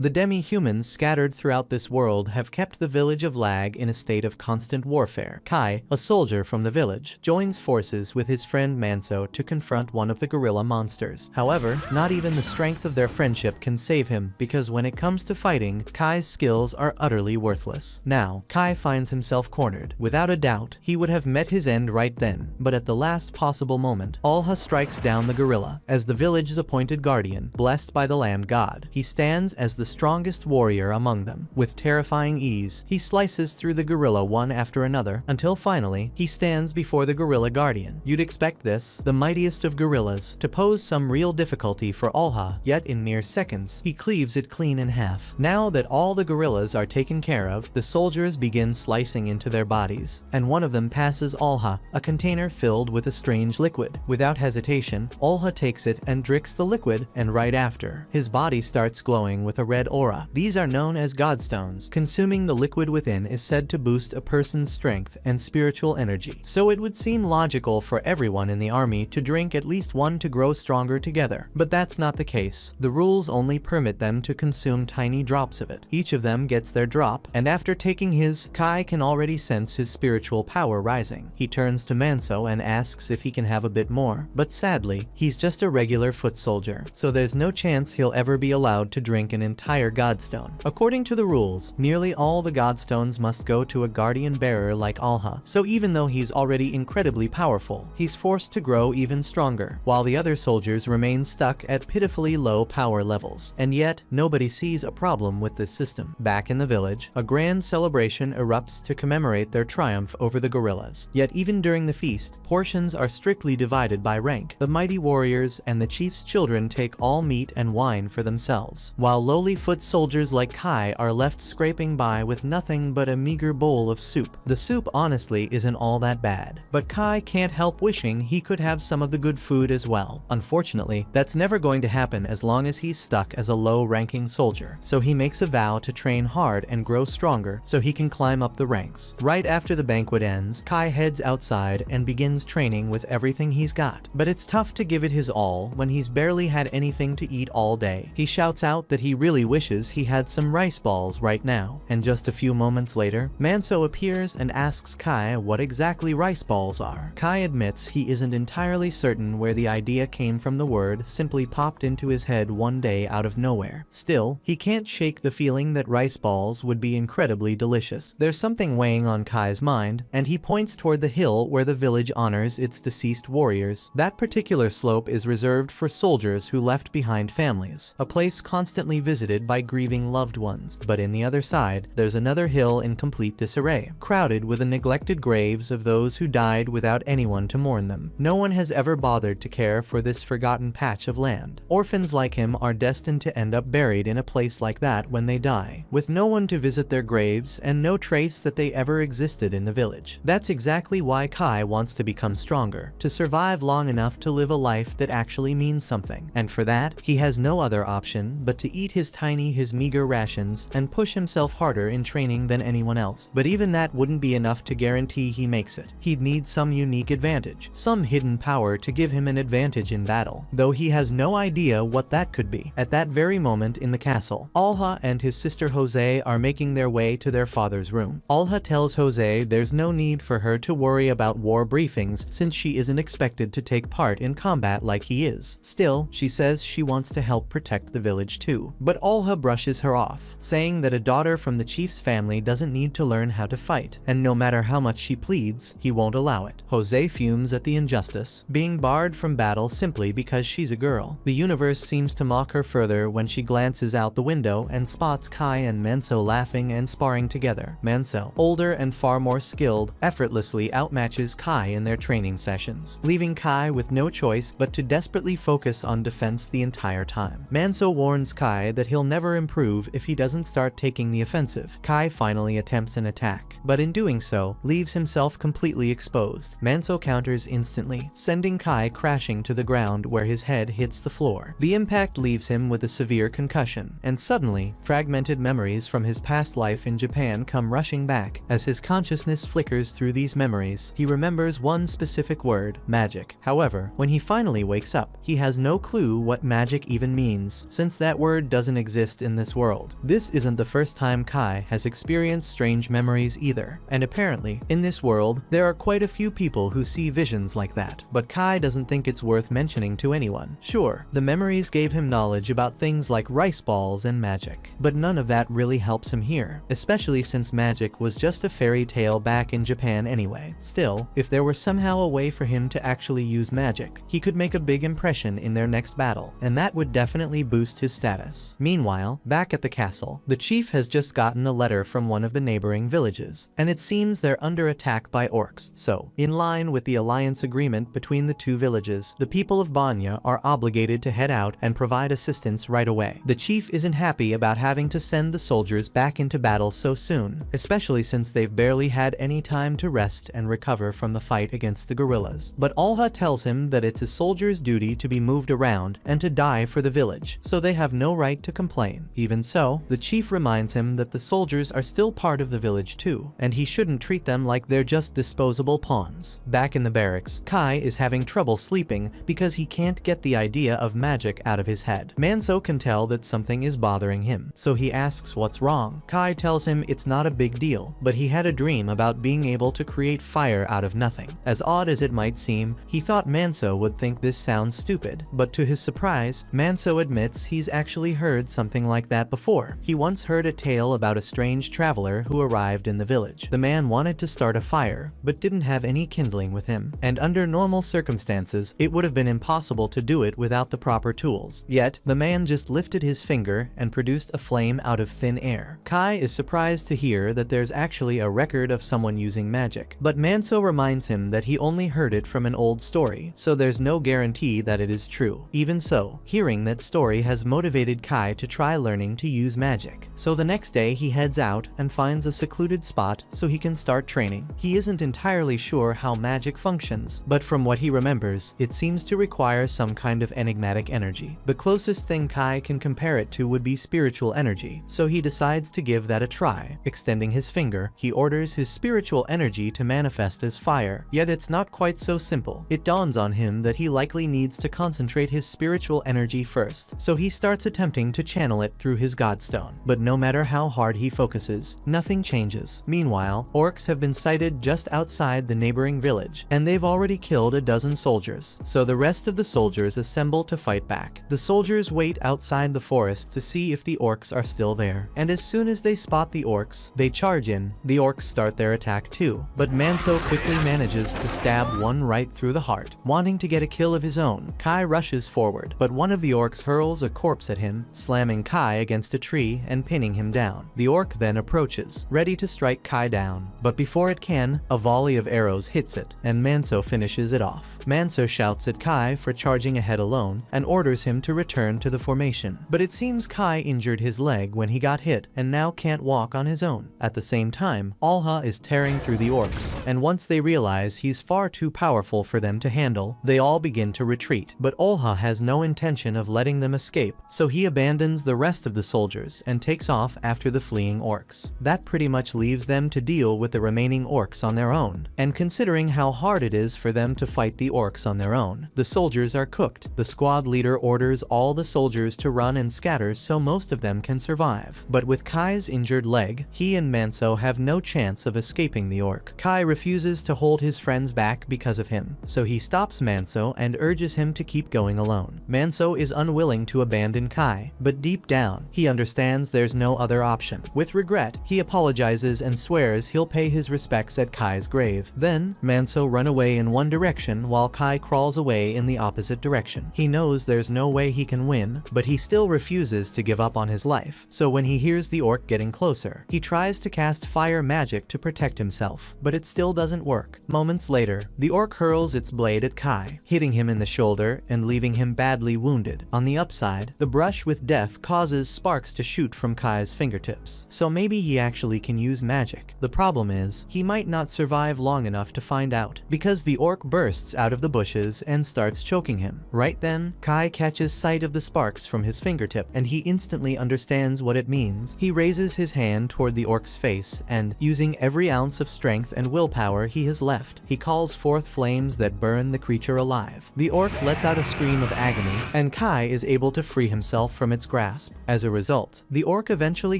The demi-humans scattered throughout this world have kept the village of Lag in a state of constant warfare. Kai, a soldier from the village, joins forces with his friend Manso to confront one of the gorilla monsters. However, not even the strength of their friendship can save him, because when it comes to fighting, Kai's skills are utterly worthless. Now, Kai finds himself cornered. Without a doubt, he would have met his end right then, but at the last possible moment, Alha strikes down the gorilla. As the village's appointed guardian, blessed by the land god, he stands as the strongest warrior among them. With terrifying ease, he slices through the gorilla one after another, until finally, he stands before the gorilla guardian. You'd expect this, the mightiest of gorillas, to pose some real difficulty for Alha, yet in mere seconds, he cleaves it clean in half. Now that all the gorillas are taken care of, the soldiers begin slicing into their bodies, and one of them passes Alha, a container filled with a strange liquid. Without hesitation, Alha takes it and drinks the liquid, and right after, his body starts glowing with a red aura. These are known as godstones. Consuming the liquid within is said to boost a person's strength and spiritual energy. So it would seem logical for everyone in the army to drink at least one to grow stronger together. But that's not the case. The rules only permit them to consume tiny drops of it. Each of them gets their drop, and after taking his, Kai can already sense his spiritual power rising. He turns to Manso and asks if he can have a bit more, but sadly, he's just a regular foot soldier, so there's no chance he'll ever be allowed to drink an entire godstone. According to the rules, nearly all the godstones must go to a guardian bearer like Alha, so even though he's already incredibly powerful, he's forced to grow even stronger, while the other soldiers remain stuck at pitifully low power levels. And yet, nobody sees a problem with this system. Back in the village, a grand celebration erupts to commemorate their triumph over the gorillas. Yet even during the feast, portions are strictly divided by rank. The mighty warriors and the chief's children take all meat and wine for themselves, while lowly foot soldiers like Kai are left scraping by with nothing but a meager bowl of soup. The soup honestly isn't all that bad, but Kai can't help wishing he could have some of the good food as well. Unfortunately, that's never going to happen as long as he's stuck as a low-ranking soldier, so he makes a vow to train hard and grow stronger so he can climb up the ranks. Right after the banquet ends, Kai heads outside and begins training with everything he's got, but it's tough to give it his all when he's barely had anything to eat all day. He shouts out that he really wishes he had some rice balls right now, and just a few moments later, Manso appears and asks Kai what exactly rice balls are. Kai admits he isn't entirely certain where the idea came from. The word simply popped into his head one day out of nowhere. Still, he can't shake the feeling that rice balls would be incredibly delicious. There's something weighing on Kai's mind, and he points toward the hill where the village honors its deceased warriors. That particular slope is reserved for soldiers who left behind families, a place constantly visited by grieving loved ones. But in the other side, there's another hill in complete disarray, crowded with the neglected graves of those who died without anyone to mourn them. No one has ever bothered to care for this forgotten patch of land. Orphans like him are destined to end up buried in a place like that when they die, with no one to visit their graves and no trace that they ever existed in the village. That's exactly why Kai wants to become stronger, to survive long enough to live a life that actually means something. And for that, he has no other option but to eat his meager rations and push himself harder in training than anyone else. But even that wouldn't be enough to guarantee he makes it. He'd need some unique advantage, some hidden power to give him an advantage in battle, though he has no idea what that could be. At that very moment in the castle, Alha and his sister Jose are making their way to their father's room. Alha tells Jose there's no need for her to worry about war briefings since she isn't expected to take part in combat like he is. Still, she says she wants to help protect the village too. But Alha brushes her off, saying that a daughter from the chief's family doesn't need to learn how to fight, and no matter how much she pleads, he won't allow it. Jose fumes at the injustice, being barred from battle simply because she's a girl. The universe seems to mock her further when she glances out the window and spots Kai and Manso laughing and sparring together. Manso, older and far more skilled, effortlessly outmatches Kai in their training sessions, leaving Kai with no choice but to desperately focus on defense the entire time. Manso warns Kai that he'll never improve if he doesn't start taking the offensive. Kai finally attempts an attack, but in doing so, leaves himself completely exposed. Manso counters instantly, sending Kai crashing to the ground where his head hits the floor. The impact leaves him with a severe concussion, and suddenly, fragmented memories from his past life in Japan come rushing back. As his consciousness flickers through these memories, he remembers one specific word: magic. However, when he finally wakes up, he has no clue what magic even means, since that word doesn't exist exist in this world. This isn't the first time Kai has experienced strange memories either, and apparently, in this world, there are quite a few people who see visions like that, but Kai doesn't think it's worth mentioning to anyone. Sure, the memories gave him knowledge about things like rice balls and magic, but none of that really helps him here, especially since magic was just a fairy tale back in Japan anyway. Still, if there were somehow a way for him to actually use magic, he could make a big impression in their next battle, and that would definitely boost his status. Meanwhile, back at the castle, the chief has just gotten a letter from one of the neighboring villages, and it seems they're under attack by orcs. So, in line with the alliance agreement between the two villages, the people of Banya are obligated to head out and provide assistance right away. The chief isn't happy about having to send the soldiers back into battle so soon, especially since they've barely had any time to rest and recover from the fight against the guerrillas. But Olha tells him that it's a soldier's duty to be moved around and to die for the village, so they have no right to complain. Even so, the chief reminds him that the soldiers are still part of the village too, and he shouldn't treat them like they're just disposable pawns. Back in the barracks, Kai is having trouble sleeping because he can't get the idea of magic out of his head. Manso can tell that something is bothering him, so he asks what's wrong. Kai tells him it's not a big deal, but he had a dream about being able to create fire out of nothing. As odd as it might seem, he thought Manso would think this sounds stupid, but to his surprise, Manso admits he's actually heard something like that before. He once heard a tale about a strange traveler who arrived in the village. The man wanted to start a fire, but didn't have any kindling with him, and under normal circumstances, it would have been impossible to do it without the proper tools. Yet, the man just lifted his finger and produced a flame out of thin air. Kai is surprised to hear that there's actually a record of someone using magic, but Manso reminds him that he only heard it from an old story, so there's no guarantee that it is true. Even so, hearing that story has motivated Kai to try learning to use magic. So the next day he heads out and finds a secluded spot so he can start training. He isn't entirely sure how magic functions, but from what he remembers, it seems to require some kind of enigmatic energy. The closest thing Kai can compare it to would be spiritual energy, so he decides to give that a try. Extending his finger, he orders his spiritual energy to manifest as fire, yet it's not quite so simple. It dawns on him that he likely needs to concentrate his spiritual energy first, so he starts attempting to channel it through his godstone. But no matter how hard he focuses, nothing changes. Meanwhile, orcs have been sighted just outside the neighboring village, and they've already killed a dozen soldiers, so the rest of the soldiers assemble to fight back. The soldiers wait outside the forest to see if the orcs are still there, and as soon as they spot the orcs, they charge in. The orcs start their attack too, but Manso quickly manages to stab one right through the heart. Wanting to get a kill of his own, Kai rushes forward, but one of the orcs hurls a corpse at him, slamming Kai against a tree and pinning him down. The orc then approaches, ready to strike Kai down, but before it can, a volley of arrows hits it, and Manso finishes it off. Manso shouts at Kai for charging ahead alone, and orders him to return to the formation. But it seems Kai injured his leg when he got hit, and now can't walk on his own. At the same time, Olha is tearing through the orcs, and once they realize he's far too powerful for them to handle, they all begin to retreat. But Olha has no intention of letting them escape, so he abandons the rest of the soldiers and takes off after the fleeing orcs. That pretty much leaves them to deal with the remaining orcs on their own, and considering how hard it is for them to fight the orcs on their own, the soldiers are cooked. The squad leader orders all the soldiers to run and scatter so most of them can survive. But with Kai's injured leg, he and Manso have no chance of escaping the orc. Kai refuses to hold his friends back because of him, so he stops Manso and urges him to keep going alone. Manso is unwilling to abandon Kai, but deep down, he understands there's no other option. With regret, he apologizes and swears he'll pay his respects at Kai's grave. Then, Manso run away in one direction while Kai crawls away in the opposite direction. He knows there's no way he can win, but he still refuses to give up on his life. So when he hears the orc getting closer, he tries to cast fire magic to protect himself, but it still doesn't work. Moments later, the orc hurls its blade at Kai, hitting him in the shoulder and leaving him badly wounded. On the upside, the brush with death causes sparks to shoot from Kai's fingertips, so maybe he actually can use magic. The problem is, he might not survive long enough to find out, because the orc bursts out of the bushes and starts choking him. Right then, Kai catches sight of the sparks from his fingertip, and he instantly understands what it means. He raises his hand toward the orc's face, and, using every ounce of strength and willpower he has left, he calls forth flames that burn the creature alive. The orc lets out a scream of agony, and Kai is able to free himself from its grasp. grasp. As a result, the orc eventually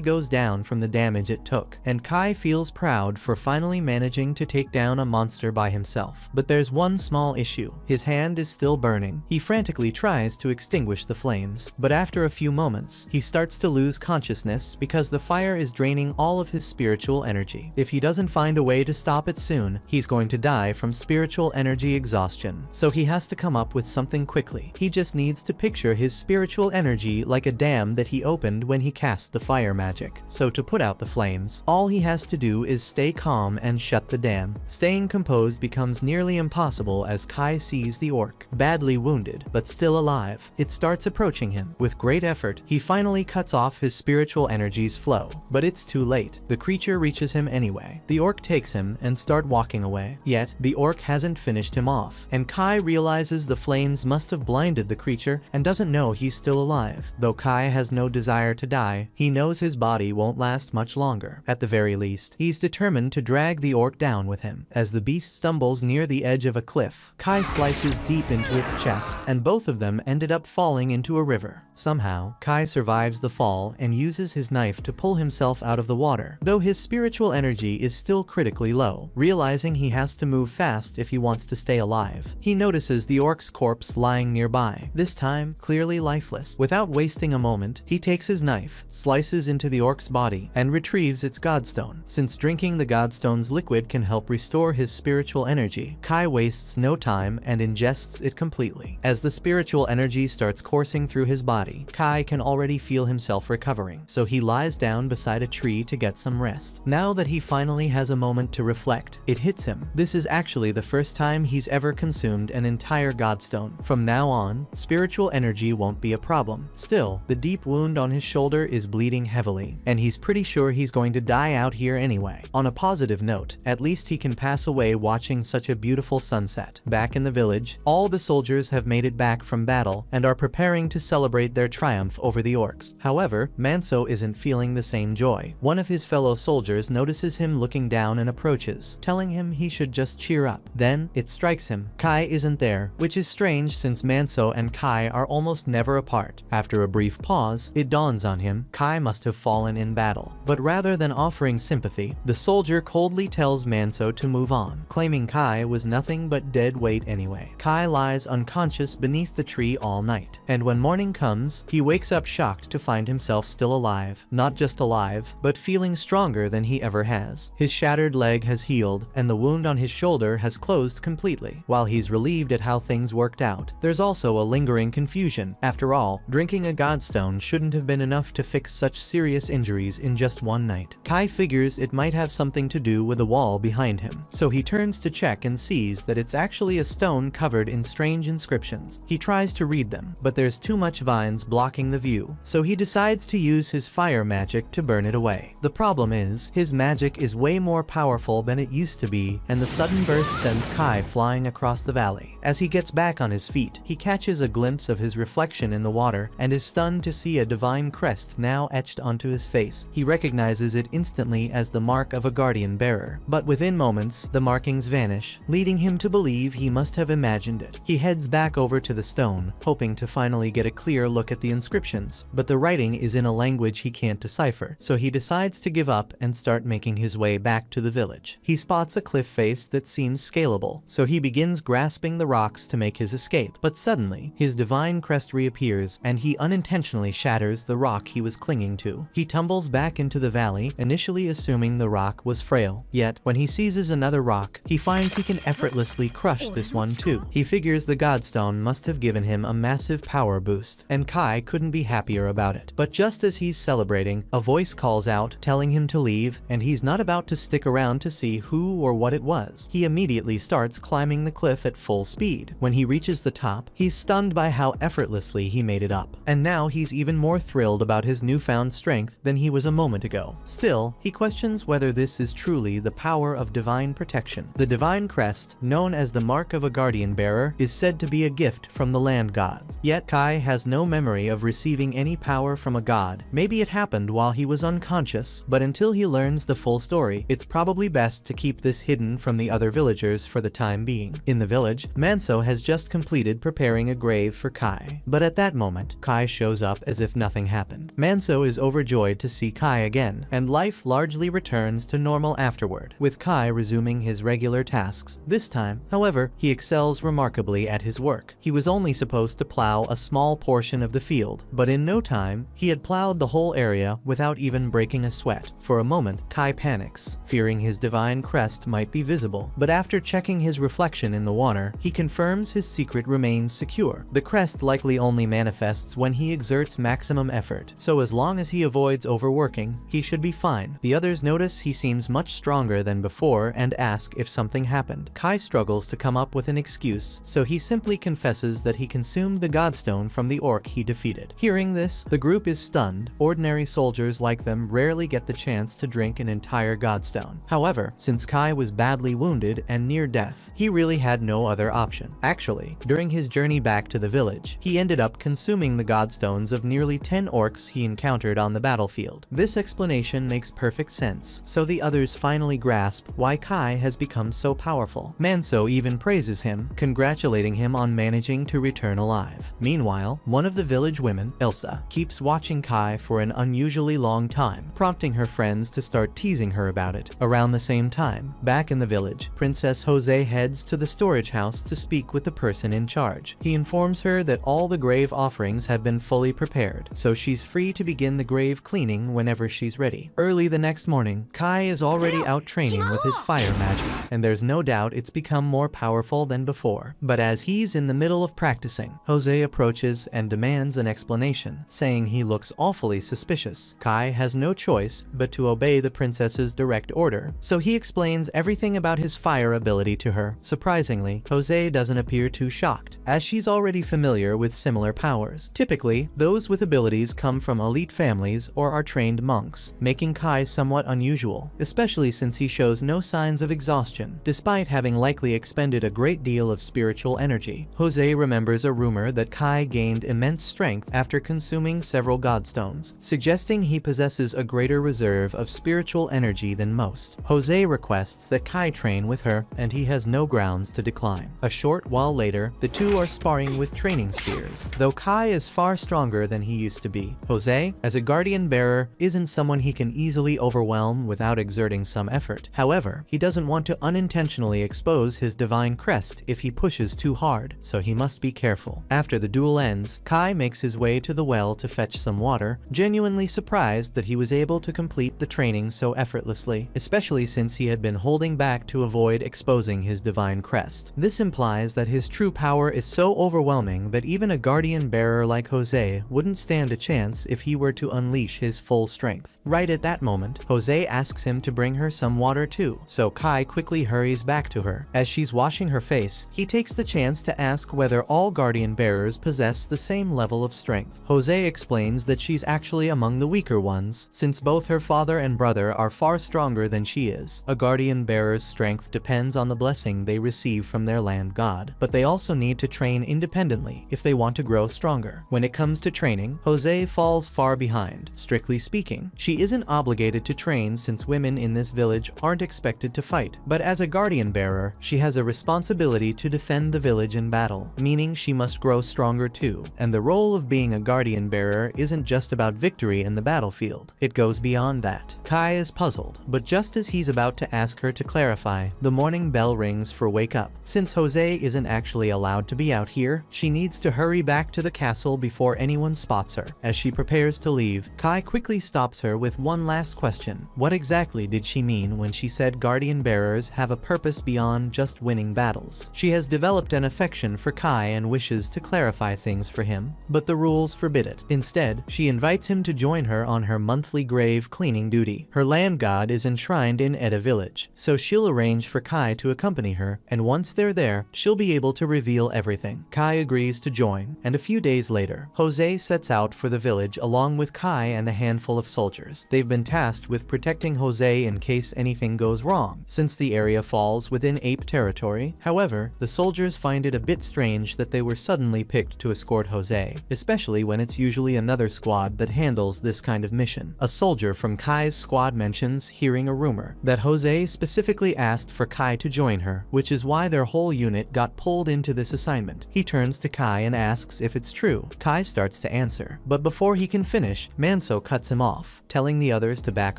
goes down from the damage it took, and Kai feels proud for finally managing to take down a monster by himself. But there's one small issue. His hand is still burning. He frantically tries to extinguish the flames, but after a few moments, he starts to lose consciousness because the fire is draining all of his spiritual energy. If he doesn't find a way to stop it soon, he's going to die from spiritual energy exhaustion. So he has to come up with something quickly. He just needs to picture his spiritual energy like a dam that he opened when he cast the fire magic. So to put out the flames, all he has to do is stay calm and shut the dam. Staying composed becomes nearly impossible as Kai sees the orc, badly wounded, but still alive. It starts approaching him. With great effort, he finally cuts off his spiritual energy's flow. But it's too late. The creature reaches him anyway. The orc takes him and start walking away. Yet, the orc hasn't finished him off, and Kai realizes the flames must have blinded the creature and doesn't know he's still alive. Though Kai has no desire to die, he knows his body won't last much longer. At the very least, he's determined to drag the orc down with him. As the beast stumbles near the edge of a cliff, Kai slices deep into its chest, and both of them ended up falling into a river. Somehow, Kai survives the fall and uses his knife to pull himself out of the water, though his spiritual energy is still critically low. Realizing he has to move fast if he wants to stay alive, he notices the orc's corpse lying nearby, this time clearly lifeless. Without wasting a moment, he takes his knife, slices into the orc's body, and retrieves its godstone. Since drinking the godstone's liquid can help restore his spiritual energy, Kai wastes no time and ingests it completely. As the spiritual energy starts coursing through his body, Kai can already feel himself recovering, so he lies down beside a tree to get some rest. Now that he finally has a moment to reflect, it hits him. This is actually the first time he's ever consumed an entire godstone. From now on, spiritual energy won't be a problem. Still, the deep wound on his shoulder is bleeding heavily, and he's pretty sure he's going to die out here anyway. On a positive note, at least he can pass away watching such a beautiful sunset. Back in the village, all the soldiers have made it back from battle and are preparing to celebrate their triumph over the orcs. However, Manso isn't feeling the same joy. One of his fellow soldiers notices him looking down and approaches, telling him he should just cheer up. Then, it strikes him. Kai isn't there, which is strange since Manso and Kai are almost never apart. After a brief pause, it dawns on him, Kai must have fallen in battle. But rather than offering sympathy, the soldier coldly tells Manso to move on, claiming Kai was nothing but dead weight anyway. Kai lies unconscious beneath the tree all night, and when morning comes, he wakes up shocked to find himself still alive. Not just alive, but feeling stronger than he ever has. His shattered leg has healed, and the wound on his shoulder has closed completely. While he's relieved at how things worked out, there's also a lingering confusion. After all, drinking a godstone shouldn't have been enough to fix such serious injuries in just one night. Kai figures it might have something to do with the wall behind him, so he turns to check and sees that it's actually a stone covered in strange inscriptions. He tries to read them, but there's too much vines blocking the view, so he decides to use his fire magic to burn it away. The problem is, his magic is way more powerful than it used to be, and the sudden burst sends Kai flying across the valley. As he gets back on his feet, he catches a glimpse of his reflection in the water and is stunned to see a divine crest now etched onto his face. He recognizes it instantly as the mark of a guardian bearer, but within moments, the markings vanish, leading him to believe he must have imagined it. He heads back over to the stone, hoping to finally get a clear look at the inscriptions, but the writing is in a language he can't decipher, so he decides to give up and start making his way back to the village. He spots a cliff face that seems scalable, so he begins grasping the rocks to make his escape, but suddenly, his divine crest reappears, and he unintentionally shatters the rock he was clinging to. He tumbles back into the valley, initially assuming the rock was frail. Yet, when he seizes another rock, he finds he can effortlessly crush this one too. He figures the godstone must have given him a massive power boost, and Kai couldn't be happier about it. But just as he's celebrating, a voice calls out, telling him to leave, and he's not about to stick around to see who or what it was. He immediately starts climbing the cliff at full speed. When he reaches the top, he's stunned by how effortlessly he made it up, and now he's even more thrilled about his newfound strength than he was a moment ago. Still, he questions whether this is truly the power of divine protection. The divine crest, known as the mark of a guardian bearer, is said to be a gift from the land gods. Yet Kai has no memory of receiving any power from a god. Maybe it happened while he was unconscious, but until he learns the full story, it's probably best to keep this hidden from the other villagers for the time being. In the village, Manso has just completed preparing a grave for Kai, but at that moment, Kai shows up up as if nothing happened. Manso is overjoyed to see Kai again, and life largely returns to normal afterward, with Kai resuming his regular tasks. This time, however, he excels remarkably at his work. He was only supposed to plow a small portion of the field, but in no time, he had plowed the whole area without even breaking a sweat. For a moment, Kai panics, fearing his divine crest might be visible, but after checking his reflection in the water, he confirms his secret remains secure. The crest likely only manifests when he exerts maximum effort, so as long as he avoids overworking, he should be fine. The others notice he seems much stronger than before and ask if something happened. Kai struggles to come up with an excuse, so he simply confesses that he consumed the godstone from the orc he defeated. Hearing this, the group is stunned. Ordinary soldiers like them rarely get the chance to drink an entire godstone. However, since Kai was badly wounded and near death, he really had no other option. Actually, during his journey back to the village, he ended up consuming the godstones of nearly 10 orcs he encountered on the battlefield. This explanation makes perfect sense, so the others finally grasp why Kai has become so powerful. Manso even praises him, congratulating him on managing to return alive. Meanwhile, one of the village women, Ilsa, keeps watching Kai for an unusually long time, prompting her friends to start teasing her about it. Around the same time, back in the village, Princess Jose heads to the storage house to speak with the person in charge. He informs her that all the grave offerings have been fully prepared, so she's free to begin the grave cleaning whenever she's ready. Early the next morning, Kai is already out training with his fire magic, and there's no doubt it's become more powerful than before. But as he's in the middle of practicing, Jose approaches and demands an explanation, saying he looks awfully suspicious. Kai has no choice but to obey the princess's direct order, so he explains everything about his fire ability to her. Surprisingly, Jose doesn't appear too shocked, as she's already familiar with similar powers. Typically, those with abilities come from elite families or are trained monks, making Kai somewhat unusual, especially since he shows no signs of exhaustion, despite having likely expended a great deal of spiritual energy. Jose remembers a rumor that Kai gained immense strength after consuming several godstones, suggesting he possesses a greater reserve of spiritual energy than most. Jose requests that Kai train with her, and he has no grounds to decline. A short while later, the two are sparring with training spears, though Kai is far stronger than he used to be. Jose, as a guardian bearer, isn't someone he can easily overwhelm without exerting some effort. However, he doesn't want to unintentionally expose his divine crest if he pushes too hard, so he must be careful. After the duel ends, Kai makes his way to the well to fetch some water, genuinely surprised that he was able to complete the training so effortlessly, especially since he had been holding back to avoid exposing his divine crest. This implies that his true power is so overwhelming that even a guardian bearer like Jose wouldn't stand a chance if he were to unleash his full strength. Right at that moment, Jose asks him to bring her some water too, so Kai quickly hurries back to her. As she's washing her face, he takes the chance to ask whether all guardian bearers possess the same level of strength. Jose explains that she's actually among the weaker ones, since both her father and brother are far stronger than she is. A guardian bearer's strength depends on the blessing they receive from their land god, but they also need to train independently if they want to grow stronger. When it comes to training, Jose falls far behind. Strictly speaking, she isn't obligated to train since women in this village aren't expected to fight, but as a guardian bearer, she has a responsibility to defend the village in battle, meaning she must grow stronger too. And the role of being a guardian bearer isn't just about victory in the battlefield. It goes beyond that. Kai is puzzled, but just as he's about to ask her to clarify, the morning bell rings for wake up. Since Jose isn't actually allowed to be out here, she needs to hurry back to the castle before anyone spots her. As she prepares to leave, Kai quickly stops her with one last question. What exactly did she mean when she said guardian bearers have a purpose beyond just winning battles? She has developed an affection for Kai and wishes to clarify things for him, but the rules forbid it. Instead, she invites him to join her on her monthly grave cleaning duty. Her land god is enshrined in Edda village, so she'll arrange for Kai to accompany her, and once they're there, she'll be able to reveal everything. Kai agrees to join, and a few days later, Jose sets out for the village along with Kai and a handful of soldiers. They've been tasked with protecting Jose in case anything goes wrong, since the area falls within ape territory. However, the soldiers find it a bit strange that they were suddenly picked to escort Jose, especially when it's usually another squad that handles this kind of mission. A soldier from Kai's squad squad mentions hearing a rumor that Jose specifically asked for Kai to join her, which is why their whole unit got pulled into this assignment. He turns to Kai and asks if it's true. Kai starts to answer, but before he can finish, Manso cuts him off, telling the others to back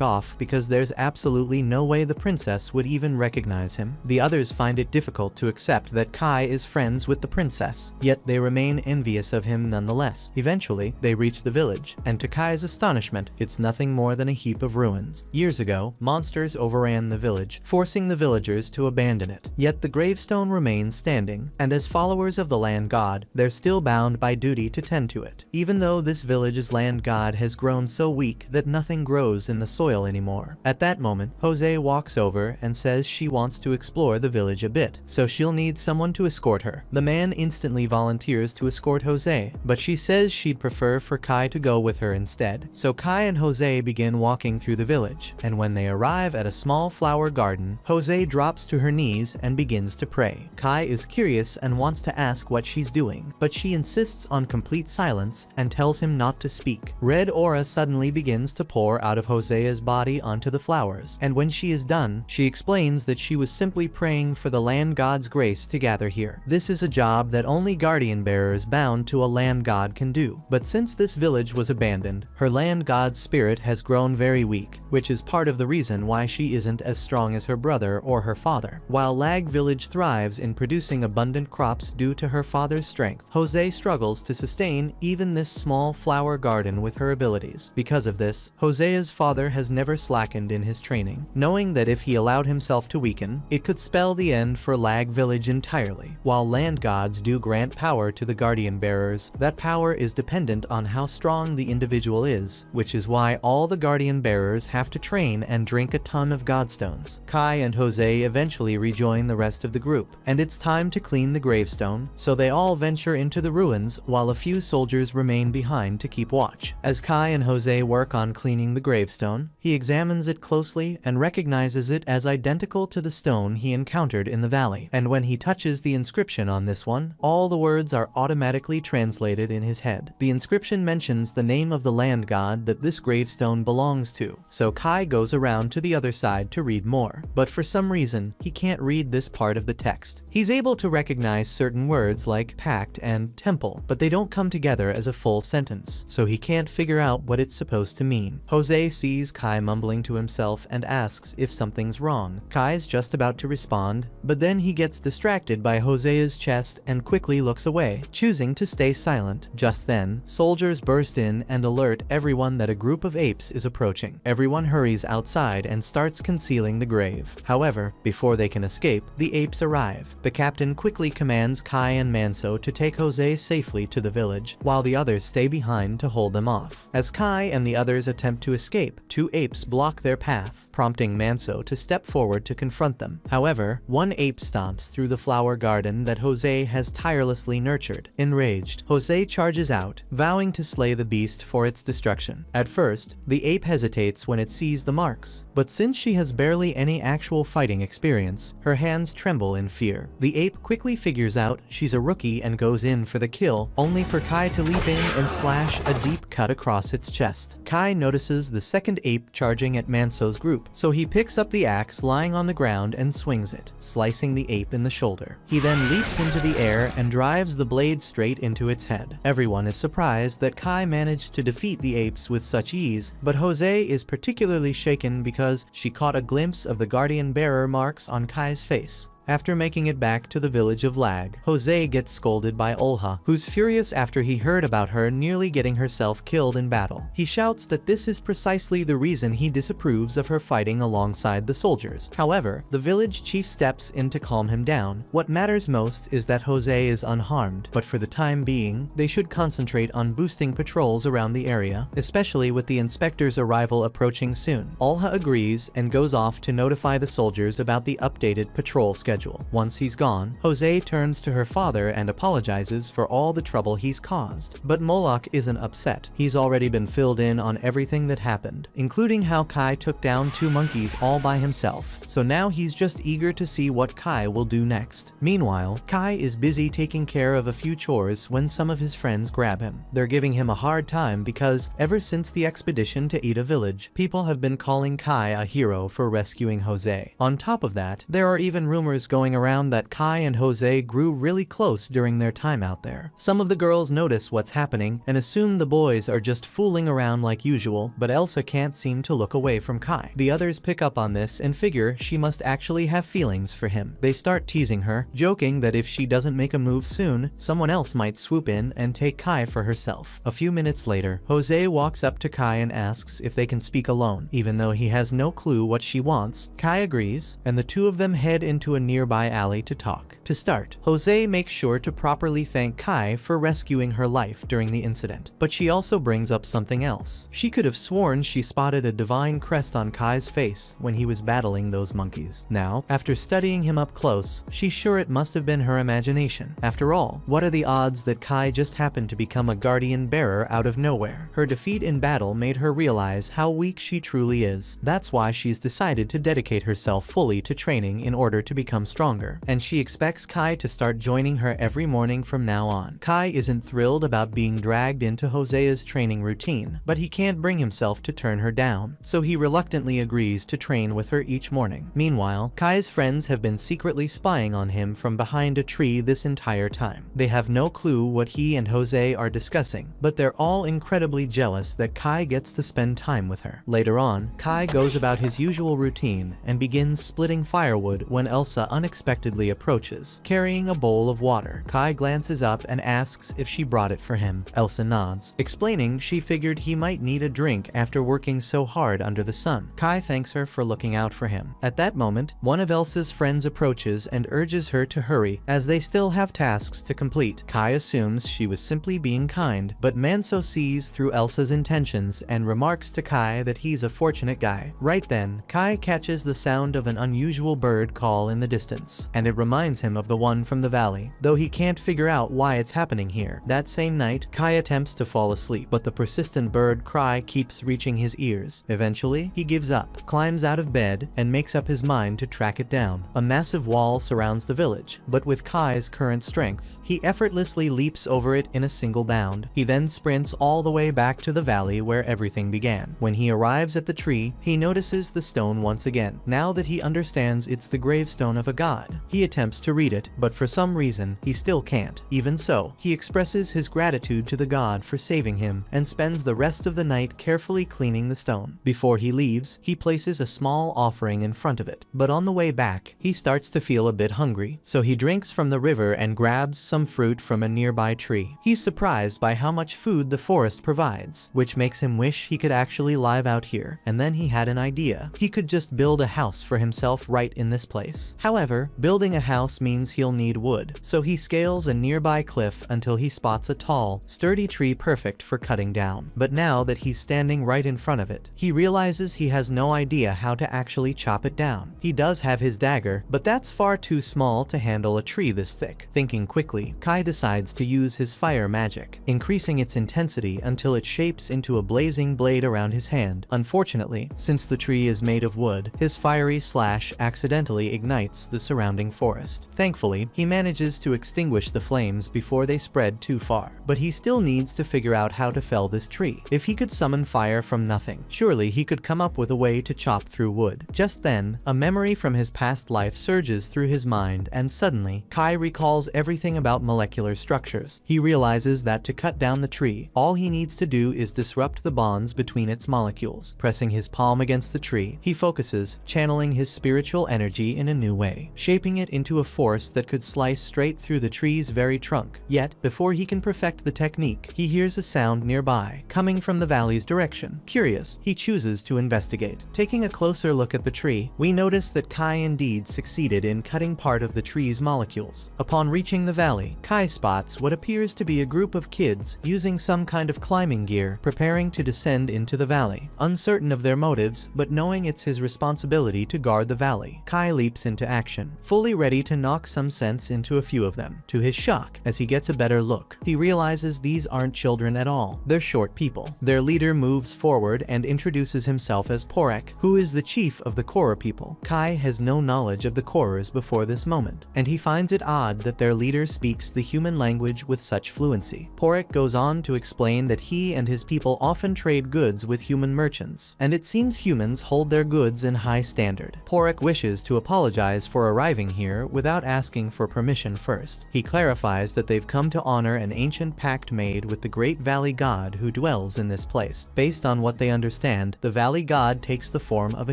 off because there's absolutely no way the princess would even recognize him. The others find it difficult to accept that Kai is friends with the princess, yet they remain envious of him nonetheless. Eventually, they reach the village, and to Kai's astonishment, it's nothing more than a heap of ruins. Years ago, monsters overran the village, forcing the villagers to abandon it. Yet the gravestone remains standing, and as followers of the land god, they're still bound by duty to tend to it. Even though this village's land god has grown so weak that nothing grows in the soil anymore. At that moment, Jose walks over and says she wants to explore the village a bit, so she'll need someone to escort her. The man instantly volunteers to escort Jose, but she says she'd prefer for Kai to go with her instead. So Kai and Jose begin walking through the village, and when they arrive at a small flower garden, Jose drops to her knees and begins to pray. Kai is curious and wants to ask what she's doing, but she insists on complete silence and tells him not to speak. Red aura suddenly begins to pour out of Jose's body onto the flowers, and when she is done, she explains that she was simply praying for the land god's grace to gather here. This is a job that only guardian bearers bound to a land god can do, but since this village was abandoned, her land god's spirit has grown very weak, which is part of the reason why she isn't as strong as her brother or her father. While Lag Village thrives in producing abundant crops due to her father's strength, Jose struggles to sustain even this small flower garden with her abilities. Because of this, Jose's father has never slackened in his training, knowing that if he allowed himself to weaken, it could spell the end for Lag Village entirely. While land gods do grant power to the guardian bearers, that power is dependent on how strong the individual is, which is why all the guardian bearers have to train and drink a ton of godstones. Kai and Jose eventually rejoin the rest of the group, and it's time to clean the gravestone, so they all venture into the ruins while a few soldiers remain behind to keep watch. As Kai and Jose work on cleaning the gravestone, he examines it closely and recognizes it as identical to the stone he encountered in the valley. And when he touches the inscription on this one, all the words are automatically translated in his head. The inscription mentions the name of the land god that this gravestone belongs to, so Kai goes around to the other side to read more. But for some reason, he can't read this part of the text. He's able to recognize certain words like pact and temple, but they don't come together as a full sentence, so he can't figure out what it's supposed to mean. Jose sees Kai mumbling to himself and asks if something's wrong. Kai's just about to respond, but then he gets distracted by Jose's chest and quickly looks away, choosing to stay silent. Just then, soldiers burst in and alert everyone that a group of apes is approaching. Everyone hurries outside and starts concealing the grave. However, before they can escape, the apes arrive. The captain quickly commands Kai and Manso to take Jose safely to the village, while the others stay behind to hold them off. As Kai and the others attempt to escape, two apes block their path, prompting Manso to step forward to confront them. However, one ape stomps through the flower garden that Jose has tirelessly nurtured. Enraged, Jose charges out, vowing to slay the beast for its destruction. At first, the ape hesitates when it sees the marks, but since she has barely any actual fighting experience, her hands tremble in fear. The ape quickly figures out she's a rookie and goes in for the kill, only for Kai to leap in and slash a deep cut across its chest. Kai notices the second ape charging at Manso's group, so he picks up the axe lying on the ground and swings it, slicing the ape in the shoulder. He then leaps into the air and drives the blade straight into its head. Everyone is surprised that Kai managed to defeat the apes with such ease, but Jose is particularly shaken because she caught a glimpse of the guardian bearer marks on Kai's face. After making it back to the village of Lag, Jose gets scolded by Olha, who's furious after he heard about her nearly getting herself killed in battle. He shouts that this is precisely the reason he disapproves of her fighting alongside the soldiers. However, the village chief steps in to calm him down. What matters most is that Jose is unharmed, but for the time being, they should concentrate on boosting patrols around the area, especially with the inspector's arrival approaching soon. Olha agrees and goes off to notify the soldiers about the updated patrol schedule. schedule. Once he's gone, Jose turns to her father and apologizes for all the trouble he's caused. But Moloch isn't upset. He's already been filled in on everything that happened, including how Kai took down 2 monkeys all by himself. So now he's just eager to see what Kai will do next. Meanwhile, Kai is busy taking care of a few chores when some of his friends grab him. They're giving him a hard time because ever since the expedition to Ida village, people have been calling Kai a hero for rescuing Jose. On top of that, there are even rumors going around that Kai and Jose grew really close during their time out there. Some of the girls notice what's happening and assume the boys are just fooling around like usual, but Elsa can't seem to look away from Kai. The others pick up on this and figure she must actually have feelings for him. They start teasing her, joking that if she doesn't make a move soon, someone else might swoop in and take Kai for herself. A few minutes later, Jose walks up to Kai and asks if they can speak alone. Even though he has no clue what she wants, Kai agrees, and the two of them head into a nearby alley to talk. To start, Jose makes sure to properly thank Kai for rescuing her life during the incident, but she also brings up something else. She could have sworn she spotted a divine crest on Kai's face when he was battling those monkeys. Now, after studying him up close, she's sure it must have been her imagination. After all, what are the odds that Kai just happened to become a guardian bearer out of nowhere? Her defeat in battle made her realize how weak she truly is. That's why she's decided to dedicate herself fully to training in order to become stronger, and she expects Kai to start joining her every morning from now on. Kai isn't thrilled about being dragged into Jose's training routine, but he can't bring himself to turn her down, so he reluctantly agrees to train with her each morning. Meanwhile, Kai's friends have been secretly spying on him from behind a tree this entire time. They have no clue what he and Jose are discussing, but they're all incredibly jealous that Kai gets to spend time with her. Later on, Kai goes about his usual routine and begins splitting firewood when Elsa unexpectedly approaches, carrying a bowl of water. Kai glances up and asks if she brought it for him. Elsa nods, explaining she figured he might need a drink after working so hard under the sun. Kai thanks her for looking out for him. At that moment, one of Elsa's friends approaches and urges her to hurry as they still have tasks to complete. Kai assumes she was simply being kind, but Manso sees through Elsa's intentions and remarks to Kai that he's a fortunate guy. Right then, Kai catches the sound of an unusual bird call in the distance, and it reminds him of the one from the valley, though he can't figure out why it's happening here. That same night, Kai attempts to fall asleep, but the persistent bird cry keeps reaching his ears. Eventually, he gives up, climbs out of bed, and makes up his mind to track it down. A massive wall surrounds the village, but with Kai's current strength, he effortlessly leaps over it in a single bound. He then sprints all the way back to the valley where everything began. When he arrives at the tree, he notices the stone once again. Now that he understands it's the gravestone of a god, he attempts to read it, but for some reason, he still can't. Even so, he expresses his gratitude to the god for saving him and spends the rest of the night carefully cleaning the stone. Before he leaves, he places a small offering in front of it, but on the way back, he starts to feel a bit hungry, so he drinks from the river and grabs some fruit from a nearby tree. He's surprised by how much food the forest provides, which makes him wish he could actually live out here, and then he had an idea. He could just build a house for himself right in this place. However, building a house means he'll need wood, so he scales a nearby cliff until he spots a tall, sturdy tree perfect for cutting down. But now that he's standing right in front of it, he realizes he has no idea how to actually chop it down. He does have his dagger, but that's far too small to handle a tree this thick. Thinking quickly, Kai decides to use his fire magic, increasing its intensity until it shapes into a blazing blade around his hand. Unfortunately, since the tree is made of wood, his fiery slash accidentally ignites the surrounding forest. Thankfully, he manages to extinguish the flames before they spread too far, but he still needs to figure out how to fell this tree. If he could summon fire from nothing, surely he could come up with a way to chop through wood. Just then, a memory from his past life surges through his mind, and suddenly, Kai recalls everything about molecular structures. He realizes that to cut down the tree, all he needs to do is disrupt the bonds between its molecules. Pressing his palm against the tree, he focuses, channeling his spiritual energy in a new way, shaping it into a force that could slice straight through the tree's very trunk. Yet, before he can perfect the technique, he hears a sound nearby, coming from the valley's direction. Curious, he chooses to investigate. Taking a closer look at the tree, we notice that Kai indeed succeeded in cutting part of the tree's molecules. Upon reaching the valley, Kai spots what appears to be a group of kids using some kind of climbing gear, preparing to descend into the valley. Uncertain of their motives, but knowing it's his responsibility to guard the valley, Kai leaps into action. action, fully ready to knock some sense into a few of them. To his shock, as he gets a better look, he realizes these aren't children at all. They're short people. Their leader moves forward and introduces himself as Porek, who is the chief of the Korra people. Kai has no knowledge of the Korras before this moment, and he finds it odd that their leader speaks the human language with such fluency. Porek goes on to explain that he and his people often trade goods with human merchants, and it seems humans hold their goods in high standard. Porek wishes to apologize for arriving here without asking for permission first. He clarifies that they've come to honor an ancient pact made with the great valley god who dwells in this place. Based on what they understand, the valley god takes the form of a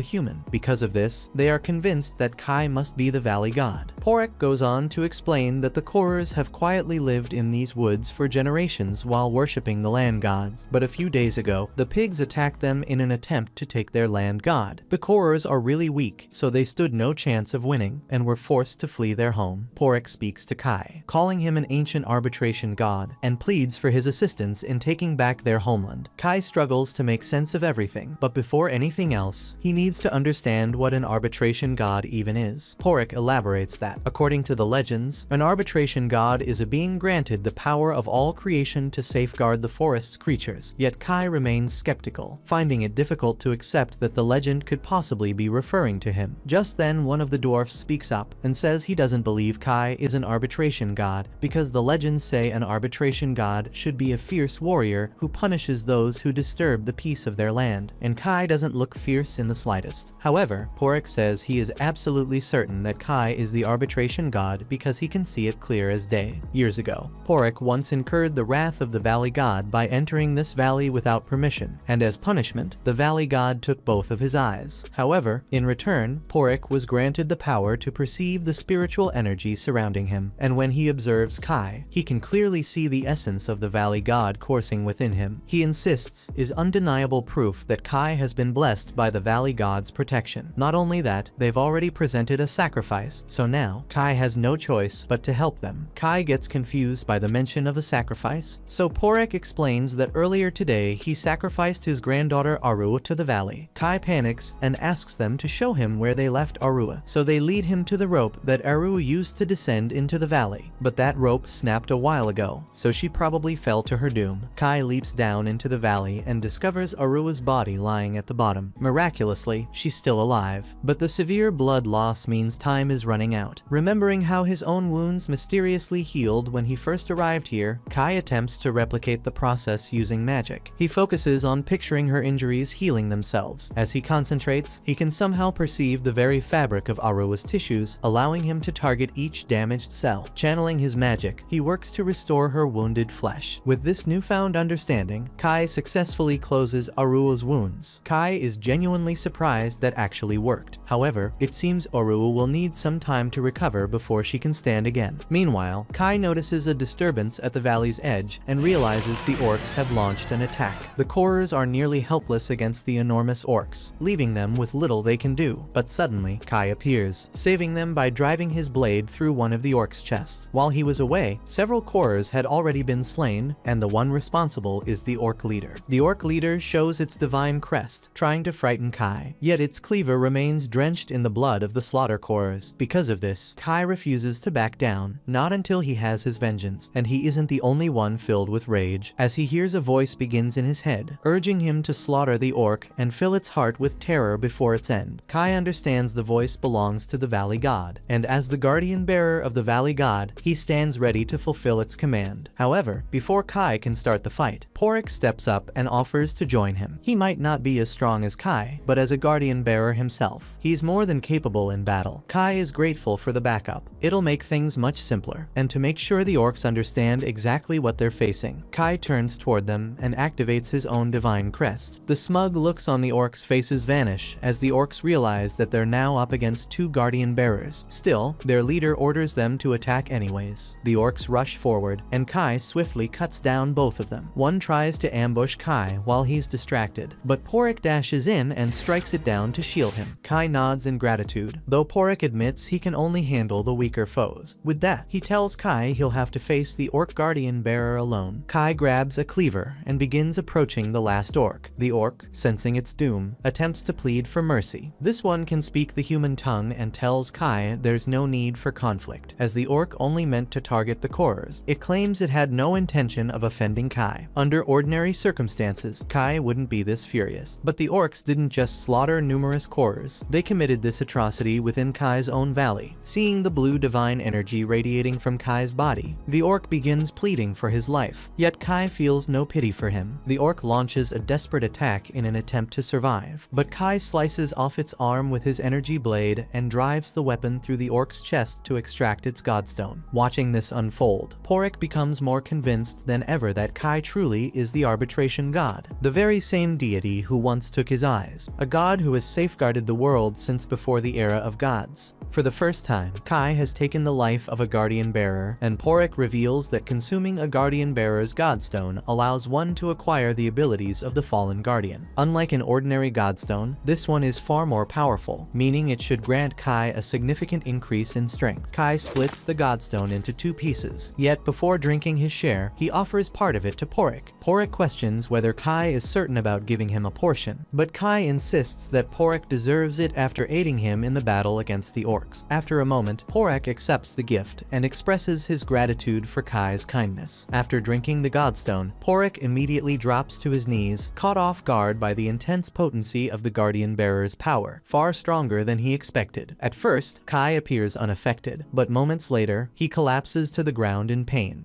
human. Because of this, they are convinced that Kai must be the valley god. Porek goes on to explain that the Korras have quietly lived in these woods for generations while worshipping the land gods, but a few days ago, the pigs attacked them in an attempt to take their land god. The Korras are really weak, so they stood no chance of winning and were forced to flee their home. Porek speaks to Kai, calling him an ancient arbitration god, and pleads for his assistance in taking back their homeland. Kai struggles to make sense of everything, but before anything else, he needs to understand what an arbitration god even is. Porek elaborates that, according to the legends, an arbitration god is a being granted the power of all creation to safeguard the forest's creatures. Yet Kai remains skeptical, finding it difficult to accept that the legend could possibly be referring to him. Just then, one of the dwarfs speaks up and says he doesn't believe Kai is an arbitration god because the legends say an arbitration god should be a fierce warrior who punishes those who disturb the peace of their land, and Kai doesn't look fierce in the slightest. However, Porek says he is absolutely certain that Kai is the arbitration god because he can see it clear as day. Years ago, Porek once incurred the wrath of the valley god by entering this valley without permission, and as punishment, the valley god took both of his eyes. However, in return, Porek was granted the power to perceive the spiritual energy surrounding him, and when he observes Kai, he can clearly see the essence of the valley god coursing within him. He insists is undeniable proof that Kai has been blessed by the valley god's protection. Not only that, they've already presented a sacrifice, so now Kai has no choice but to help them. Kai gets confused by the mention of a sacrifice, so Porek explains that earlier today he sacrificed his granddaughter Arua to the valley. Kai panics and asks them to show him where they left Arua, so they lead him to the rope that Arua used to descend into the valley. But that rope snapped a while ago, so she probably fell to her doom. Kai leaps down into the valley and discovers Arua's body lying at the bottom. Miraculously, she's still alive, but the severe blood loss means time is running out. Remembering how his own wounds mysteriously healed when he first arrived here, Kai attempts to replicate the process using magic. He focuses on picturing her injuries healing themselves. As he concentrates, he can somehow perceive the very fabric of Arua's tissues, allowing him to target each damaged cell. Channeling his magic, he works to restore her wounded flesh. With this newfound understanding, Kai successfully closes Arua's wounds. Kai is genuinely surprised that actually worked. However, it seems Arua will need some time to recover before she can stand again. Meanwhile, Kai notices a disturbance at the valley's edge and realizes the orcs have launched an attack. The Korras are nearly helpless against the enormous orcs, leaving them with little they can do. But suddenly, Kai appears, saving them by driving his blade through one of the orcs' chests. While he was away, several Korras had already been slain, and the one responsible is the orc leader. The orc leader shows its divine crest, trying to frighten Kai, yet its cleaver remains drenched in the blood of the slaughter Korras. Because of this, Kai refuses to back down, not until he has his vengeance, and he isn't the only one filled with rage, as he hears a voice begins in his head, urging him to slaughter the orc and fill its heart with terror before its end. Kai understands the voice belongs to the valley god, and as the guardian bearer of the valley god, he stands ready to fulfill its command. However, before Kai can start the fight, Porek steps up and offers to join him. He might not be as strong as Kai, but as a guardian bearer himself, he's more than capable in battle. Kai is grateful for the backup. It'll make things much simpler, and to make sure the orcs understand exactly what they're facing, Kai turns toward them and activates his own divine crest. The smug looks on the orcs' faces vanish as the orcs realize that they're now up against two guardian bearers. Still, their leader orders them to attack anyways. The orcs rush forward, and Kai swiftly cuts down both of them. One tries to ambush Kai while he's distracted, but Porek dashes in and strikes it down to shield him. Kai nods in gratitude, though Porek admits he can only handle the weaker foes. With that, he tells Kai he'll have to face the orc guardian bearer alone. Kai grabs a cleaver and begins approaching the last orc. The orc, sensing its doom, attempts to plead for mercy. This one can speak the human tongue and tells Kai there's no need for conflict, as the orc only meant to target the Korers. It claims it had no intention of offending Kai. Under ordinary circumstances, Kai wouldn't be this furious. But the orcs didn't just slaughter numerous Korers, they committed this atrocity within Kai's own valley. Seeing the blue divine energy radiating from Kai's body, the orc begins pleading for his life. Yet Kai feels no pity for him. The orc launches a desperate attack in an attempt to survive, but Kai slices off its arm with his energy blade and drives the weapon through the orc's chest to extract its godstone. Watching this unfold, Porek becomes more convinced than ever that Kai truly is the arbitration god, the very same deity who once took his eyes, a god who has safeguarded the world since before the era of gods. For the first time, Kai has taken the life of a guardian bearer, and Porek reveals that consuming a guardian bearer's godstone allows one to acquire the abilities of the fallen guardian. Unlike an ordinary godstone, this one is far more powerful, meaning it should grant Kai a significant increase in strength. Kai splits the godstone into 2 pieces, yet before drinking his share, he offers part of it to Porek. Porek questions whether Kai is certain about giving him a portion, but Kai insists that Porek deserves it after aiding him in the battle against the orcs. After a moment, Porek accepts the gift and expresses his gratitude for Kai's kindness. After drinking the godstone, Porek immediately drops to his knees, caught off guard by the intense potency of the guardian bearer's power, far stronger than he expected. At first, Kai appears unaffected, but moments later, he collapses to the ground in pain.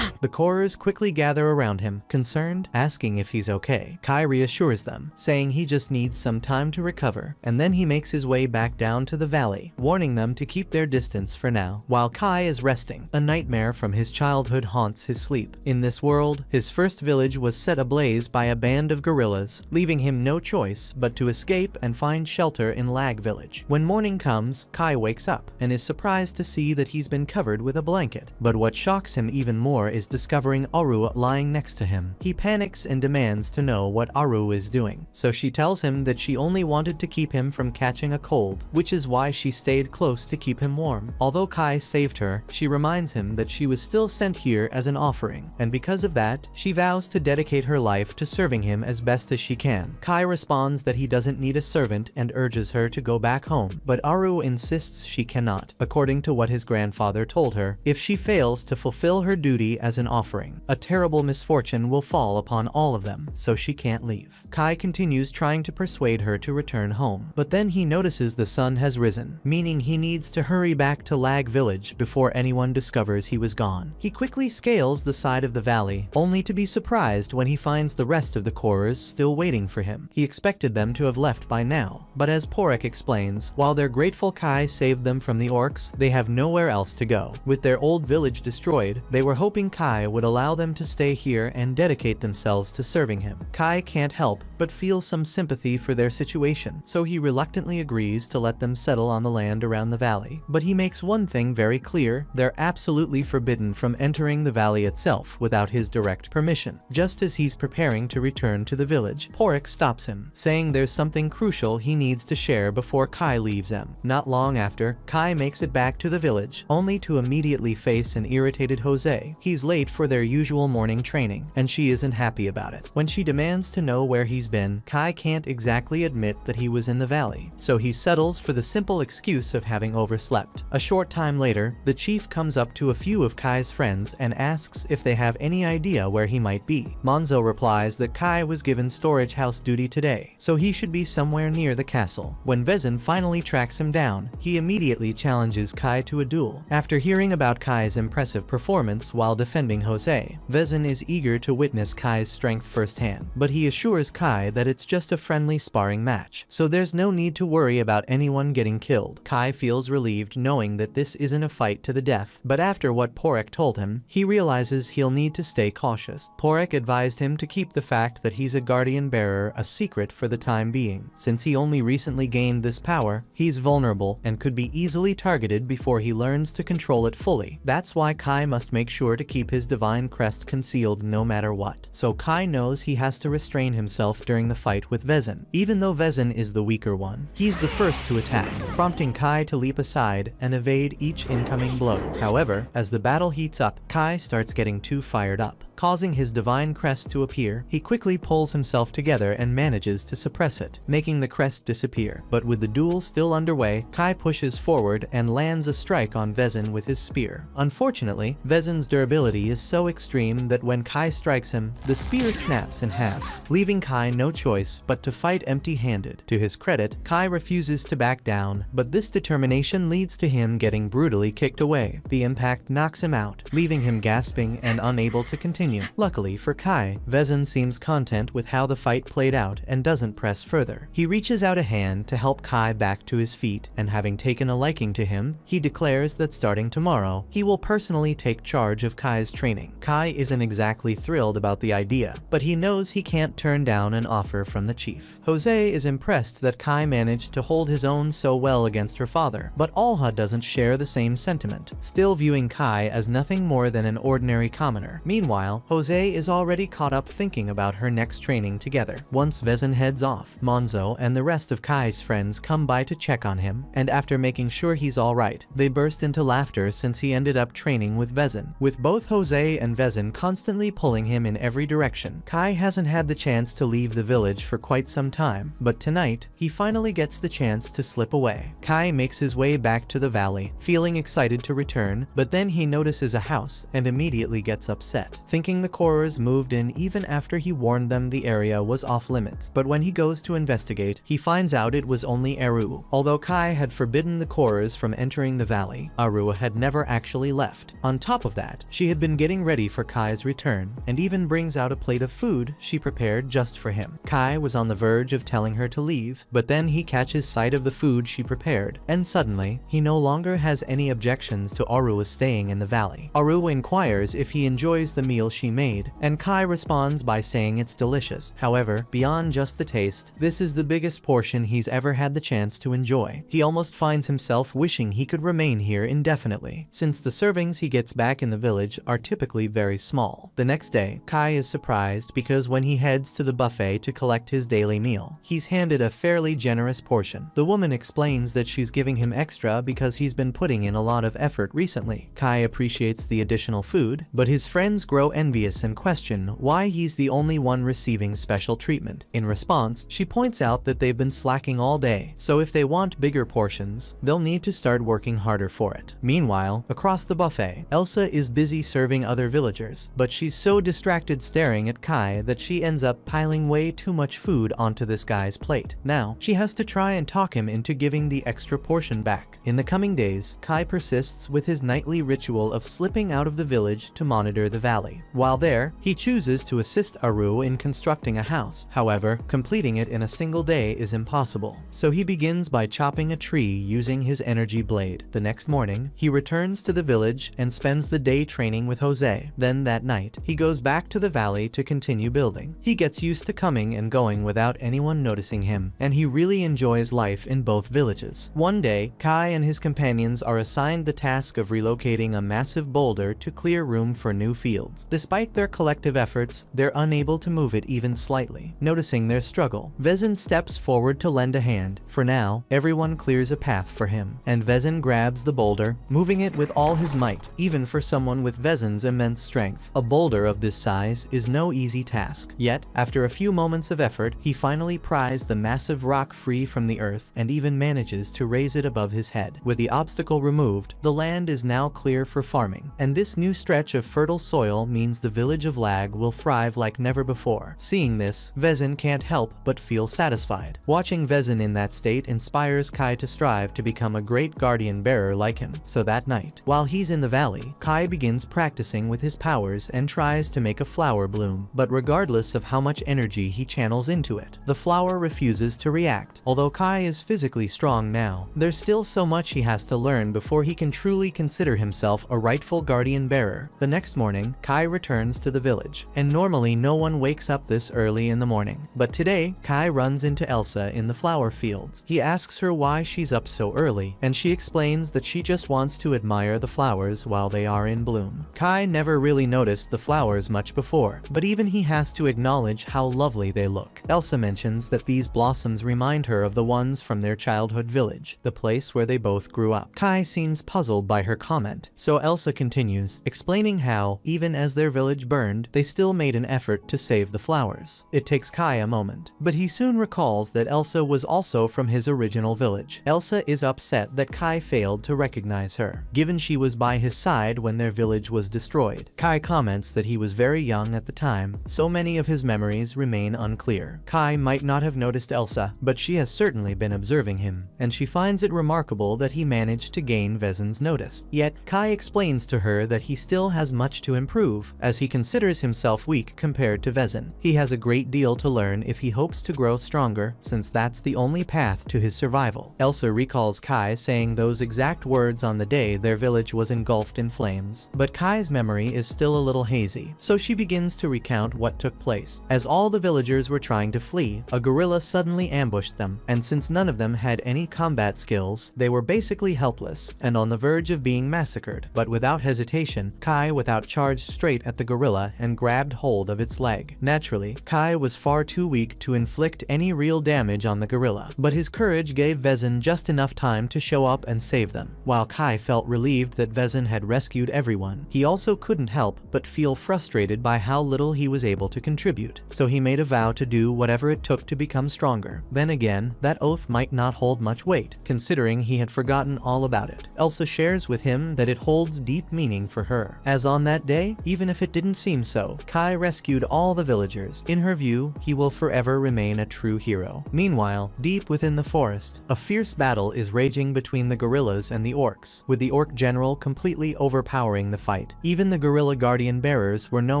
The Korers quickly gather around him, concerned, asking if he's okay. Kai reassures them, saying he just needs some time to recover, and then he makes his way back down to the valley, warning them to keep their distance for now. While Kai is resting, a nightmare from his childhood haunts his sleep. In this world, his first village was set ablaze by a band of guerrillas, leaving him no choice but to escape and find shelter in Lag Village. When morning comes, Kai wakes up, and is surprised to see that he's been covered with a blanket. But what shocks him even more is discovering Aru lying next to him. He panics and demands to know what Aru is doing, so she tells him that she only wanted to keep him from catching a cold, which is why she stayed close to keep him warm. Although Kai saved her, she reminds him that she was still sent here as an offering, and because of that, she vows to dedicate her life to serving him as best as she can. Kai responds that he doesn't need a servant and urges her to go back home, but Aru insists she cannot, according to what his grandfather told her. If she fails to fulfill her duty as an offering, a terrible misfortune will fall upon all of them, so she can't leave. Kai continues trying to persuade her to return home, but then he notices the sun has risen, meaning he needs to hurry back to Lag Village before anyone discovers he was gone. He quickly scales the side of the valley, only to be surprised when he finds the rest of the Korers still waiting for him. He expected them to have left by now, but as Porek explains, while they're grateful Kai saved them from the orcs, they have nowhere else to go. With their old village destroyed, they were hoping Kai would allow them to stay here and dedicate themselves to serving him. Kai can't help but feel some sympathy for their situation, so he reluctantly agrees to let them settle on the land around the valley. But he makes one thing very clear: they're absolutely forbidden from entering the valley itself without his direct permission. Just as he's preparing to return to the village, Porek stops him, saying there's something crucial he needs to share before Kai leaves them. Not long after, Kai makes it back to the village, only to immediately face an irritated Jose. He's late for their usual morning training, and she isn't happy about it. When she demands to know where he's been, Kai can't exactly admit that he was in the valley, so he settles for the simple excuse of having overslept. A short time later, the chief comes up to a few of Kai's friends and asks if they have any idea where he might be. Monzo replies that Kai was given storage house duty today, so he should be somewhere near the castle. When Vezin finally tracks him down, he immediately challenges Kai to a duel. After hearing about Kai's impressive performance while defending Jose, Vezin is eager to witness Kai's strength firsthand, but he assures Kai that it's just a friendly sparring match, so there's no need to worry about anyone getting killed. Kai feels relieved knowing that this isn't a fight to the death, but after what Porek told him, he realizes he'll need to stay cautious. Porek advised him to keep the fact that he's a guardian bearer a secret for the time being. Since he only recently gained this power, he's vulnerable and could be easily targeted before he learns to control it fully. That's why Kai Kai must make sure to keep his divine crest concealed no matter what. So Kai knows he has to restrain himself during the fight with Vezin. Even though Vezin is the weaker one, he's the first to attack, prompting Kai to leap aside and evade each incoming blow. However, as the battle heats up, Kai starts getting too fired up, causing his divine crest to appear. He quickly pulls himself together and manages to suppress it, making the crest disappear. But with the duel still underway, Kai pushes forward and lands a strike on Vezin with his spear. Unfortunately, Vezin's durability is so extreme that when Kai strikes him, the spear snaps in half, leaving Kai no choice but to fight empty-handed. To his credit, Kai refuses to back down, but this determination leads to him getting brutally kicked away. The impact knocks him out, leaving him gasping and unable to continue. Luckily for Kai, Vezin seems content with how the fight played out and doesn't press further. He reaches out a hand to help Kai back to his feet, and having taken a liking to him, he declares that starting tomorrow, he will personally take charge of Kai's training. Kai isn't exactly thrilled about the idea, but he knows he can't turn down an offer from the chief. Jose is impressed that Kai managed to hold his own so well against her father, but Alha doesn't share the same sentiment, still viewing Kai as nothing more than an ordinary commoner. Meanwhile, Jose is already caught up thinking about her next training together. Once Vezin heads off, Monzo and the rest of Kai's friends come by to check on him, and after making sure he's alright, they burst into laughter since he ended up training with Vezin. With both Jose and Vezin constantly pulling him in every direction, Kai hasn't had the chance to leave the village for quite some time, but tonight, he finally gets the chance to slip away. Kai makes his way back to the valley, feeling excited to return, but then he notices a house and immediately gets upset, thinking the Korers moved in even after he warned them the area was off limits. But when he goes to investigate, he finds out it was only Eru. Although Kai had forbidden the Korers from entering the valley, Eru had never actually left. On top of that, she had been getting ready for Kai's return, and even brings out a plate of food she prepared just for him. Kai was on the verge of telling her to leave, but then he catches sight of the food she prepared, and suddenly, he no longer has any objections to Aru staying in the valley. Aru inquires if he enjoys the meal she made, and Kai responds by saying it's delicious. However, beyond just the taste, this is the biggest portion he's ever had the chance to enjoy. He almost finds himself wishing he could remain here indefinitely, since the servings he gets back in the village are typically very small. The next day, Kai is surprised because when he heads to the buffet to collect his daily meal, he's handed a fairly generous portion. The woman explains that she's giving him extra because he's been putting in a lot of effort recently. Kai appreciates the additional food, but his friends grow envious and question why he's the only one receiving special treatment. In response, she points out that they've been slacking all day, so if they want bigger portions, they'll need to start working harder for it. Meanwhile, across the buffet, Elsa is busy serving other villagers, but she's so distracted staring at Kai that she ends up piling way too much food onto this guy's plate. Now, she has to try and talk him into giving the extra portion back. In the coming days, Kai persists with his nightly ritual of slipping out of the village to monitor the valley. While there, he chooses to assist Aru in constructing a house. However, completing it in a single day is impossible, so he begins by chopping a tree using his energy blade. The next morning, he returns to the village and spends the day training with Jose. Then that night, he goes back to the valley to continue building. He gets used to coming and going without anyone noticing him, and he really enjoys life in both villages. One day, Kai and his companions are assigned the task of relocating a massive boulder to clear room for new fields. Despite their collective efforts, they're unable to move it even slightly. Noticing their struggle, Vezin steps forward to lend a hand. For now, everyone clears a path for him, and Vezin grabs the boulder, moving it with all his might, even for someone with Vezin's immense strength. A boulder of this size is no easy task. Yet, after a few moments of effort, he finally pries the massive rock free from the earth and even manages to raise it above his head. With the obstacle removed, the land is now clear for farming, and this new stretch of fertile soil means the village of Lag will thrive like never before. Seeing this, Vezin can't help but feel satisfied. Watching Vezin in that state inspires Kai to strive to become a great guardian bearer like him. So that night, while he's in the valley, Kai begins practicing with his powers and tries to make a flower bloom. But regardless of how much energy he channels into it, the flower refuses to react. Although Kai is physically strong now, there's still so much he has to learn before he can truly consider himself a rightful guardian bearer. The next morning, Kai returns to the village, and normally no one wakes up this early in the morning. But today, Kai runs into Elsa in the flower fields. He asks her why she's up so early, and she explains that she just wants to admire the flowers while they are in bloom. Kai never really noticed the flowers much before, but even he has to acknowledge how lovely they look. Elsa mentions that these blossoms remind her of the ones from their childhood village, the place where they both grew up. Kai seems puzzled by her comment, so Elsa continues, explaining how, even as their village burned, they still made an effort to save the flowers. It takes Kai a moment, but he soon recalls that Elsa was also from his original village. Elsa is upset that Kai failed to recognize her, given she was by his side when their village was destroyed. Kai comments that he was very young at the time, so many of his memories remain unclear. Kai might not have noticed Elsa, but she has certainly been observing him, and she finds it remarkable that he managed to gain Vezin's notice. Yet, Kai explains to her that he still has much to improve, as he considers himself weak compared to Vezin. He has a great deal to learn if he hopes to grow stronger, since that's the only path to his survival. Elsa recalls Kai saying those exact words on the day their village was engulfed in flames, but Kai's memory is still a little hazy, so she begins to recount what took place. As all the villagers were trying to flee, a gorilla suddenly ambushed them, and since none of them had any combat skills, they were basically helpless and on the verge of being massacred. But without hesitation, Kai charged straight at the gorilla and grabbed hold of its leg. Naturally, Kai was far too weak to inflict any real damage on the gorilla, but his courage gave Vezin just enough time to show up and save them. While Kai felt relieved that Vezin had rescued everyone, he also couldn't help but feel frustrated by how little he was able to contribute, so he made a vow to do whatever it took to become stronger. Then again, that oath might not hold much weight, considering he had forgotten all about it. Elsa shares with him that it holds deep meaning for her, as on that day, even if it didn't seem so, Kai rescued all the villagers. In her view, he will forever remain a true hero. Meanwhile, deep within the forest, a fierce battle is raging between the gorillas and the orcs, with the orc general completely overpowering the fight. Even the gorilla guardian bearers were no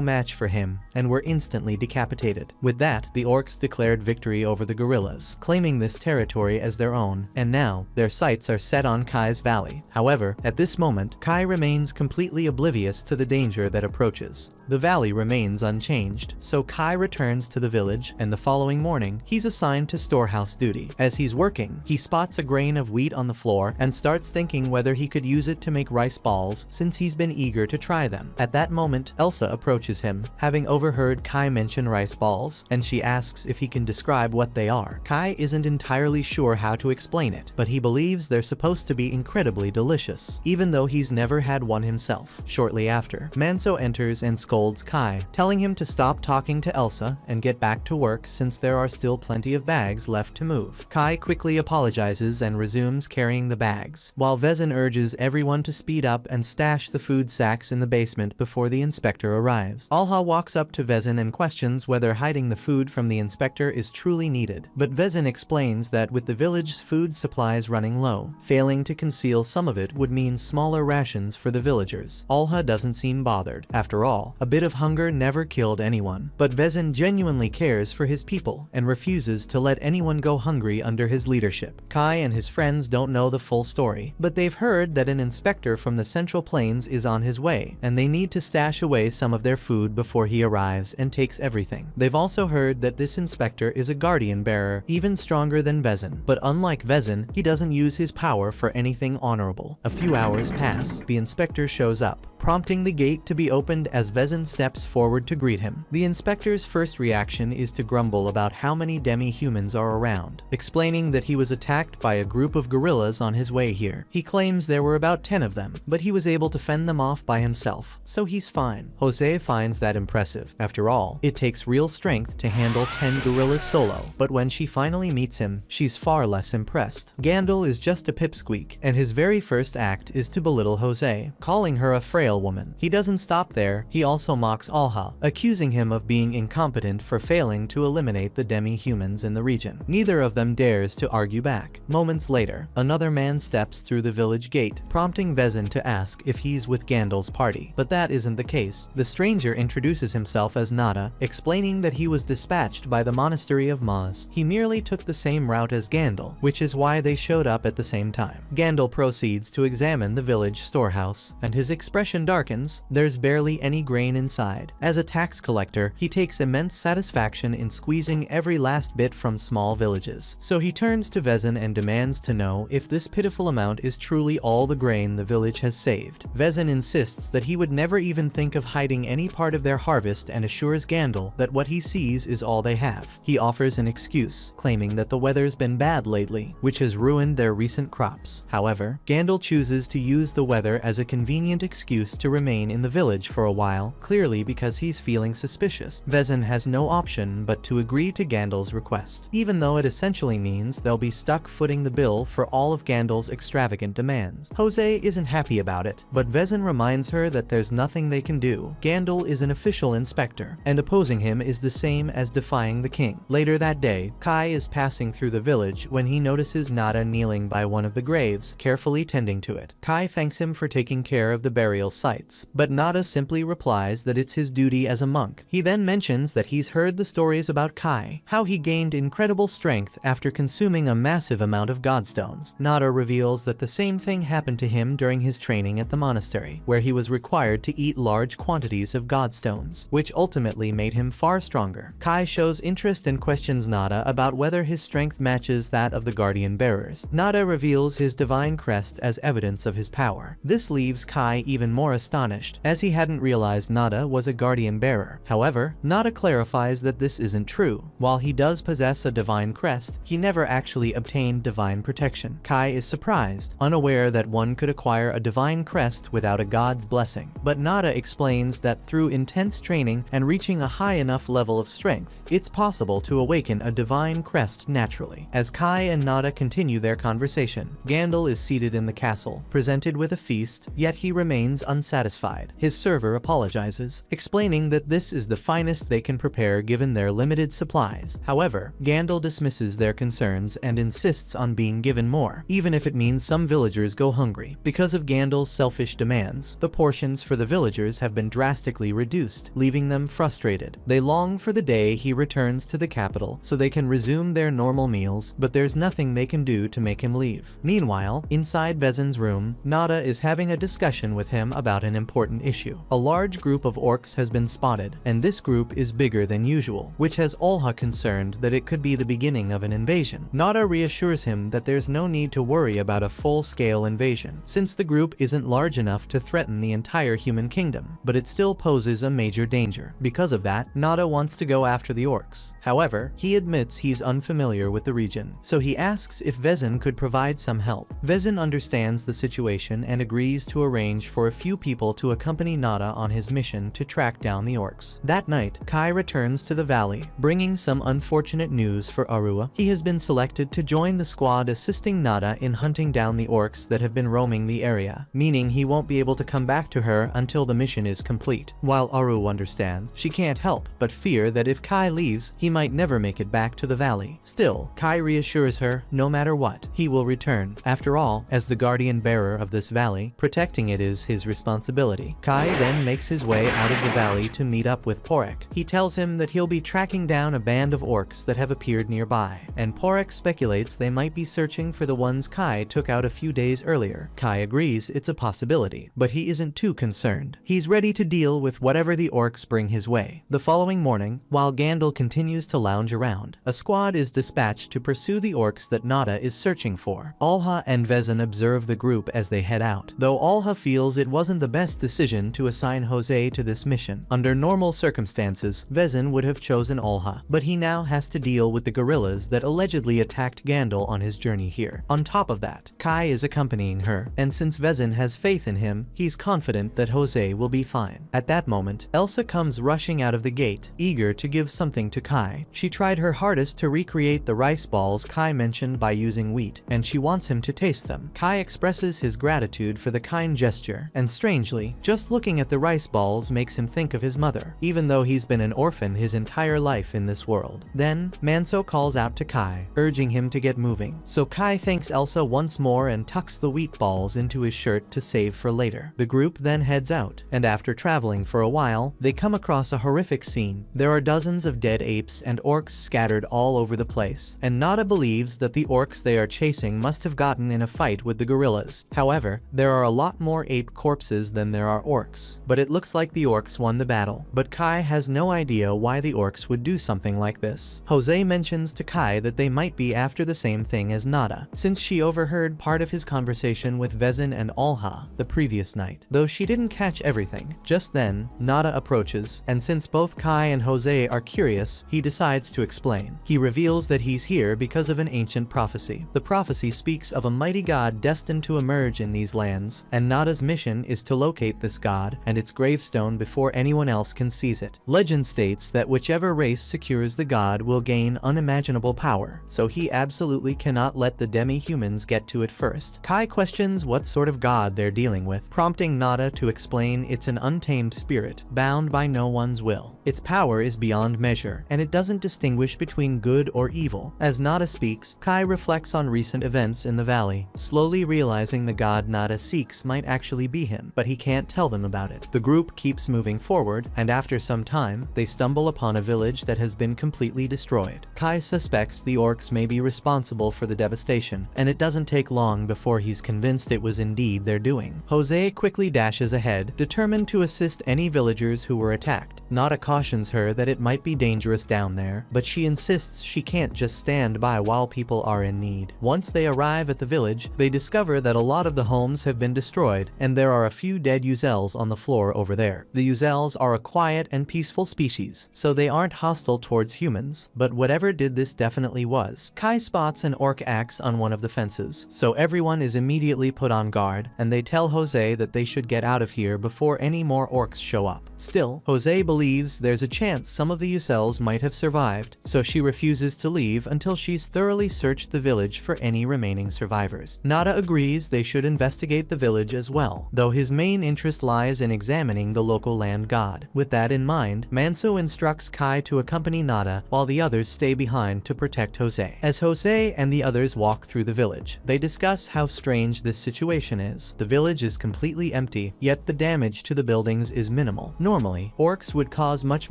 match for him, and were instantly decapitated. With that, the orcs declared victory over the gorillas, claiming this territory as their own, and now, their sights are set on Kai's valley. However, at this moment, Kai remains completely oblivious to the danger that approaches. The valley remains unchanged, so Kai returns to the village, and the following morning, he's assigned to storehouse duty. As he's working, he spots a grain of wheat on the floor and starts thinking whether he could use it to make rice balls, since he's been eager to try them. At that moment, Elsa approaches him, having overheard Kai mention rice balls, and she asks if he can describe what they are. Kai isn't entirely sure how to explain it, but he believes they're supposed to be incredibly delicious, even though he's never had one himself. Shortly after, Manso enters and scolds Kai, telling him to stop talking to Elsa and get back to work since there are still plenty of bags left to move. Kai quickly apologizes and resumes carrying the bags, while Vezin urges everyone to speed up and stash the food sacks in the basement before the inspector arrives. Alha walks up to Vezin and questions whether hiding the food from the inspector is truly needed, but Vezin explains that with the village's food supplies running low, failing to conceal some of it would mean smaller rations for the villagers. Alha doesn't seem bothered. After all, a bit of hunger never killed anyone, but Vezin genuinely cares for his people and refuses to let anyone go hungry under his leadership. Kai and his friends don't know the full story, but they've heard that an inspector from the Central Plains is on his way, and they need to stash away some of their food before he arrives and takes everything. They've also heard that this inspector is a guardian bearer, even stronger than Vezin, but unlike Vezin, he doesn't use his power for anything honorable. A few hours pass. The inspector shows up, prompting the gate to be opened as Vezin steps forward to greet him. The inspector's first reaction is to grumble about how many demi-humans are around, explaining that he was attacked by a group of gorillas on his way here. He claims there were about 10 of them, but he was able to fend them off by himself, so he's fine. Jose finds that impressive. After all, it takes real strength to handle 10 gorillas solo, but when she finally meets him, she's far less impressed. Gandil is just a pipsqueak, and his very first act is to belittle Jose, calling her a frail woman. He doesn't stop there, he also mocks Alha, accusing him of being incompetent for failing to eliminate the demi-humans in the region. Neither of them dares to argue back. Moments later, another man steps through the village gate, prompting Vezin to ask if he's with Gandal's party, but that isn't the case. The stranger introduces himself as Nada, explaining that he was dispatched by the monastery of Maz. He merely took the same route as Gandil, which is why they showed up at the same time. Gandil proceeds to examine the village storehouse, and his expression darkens. There's barely any grain inside. As a tax collector, he takes immense satisfaction in squeezing every last bit from small villages. So he turns to Vezin and demands to know if this pitiful amount is truly all the grain the village has saved. Vezin insists that he would never even think of hiding any part of their harvest and assures Gandalf that what he sees is all they have. He offers an excuse, claiming that the weather's been bad lately, which has ruined their recent crops. However, Gandalf chooses to use the weather as a convenient excuse to remain in the village for a while, clearly because he's feeling suspicious. Vezin has no option but to agree to Gandalf's request, even though it essentially means they'll be stuck footing the bill for all of Gandalf's extravagant demands. Jose isn't happy about it, but Vezin reminds her that there's nothing they can do. Gandalf is an official inspector, and opposing him is the same as defying the king. Later that day, Kai is passing through the village when he notices Nada kneeling by one of the graves, carefully tending to it. Kai thanks him for taking care of the burial sites, but Nada simply replies that it's his duty as a monk. He then mentions that he's heard the stories about Kai, how he gained incredible strength after consuming a massive amount of godstones. Nada reveals that the same thing happened to him during his training at the monastery, where he was required to eat large quantities of godstones, which ultimately made him far stronger. Kai shows interest and questions Nada about whether his strength matches that of the guardian bearers. Nada reveals his divine crest as evidence of his power. This leaves Kai even more astonished, as he hadn't realized Nada was a guardian bearer. However, Nada clarifies that this isn't true. While he does possess a divine crest, he never actually obtained divine protection. Kai is surprised, unaware that one could acquire a divine crest without a god's blessing. But Nada explains that through intense training and reaching a high enough level of strength, it's possible to awaken a divine crest naturally. As Kai and Nada continue their conversation, Gandalf is seated in the castle, presented with a feast, yet he remains unsatisfied. His server apologizes, explaining that this is the finest they can prepare given their limited supplies. However, Gandalf dismisses their concerns and insists on being given more, even if it means some villagers go hungry. Because of Gandalf's selfish demands, the portions for the villagers have been drastically reduced, leaving them frustrated. They long for the day he returns to the capital so they can resume their normal meals, but there's nothing they can do to make him leave. Meanwhile, inside Vezin's room, Nada is having a discussion with him about an important issue. A large group of orcs has been spotted, and this group is bigger than usual, which has Olha concerned that it could be the beginning of an invasion. Nada reassures him that there's no need to worry about a full-scale invasion, since the group isn't large enough to threaten the entire human kingdom, but it still poses a major danger. Because of that, Nada wants to go after the orcs. However, he admits he's unfamiliar with the region, so he asks if Vezin could provide some help. Vezin understands the situation and agrees to arrange for a few people to accompany Nada on his mission to track down the orcs. That night, Kai returns to the valley, bringing some unfortunate news for Arua. He has been selected to join the squad assisting Nada in hunting down the orcs that have been roaming the area, meaning he won't be able to come back to her until the mission is complete. While Aru understands, she can't help but fear that if Kai leaves, he might never make it back to the valley. Still, Kai reassures her, no matter what, he will return. After all, as the guardian bearer of this valley, protecting it is his responsibility. Kai then makes his way out of the valley to meet up with Porek. He tells him that he'll be tracking down a band of orcs that have appeared nearby, and Porek speculates they might be searching for the ones Kai took out a few days earlier. Kai agrees it's a possibility, but he isn't too concerned. He's ready to deal with whatever the orcs bring his way. The following morning, while Gandalf continues to lounge around, a squad is dispatched to pursue the orcs that Nada is searching for. Olha and Vezin observe the group as they head out, though Olha feels it wasn't the best decision to assign Jose to this mission. Under normal circumstances, Vezin would have chosen Olha, but he now has to deal with the guerrillas that allegedly attacked Gandalf on his journey here. On top of that, Kai is accompanying her, and since Vezin has faith in him, he's confident that Jose will be fine. At that moment, Elsa comes rushing out of the gate, eager to give something to Kai. She tried her hardest to recreate the rice balls Kai mentioned by using wheat, and she wants him to taste them. Kai expresses his gratitude for the kind gesture, and strangely, just looking at the rice balls makes him think of his mother, even though he's been an orphan his entire life in this world. Then, Manso calls out to Kai, urging him to get moving, so Kai thanks Elsa once more and tucks the wheat balls into his shirt to save for later. The group then heads out, and after traveling for a while, they come across a horrific scene. There are dozens of dead apes and orcs scattered all over the place, and Nada believes that the orcs they are chasing must have gotten in a fight with the gorillas. However, there are a lot more ape corpses than there are orcs. but it looks like the orcs won the battle. But Kai has no idea why the orcs would do something like this. Jose mentions to Kai that they might be after the same thing as Nada, since she overheard part of his conversation with Vezin and Alha the previous night. Though she didn't catch everything. Just then, Nada approaches, and since both Kai and Jose are curious, he decides to explain. He reveals that he's here because of an ancient prophecy. The prophecy speaks of a mighty god destined to emerge in these lands, and Nada's mission is to locate this god and its gravestone before anyone else can seize it. Legend states that whichever race secures the god will gain unimaginable power, so he absolutely cannot let the demi-humans get to it first. Kai questions what sort of god they're dealing with, prompting Nada to explain it's an untamed spirit, bound by no one's will. Its power is beyond measure, and it doesn't distinguish between good or evil. As Nada speaks, Kai reflects on recent events in the valley, slowly realizing the god Nada seeks might actually be him, but he can't tell them about it. The group keeps moving forward, and after some time, they stumble upon a village that has been completely destroyed. Kai suspects the orcs may be responsible for the devastation, and it doesn't take long before he's convinced it was indeed their doing. Jose quickly dashes ahead, determined to assist any villagers who were attacked. Nada cautions her that it might be dangerous down there, but she insists she can't just stand by while people are in need. Once they arrive at the village, they discover that a lot of the homes have been destroyed, and there are a few dead Uzels on the floor over there. The Uzels are a quiet and peaceful species, so they aren't hostile towards humans, but whatever did this definitely was. Kai spots an orc axe on one of the fences, so everyone is immediately put on guard, and they tell Jose that they should get out of here before any more orcs show up. Still, Jose believes there's a chance some of the Uzels might have survived, so she refuses to leave until she's thoroughly searched the village for any remaining survivors. Nada agrees they should investigate the village as well, though his main interest lies in examining the local land god. With that in mind, Manso instructs Kai to accompany Nada while the others stay behind to protect Jose. As Jose and the others walk through the village, they discuss how strange this situation is. The village is completely empty, yet the damage to the buildings is minimal. Normally, orcs would cause much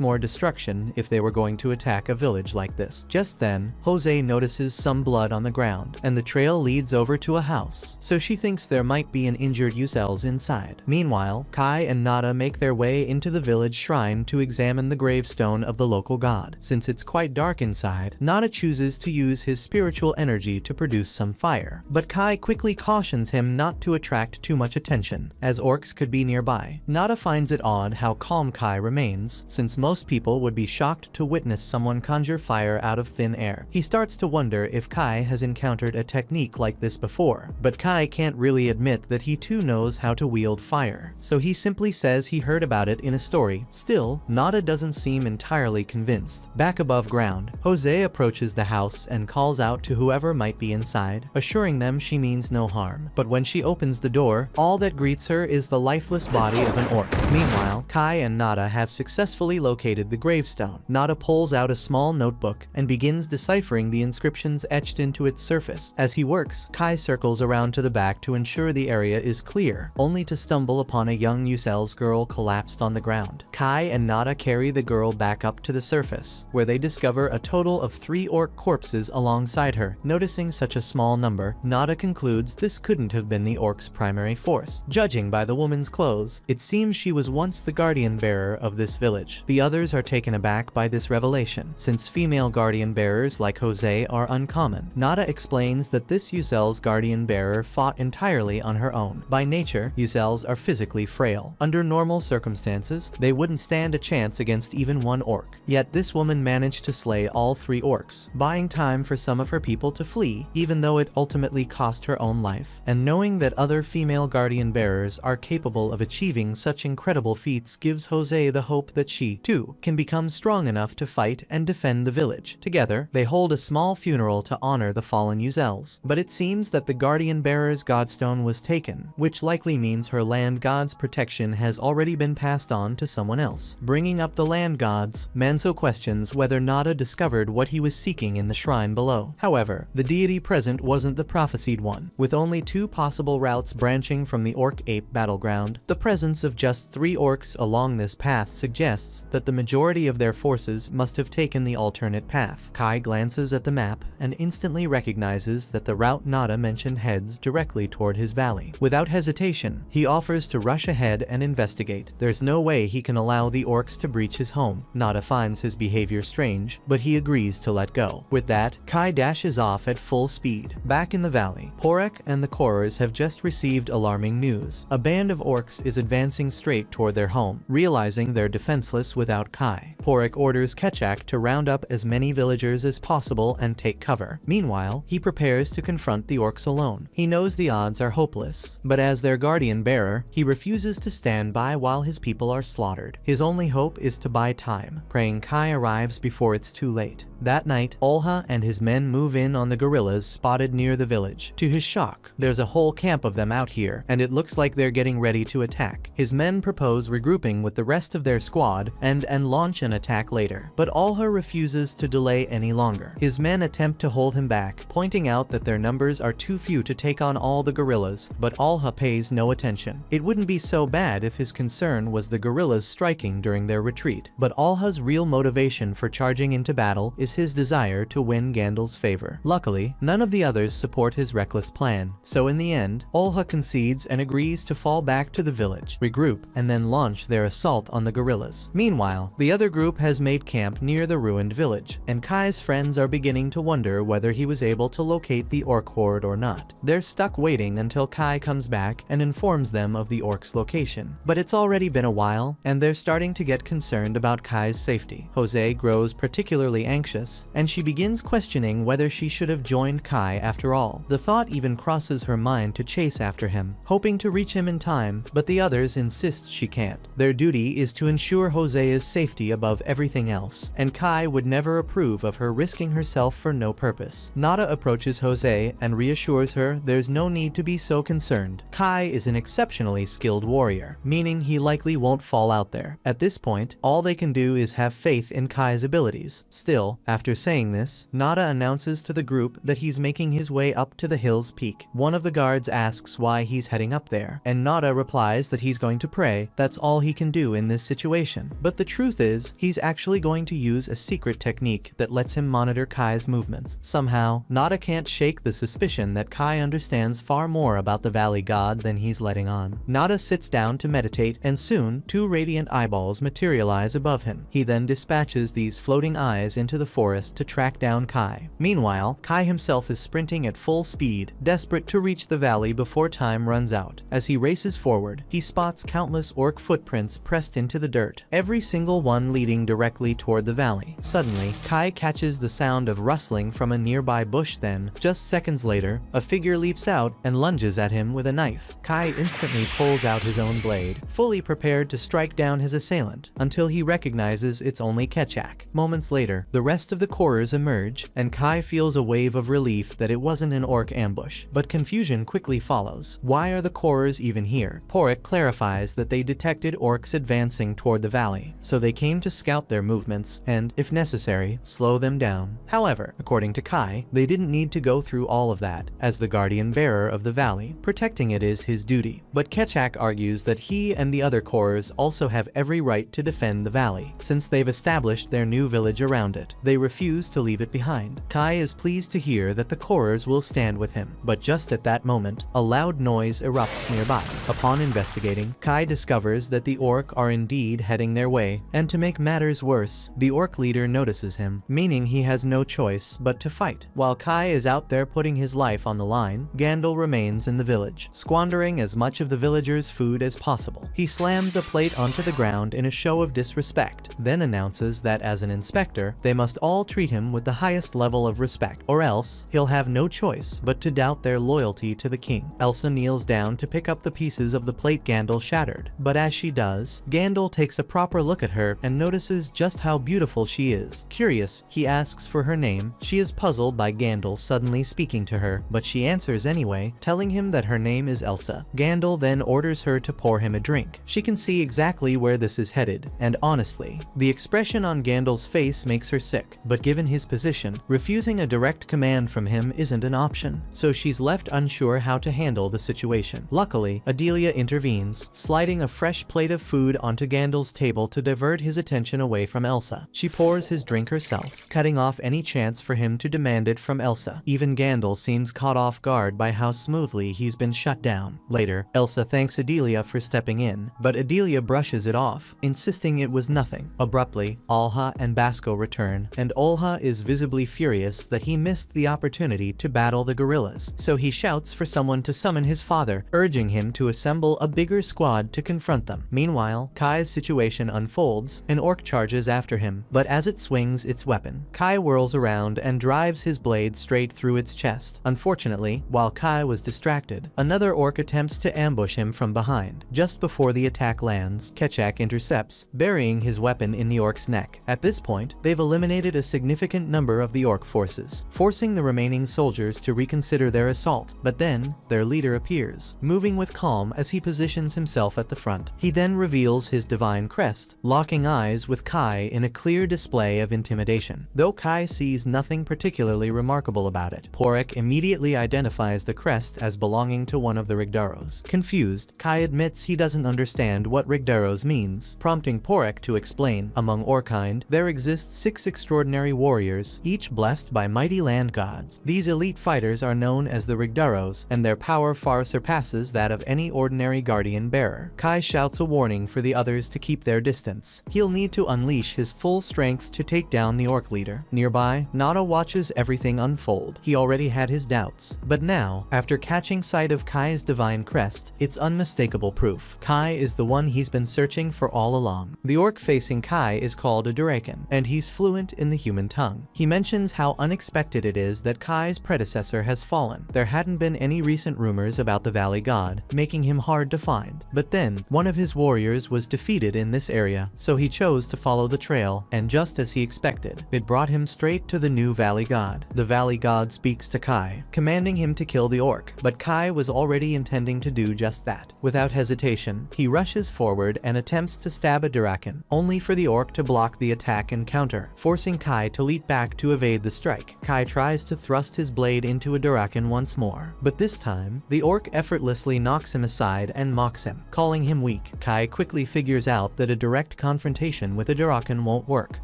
more destruction if they were going to attack a village like this. Just then, Jose notices some blood on the ground, and the trail leads over to a house, so she thinks there might be an injured Uzels inside. Meanwhile, Kai and Nada make their way into the village shrine to examine the gravestone of the local god. Since it's quite dark inside, Nada chooses to use his spiritual energy to produce some fire, but Kai quickly cautions him not to attract too much attention, as orcs could be nearby. Nada finds it odd how calm Kai remains, since most people would be shocked to witness someone conjure fire out of thin air. He starts to wonder if Kai has encountered a technique like this before, but Kai can't really admit that he too knows how to wield fire, so he simply says he heard about it in a story. Still, Nada doesn't seem entirely convinced. Back above ground, Jose approaches the house and calls out to whoever might be inside, assuring them she means no harm. But when she opens the door, all that greets her is the lifeless body of an orc. Meanwhile, Kai and Nada have successfully located the gravestone. Nada pulls out a small notebook and begins deciphering the inscriptions etched into its surface. As he works, Kai circles around to the back to ensure the area is clear, only to stumble upon a young Uzels girl collapsed on the ground. Kai and Nada carry the girl back up to the surface, where they discover a total of 3 orc corpses alongside her. Noticing such a small number, Nada concludes this couldn't have been the orc's primary force. Judging by the woman's clothes, it seems she was once the guardian bearer of this village. The others are taken aback by this revelation, since female guardian bearers like Jose are uncommon. Nada explains that this Uzel's guardian bearer fought entirely on her own. By nature, Uzels are physically frail. Under normal circumstances, they wouldn't stand a chance against even one orc. Yet this woman managed to slay all 3 orcs, buying time for some of her people to flee, even though it ultimately cost her own life. And knowing that other female guardian bearers are capable of achieving such incredible feats gives Jose the hope that she, too, can become strong enough to fight and defend the village. Together, they hold a small funeral to honor the fallen Uzels. But it seems that the guardian bearer's godstone was taken, which likely means her land god's protection has already been passed on to someone else. Bringing up the land gods, Manso questions whether Nada discovered what he was seeking in the shrine below. However, the deity present wasn't the prophesied one. With only 2 possible routes branching from the orc-ape battleground, the presence of just 3 orcs along this path suggests that the majority of their forces must have taken the alternate path. Kai glances at the map and instantly recognizes that the route Nada mentioned heads directly toward his valley. Without hesitation, he offers to rush ahead and investigate. There's no way he can allow the orcs to breach his home. Nada finds his behavior strange, but he agrees to let go. With that, Kai dashes off at full speed. Back in the valley, Porek and the Korors have just received alarming news. A band of orcs is advancing straight toward their home. Realizing they're defenseless without Kai, Porek orders Kechak to round up as many villagers as possible and take cover. Meanwhile, he prepares to confront the orcs alone. He knows the odds are hopeless, but as their guardian bearer, he refuses to stand by while his people are slaughtered. His only hope is to buy time, praying Kai arrives before it's too late. That night, Olha and his men move in on the guerrillas spotted near the village. To his shock, there's a whole camp of them out here, and it looks like they're getting ready to attack. His men propose regrouping with the rest of their squad and launch an attack later, but Olha refuses to delay any longer. His men attempt to hold him back, pointing out that their numbers are too few to take on all the guerrillas, but Olha pays no attention. It wouldn't be so bad if his concern was the guerrillas striking during their retreat, but Olha's real motivation for charging into battle is his desire to win Gandalf's favor. Luckily, none of the others support his reckless plan, so in the end, Olha concedes and agrees to fall back to the village, regroup, and then launch their assault on the guerrillas. Meanwhile, the other group has made camp near the ruined village, and Kai's friends are beginning to wonder whether he was able to locate the orc horde or not. They're stuck waiting until Kai comes back and informs them of the orcs' location. But it's already been a while, and they're starting to get concerned about Kai's safety. Jose grows particularly anxious, and she begins questioning whether she should have joined Kai after all. The thought even crosses her mind to chase after him, hoping to reach him in time, but the others insist she can't. Their duty is to ensure Jose's safety above everything else, and Kai would never approve of her risking herself for no purpose. Nada approaches Jose and reassures her there's no need to be so concerned. Kai is an exceptionally skilled warrior, meaning he likely won't fall out there. At this point, all they can do is have faith in Kai's abilities. Still, after saying this, Nada announces to the group that he's making his way up to the hill's peak. One of the guards asks why he's heading up there, and Nada replies that he's going to pray. That's all he can do in this situation. But the truth is, he's actually going to use a secret technique that lets him monitor Kai's movements. Somehow, Nada can't shake the suspicion that Kai understands far more about the Valley God than he's letting on. Nada sits down to meditate, and soon, two radiant eyeballs materialize above him. He then dispatches these floating eyes into the forest to track down Kai. Meanwhile, Kai himself is sprinting at full speed, desperate to reach the valley before time runs out. As he races forward, he spots countless orc footprints pressed into the dirt, every single one leading directly toward the valley. Suddenly, Kai catches the sound of rustling from a nearby bush. Then, just seconds later, a figure leaps out and lunges at him with a knife. Kai instantly pulls out his own blade, fully prepared to strike down his assailant, until he recognizes it's only Kechak. Moments later, the rest of the Korors emerge, and Kai feels a wave of relief that it wasn't an orc ambush. But confusion quickly follows. Why are the Korors even here? Porek clarifies that they detected orcs advancing toward the valley, so they came to scout their movements and, if necessary, slow them down. However, according to Kai, they didn't need to go through all of that. As the guardian bearer of the valley, protecting it is his duty. But Kechak argues that he and the other Korors also have every right to defend the valley, since they've established their new village around it. They refuse to leave it behind. Kai is pleased to hear that the Korors will stand with him, but just at that moment, a loud noise erupts nearby. Upon investigating, Kai discovers that the orc are indeed heading their way, and to make matters worse, the orc leader notices him, meaning he has no choice but to fight. While Kai is out there putting his life on the line, Gandalf remains in the village, squandering as much of the villagers' food as possible. He slams a plate onto the ground in a show of disrespect, then announces that as an inspector, they must all treat him with the highest level of respect, or else he'll have no choice but to doubt their loyalty to the king. Elsa kneels down to pick up the pieces of the plate Gandalf shattered, but as she does, Gandalf takes a proper look at her and notices just how beautiful she is. Curious, he asks for her name. She is puzzled by Gandalf suddenly speaking to her, but she answers anyway, telling him that her name is Elsa. Gandalf then orders her to pour him a drink. She can see exactly where this is headed, and honestly, the expression on Gandalf's face makes her sick. orc, but given his position, refusing a direct command from him isn't an option, so she's left unsure how to handle the situation. Luckily, Adelia intervenes, sliding a fresh plate of food onto Gandalf's table to divert his attention away from Elsa. She pours his drink herself, cutting off any chance for him to demand it from Elsa. Even Gandalf seems caught off guard by how smoothly he's been shut down. Later, Elsa thanks Adelia for stepping in, but Adelia brushes it off, insisting it was nothing. Abruptly, Olha and Basco return, and Olha is visibly furious that he missed the opportunity to battle the gorillas, so he shouts for someone to summon his father, urging him to assemble a bigger squad to confront them. Meanwhile, Kai's situation unfolds. An orc charges after him, but as it swings its weapon, Kai whirls around and drives his blade straight through its chest. Unfortunately, while Kai was distracted, another orc attempts to ambush him from behind. Just before the attack lands, Kechak intercepts, burying his weapon in the orc's neck. At this point, they've eliminated a significant number of the orc forces, forcing the remaining soldiers to reconsider their assault. But then, their leader appears, moving with calm as he positions himself at the front. He then reveals his divine crest, locking eyes with Kai in a clear display of intimidation. Though Kai sees nothing particularly remarkable about it, Porek immediately identifies the crest as belonging to one of the Rigdaros. Confused, Kai admits he doesn't understand what Rigdaros means, prompting Porek to explain. Among Orkind, there exist 6 extraordinary warriors, each blessed by mighty land gods. These elite fighters are known as the Rigdaros, and their power far surpasses that of any ordinary guardian bearer. Kai shouts a warning for the others to keep their distance. He'll need to unleash his full strength to take down the orc leader. Nearby, Nada watches everything unfold. He already had his doubts, but now, after catching sight of Kai's divine crest, it's unmistakable proof. Kai is the one he's been searching for all along. The orc facing Kai is called a Durakan, and he's fluent in the human tongue. He mentions how unexpected it is that Kai's predecessor has fallen. There hadn't been any recent rumors about the Valley God, making him hard to find. But then, one of his warriors was defeated in this area, so he chose to follow the trail, and just as he expected, it brought him straight to the new Valley God. The Valley God speaks to Kai, commanding him to kill the orc, but Kai was already intending to do just that. Without hesitation, he rushes forward and attempts to stab a Durakan, only for the orc to block the attack and counter, forcing Kai to leap back to evade the strike. Kai tries to thrust his blade into a Durakan once more, but this time, the orc effortlessly knocks him aside and mocks him, calling him weak. Kai quickly figures out that a direct confrontation with a Durakan won't work,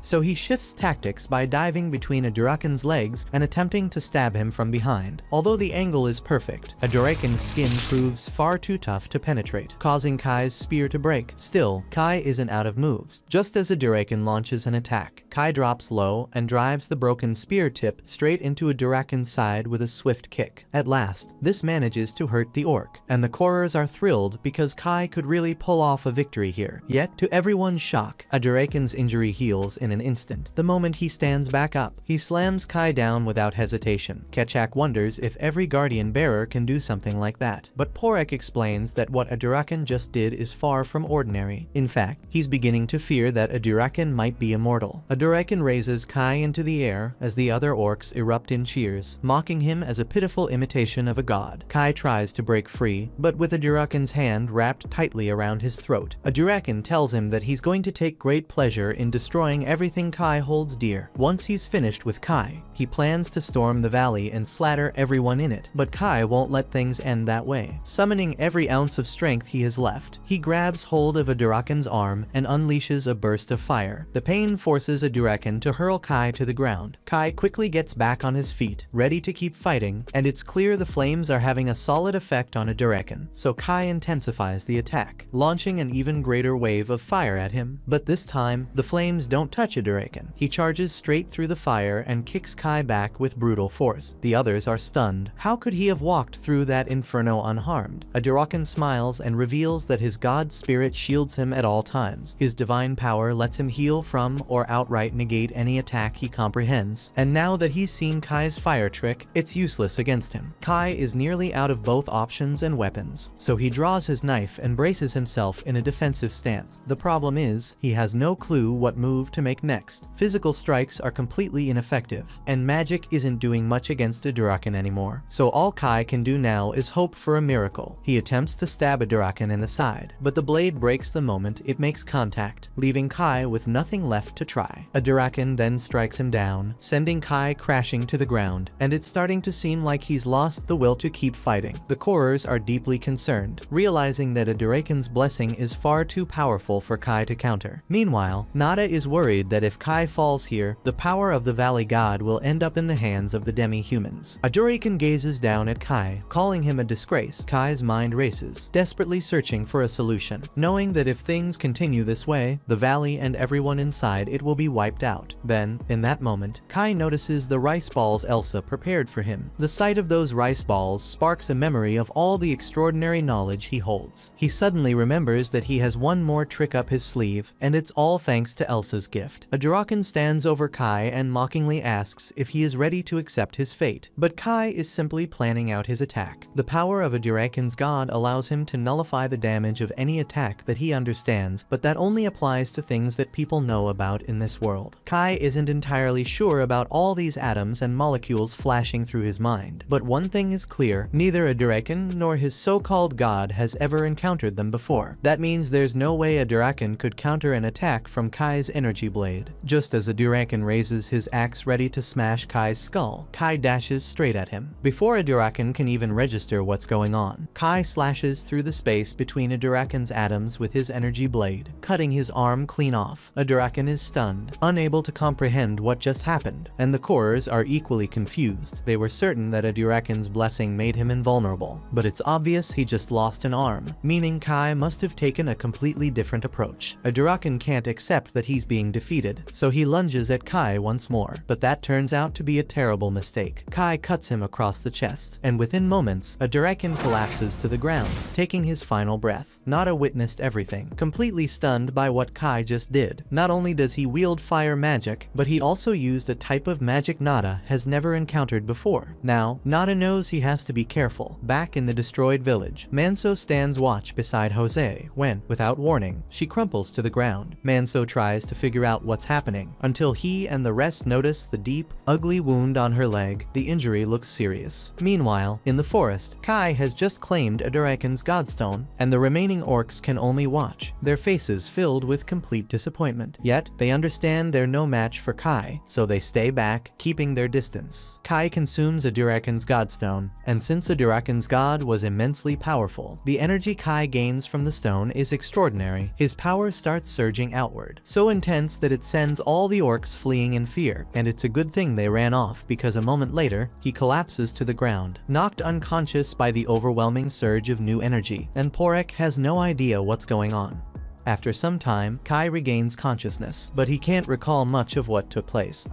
so he shifts tactics by diving between a Durakan's legs and attempting to stab him from behind. Although the angle is perfect, a Durakan's skin proves far too tough to penetrate, causing Kai's spear to break. Still, Kai isn't out of moves. Just as a Durakan launches an attack, Kai drops low and drives the broken spear tip straight into a Durakan's side with a swift kick. At last, this manages to hurt the orc, and the Korers are thrilled because Kai could really pull off a victory here. Yet, to everyone's shock, a Durakan's injury heals in an instant. The moment he stands back up, he slams Kai down without hesitation. Kechak wonders if every guardian bearer can do something like that, but Porek explains that what a Durakan just did is far from ordinary. In fact, he's beginning to fear that a Durakan might be immortal. A Durakan raises Kai into the air as the other orcs erupt in cheers, mocking him as a pitiful imitation of a god. Kai tries to break free, but with a Durakan's hand wrapped tightly around his throat. A Durakan tells him that he's going to take great pleasure in destroying everything Kai holds dear. Once he's finished with Kai, he plans to storm the valley and slatter everyone in it, but Kai won't let things end that way. Summoning every ounce of strength he has left, he grabs hold of a Durakan's arm and unleashes a burst of fire. The pain forces a Durakan to hurl Kai to the ground. Kai quickly gets back on his feet, ready to keep fighting, and it's clear the flames are having a solid effect on a Durakan, so Kai intensifies the attack, launching an even greater wave of fire at him. But this time, the flames don't touch a Durakan. He charges straight through the fire and kicks Kai back with brutal force. The others are stunned. How could he have walked through that inferno unharmed? A Durakan smiles and reveals that his god spirit shields him at all times. His divine power lets him heal from or outright negate any attack he comprehends, and now that he's seen Kai's fire trick, it's useless against him. Kai is nearly out of both options and weapons, so he draws his knife and braces himself in a defensive stance. The problem is, he has no clue what move to make next. Physical strikes are completely ineffective, and magic isn't doing much against a Durakan anymore, so all Kai can do now is hope for a miracle. He attempts to stab a Durakan in the side, but the blade breaks the moment it makes contact, leaving Kai with nothing left to try. A Durakan dragon then strikes him down, sending Kai crashing to the ground, and it's starting to seem like he's lost the will to keep fighting. The Korers are deeply concerned, realizing that a Duraken's blessing is far too powerful for Kai to counter. Meanwhile, Nada is worried that if Kai falls here, the power of the Valley God will end up in the hands of the demi-humans. A Duraken gazes down at Kai, calling him a disgrace. Kai's mind races, desperately searching for a solution, knowing that if things continue this way, the valley and everyone inside it will be wiped out. Then, in that moment, Kai notices the rice balls Elsa prepared for him. The sight of those rice balls sparks a memory of all the extraordinary knowledge he holds. He suddenly remembers that he has one more trick up his sleeve, and it's all thanks to Elsa's gift. A Duraken stands over Kai and mockingly asks if he is ready to accept his fate, but Kai is simply planning out his attack. The power of a Duraken's god allows him to nullify the damage of any attack that he understands, but that only applies to things that people know about in this world. Kai isn't entirely sure about all these atoms and molecules flashing through his mind, but one thing is clear: neither a Duraken nor his so-called god has ever encountered them before. That means there's no way a Duraken could counter an attack from Kai's energy blade. Just as a Duraken raises his axe ready to smash Kai's skull, Kai dashes straight at him. Before a Duraken can even register what's going on, Kai slashes through the space between a Duraken's atoms with his energy blade, cutting his arm clean off. A Duraken is stunned, unable to comprehend what just happened, and the Korers are equally confused. They were certain that a Duraken's blessing made him invulnerable, but it's obvious he just lost an arm, meaning Kai must have taken a completely different approach. A Duraken can't accept that he's being defeated, so he lunges at Kai once more, but that turns out to be a terrible mistake. Kai cuts him across the chest, and within moments, a Duraken collapses to the ground, taking his final breath. Nada witnessed everything, completely stunned by what Kai just did. Not only does he wield fire magic, but he also used a type of magic Nada has never encountered before. Now, Nada knows he has to be careful. Back in the destroyed village, Manso stands watch beside Jose when, without warning, she crumples to the ground. Manso tries to figure out what's happening, until he and the rest notice the deep, ugly wound on her leg. The injury looks serious. Meanwhile, in the forest, Kai has just claimed a Duraken's godstone, and the remaining orcs can only watch, their faces filled with complete disappointment. Yet, they understand they're no match for Kai, so they stay back, keeping their distance. Kai consumes a Duraken's godstone, and since a Duraken's god was immensely powerful, the energy Kai gains from the stone is extraordinary. His power starts surging outward, so intense that it sends all the orcs fleeing in fear, and it's a good thing they ran off because a moment later, he collapses to the ground, knocked unconscious by the overwhelming surge of new energy, and Porek has no idea what's going on. After some time, Kai regains consciousness, but he can't recall much of what took place.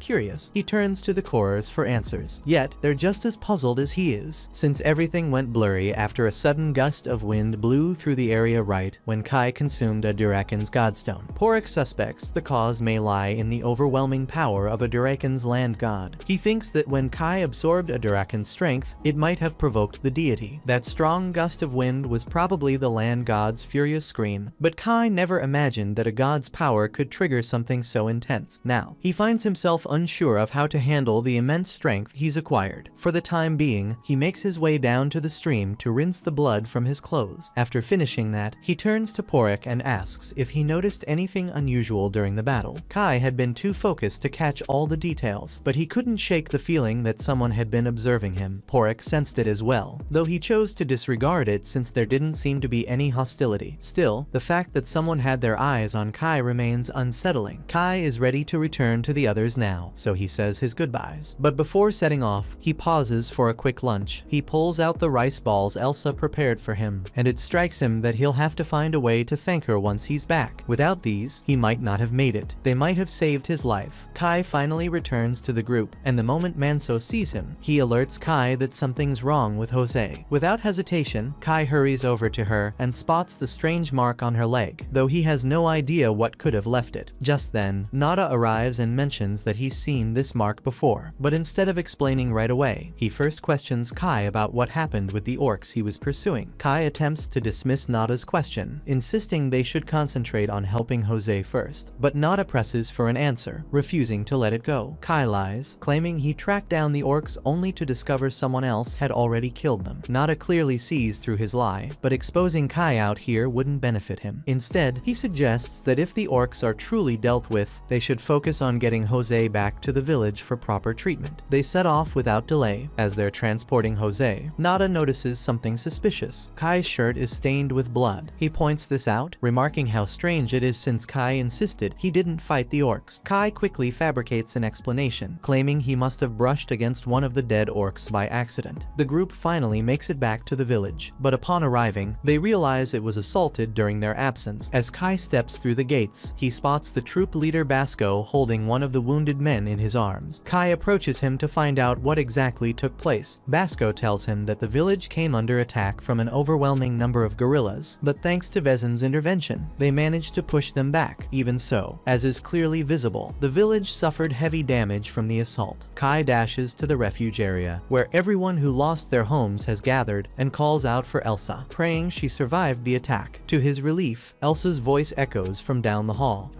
Curious, he turns to the Korers for answers. Yet, they're just as puzzled as he is, since everything went blurry after a sudden gust of wind blew through the area right when Kai consumed a Duraken's godstone. Porek suspects the cause may lie in the overwhelming power of a Duraken's land god. He thinks that when Kai absorbed a Duraken's strength, it might have provoked the deity. That strong gust of wind was probably the land god's furious scream, but Kai never imagined that a god's power could trigger something so intense. Now, he finds himself unsure of how to handle the immense strength he's acquired. For the time being, he makes his way down to the stream to rinse the blood from his clothes. After finishing that, he turns to Porek and asks if he noticed anything unusual during the battle. Kai had been too focused to catch all the details, but he couldn't shake the feeling that someone had been observing him. Porek sensed it as well, though he chose to disregard it since there didn't seem to be any hostility. Still, the fact that someone had their eyes on Kai remains unsettling. Kai is ready to return to the others now, so he says his goodbyes. But before setting off, he pauses for a quick lunch. He pulls out the rice balls Elsa prepared for him, and it strikes him that he'll have to find a way to thank her once he's back. Without these, he might not have made it. They might have saved his life. Kai finally returns to the group, and the moment Manso sees him, he alerts Kai that something's wrong with Jose. Without hesitation, Kai hurries over to her and spots the strange mark on her leg, though he has no idea what could have left it. Just then, Nada arrives and mentions that he's seen this mark before, but instead of explaining right away, he first questions Kai about what happened with the orcs he was pursuing. Kai attempts to dismiss Nada's question, insisting they should concentrate on helping Jose first, but Nada presses for an answer, refusing to let it go. Kai lies, claiming he tracked down the orcs only to discover someone else had already killed them. Nada clearly sees through his lie, but exposing Kai out here wouldn't benefit him. Instead, he suggests that if the orcs are truly dealt with, they should focus on getting Jose back to the village for proper treatment. They set off without delay. As they're transporting Jose, Nada notices something suspicious. Kai's shirt is stained with blood. He points this out, remarking how strange it is since Kai insisted he didn't fight the orcs. Kai quickly fabricates an explanation, claiming he must have brushed against one of the dead orcs by accident. The group finally makes it back to the village, but upon arriving, they realize it was assaulted during their absence. As Kai steps through the gates, he spots the troop leader Basco holding one of the wounded men in his arms. Kai approaches him to find out what exactly took place. Basco tells him that the village came under attack from an overwhelming number of guerrillas, but thanks to Vezin's intervention, they managed to push them back. Even so, as is clearly visible, the village suffered heavy damage from the assault. Kai dashes to the refuge area, where everyone who lost their homes has gathered, and calls out for Elsa, praying she survived the attack. To his relief, Elsa's voice echoes from down the hall.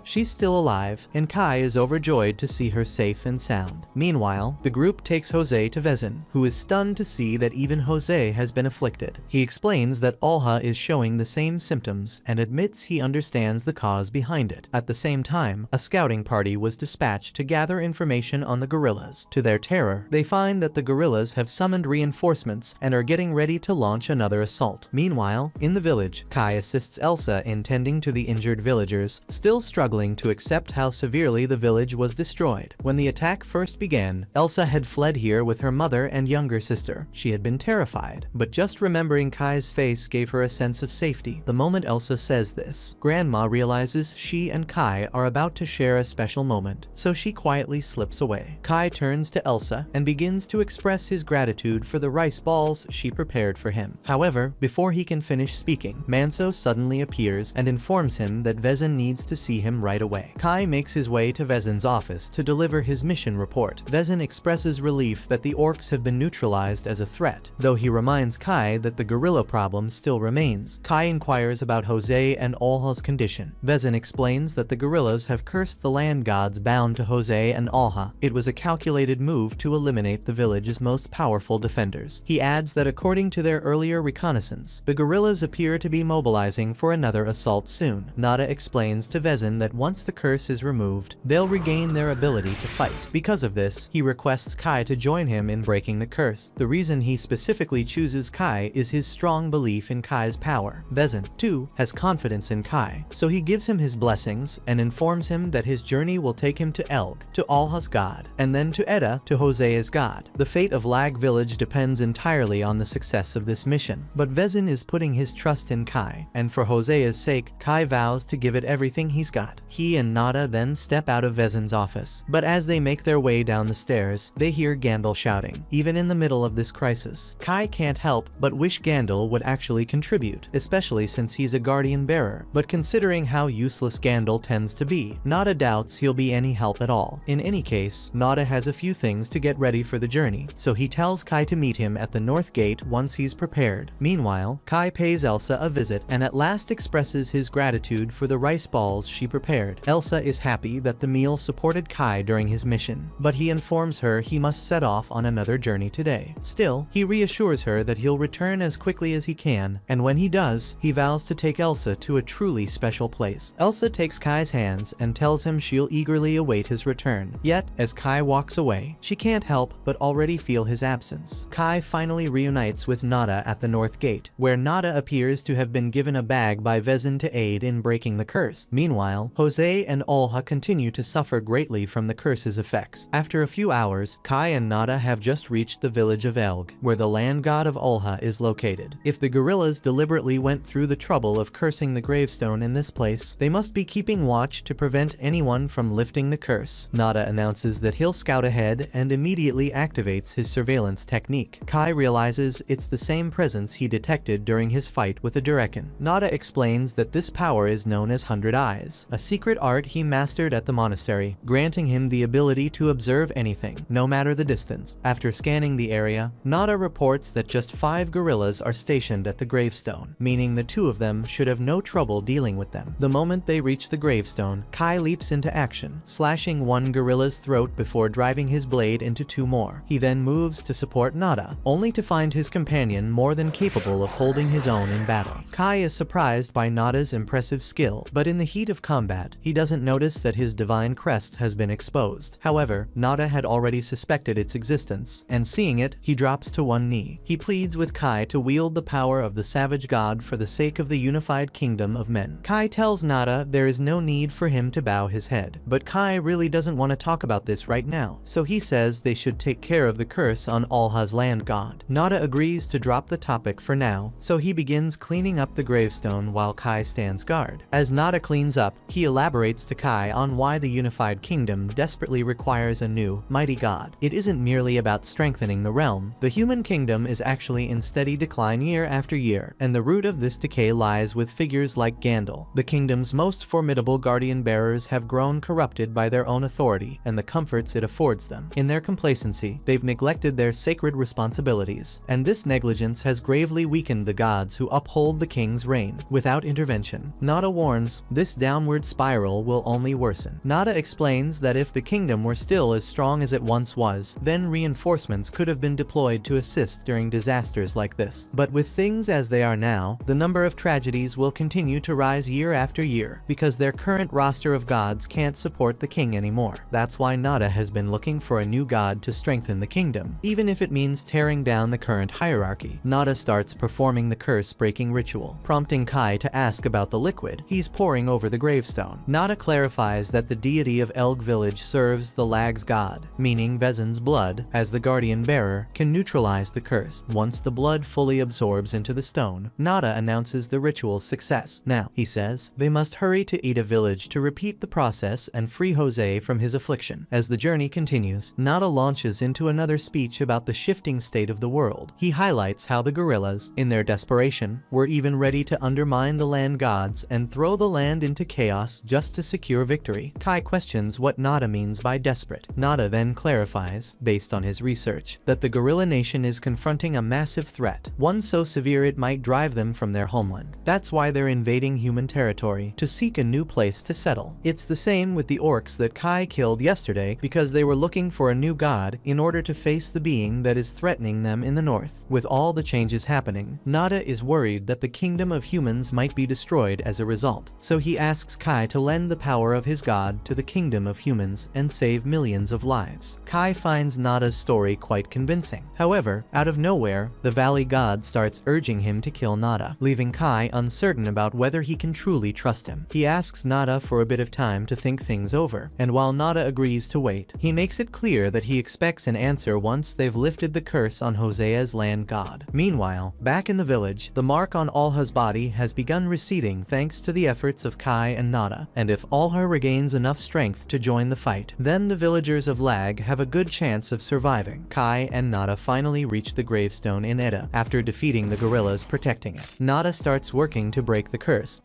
She's still alive, and Kai is overjoyed to see her safe and sound. Meanwhile, the group takes Jose to Vezin, who is stunned to see that even Jose has been afflicted. He explains that Olha is showing the same symptoms and admits he understands the cause behind it. At the same time, a scouting party was dispatched to gather information on the guerrillas. To their terror, they find that the guerrillas have summoned reinforcements and are getting ready to launch another assault. Meanwhile, in the village, Kai assists Elsa in tending to the injured villagers, still struggling to accept how severely the village was destroyed. When the attack first began, Elsa had fled here with her mother and younger sister. She had been terrified, but just remembering Kai's face gave her a sense of safety. The moment Elsa says this, Grandma realizes she and Kai are about to share a special moment, so she quietly slips away. Kai turns to Elsa and begins to express his gratitude for the rice balls she prepared for him. However, before he can finish speaking, Manso suddenly appears and informs him that Vezin needs to see him right away. Kai makes his way to Vezin's office to deliver his mission report. Vezin expresses relief that the orcs have been neutralized as a threat, though he reminds Kai that the guerrilla problem still remains. Kai inquires about Jose and Olha's condition. Vezin explains that the guerrillas have cursed the land gods bound to Jose and Olha. It was a calculated move to eliminate the village's most powerful defenders. He adds that according to their earlier reconnaissance, the guerrillas appear to be mobilizing for another assault soon. Nada explains to Vezin that once the curse is removed, they'll regain their ability to fight. Because of this, he requests Kai to join him in breaking the curse. The reason he specifically chooses Kai is his strong belief in Kai's power. Vezin, too, has confidence in Kai, so he gives him his blessings and informs him that his journey will take him to Elg, to Olha's god, and then to Edda, to Jose's god. The fate of Lag village depends entirely on the success of this mission, but Vezin is putting his trust in Kai, and for Jose's sake, Kai vows to give it everything he's got. He and Nada then step out of Vezin's office, but as they make their way down the stairs, they hear Gandalf shouting. Even in the middle of this crisis, Kai can't help but wish Gandalf would actually contribute, especially since he's a guardian bearer. But considering how useless Gandalf tends to be, Nada doubts he'll be any help at all. In any case, Nada has a few things to get ready for the journey, so he tells Kai to meet him at the north gate once he's prepared. Meanwhile, Kai pays Elsa a visit and at last expresses his gratitude for the rice balls she prepared. Elsa is happy that the meal supported Kai during his mission, but he informs her he must set off on another journey today. Still, he reassures her that he'll return as quickly as he can, and when he does, he vows to take Elsa to a truly special place. Elsa takes Kai's hands and tells him she'll eagerly await his return. Yet, as Kai walks away, she can't help but already feel his absence. Kai finally reunites with Nada at the north gate, where Nada appears to have been given a bag by Vezin to aid in breaking the curse. Meanwhile, Jose and Olha continue to suffer greatly from the curse's effects. After a few hours, Kai and Nada have just reached the village of Elg, where the land god of Olha is located. If the guerrillas deliberately went through the trouble of cursing the gravestone in this place, they must be keeping watch to prevent anyone from lifting the curse. Nada announces that he'll scout ahead and immediately activates his surveillance technique. Kai realizes it's the same presence he detected during his fight with the Durekan. Nada explains that this power is known as 100 Eyes, a secret art he mastered at the monastery, granting him the ability to observe anything, no matter the distance. After scanning the area, Nada reports that just 5 gorillas are stationed at the gravestone, meaning the 2 of them should have no trouble dealing with them. The moment they reach the gravestone, Kai leaps into action, slashing one gorilla's throat before driving his blade into 2 more. He then moves to support Nada, only to find his companion more than capable of holding his own in battle. Kai is surprised by Nada's impressive skill, but in the heat of combat, he doesn't notice that his divine crest has been exposed. However, Nada had already suspected its existence, and seeing it, he drops to one knee. He pleads with Kai to wield the power of the savage god for the sake of the unified kingdom of men. Kai tells Nada there is no need for him to bow his head, but Kai really doesn't want to talk about this right now, so he says they should take care of the curse on Alha's land god. Nada agrees to drop the topic for now, so he begins cleaning up the gravestone while Kai stands guard. As Nada cleans up, he elaborates to Kai on why the unified kingdom desperately requires a new, mighty god. It isn't merely about strengthening the realm. The human kingdom is actually in steady decline year after year, and the root of this decay lies with figures like Gandalf. The kingdom's most formidable guardian bearers have grown corrupted by their own authority and the comforts it affords them. In their complacency, they've neglected their sacred responsibilities, and this negligence has gravely weakened the gods who uphold the king's reign. Without intervention, Nada warns, this downward spiral will only worsen. Nada explains that if the kingdom were still as strong as it once was, then reinforcements could have been deployed to assist during disasters like this. But with things as they are now, the number of tragedies will continue to rise year after year, because their current roster of gods can't support the king anymore. That's why Nada has been looking for a new god to strengthen the kingdom, even if it means tearing down the current hierarchy. Nada starts performing the curse-breaking ritual, prompting Kai to ask about the liquid he's pouring over the gravestone. Nada clarifies that the deity of Elg village serves the lag's god, meaning Vezin's blood, as the guardian bearer, can neutralize the curse. Once the blood fully absorbs into the stone, Nada announces the ritual's success. Now, he says, they must hurry to Ida village to repeat the process and free Jose from his affliction. As the journey continues, Nada launches into another speech about the shifting state of the world. He highlights how the gorillas, in their desperation, were even ready to undermine the land gods and throw the land into chaos just to secure victory. Kai questions what Nada means by desperate. Nada then clarifies, based on his research, that the gorilla nation is confronting a massive threat, one so severe it might drive them from their homeland. That's why they're invading human territory, to seek a new place to settle. It's the same with the orcs that Kai killed yesterday because they were looking for a new god in order to face the being that is threatening them in the north. With all the changes happening, Nada is worried that the kingdom of humans might be destroyed as a result, so he asks Kai to lend the power of his god to the kingdom of humans and save millions of lives. Kai finds Nada's story quite convincing. However, out of nowhere, the valley god starts urging him to kill Nada, leaving Kai uncertain about whether he can truly trust him. He asks Nada for a bit of time to think things over, and while Nada agrees to wait, he makes it clear that he expects an answer once they've lifted the curse on Hosea's land god. Meanwhile, back in the village, the mark on Alha's body has begun receding thanks to the efforts of Kai and Nada, and if Alha regains enough strength to join the fight, then the villagers of Lag have a good chance of surviving. Kai and Nada finally reach the gravestone in Edda after defeating the gorillas protecting it. Nada starts working to break the curse.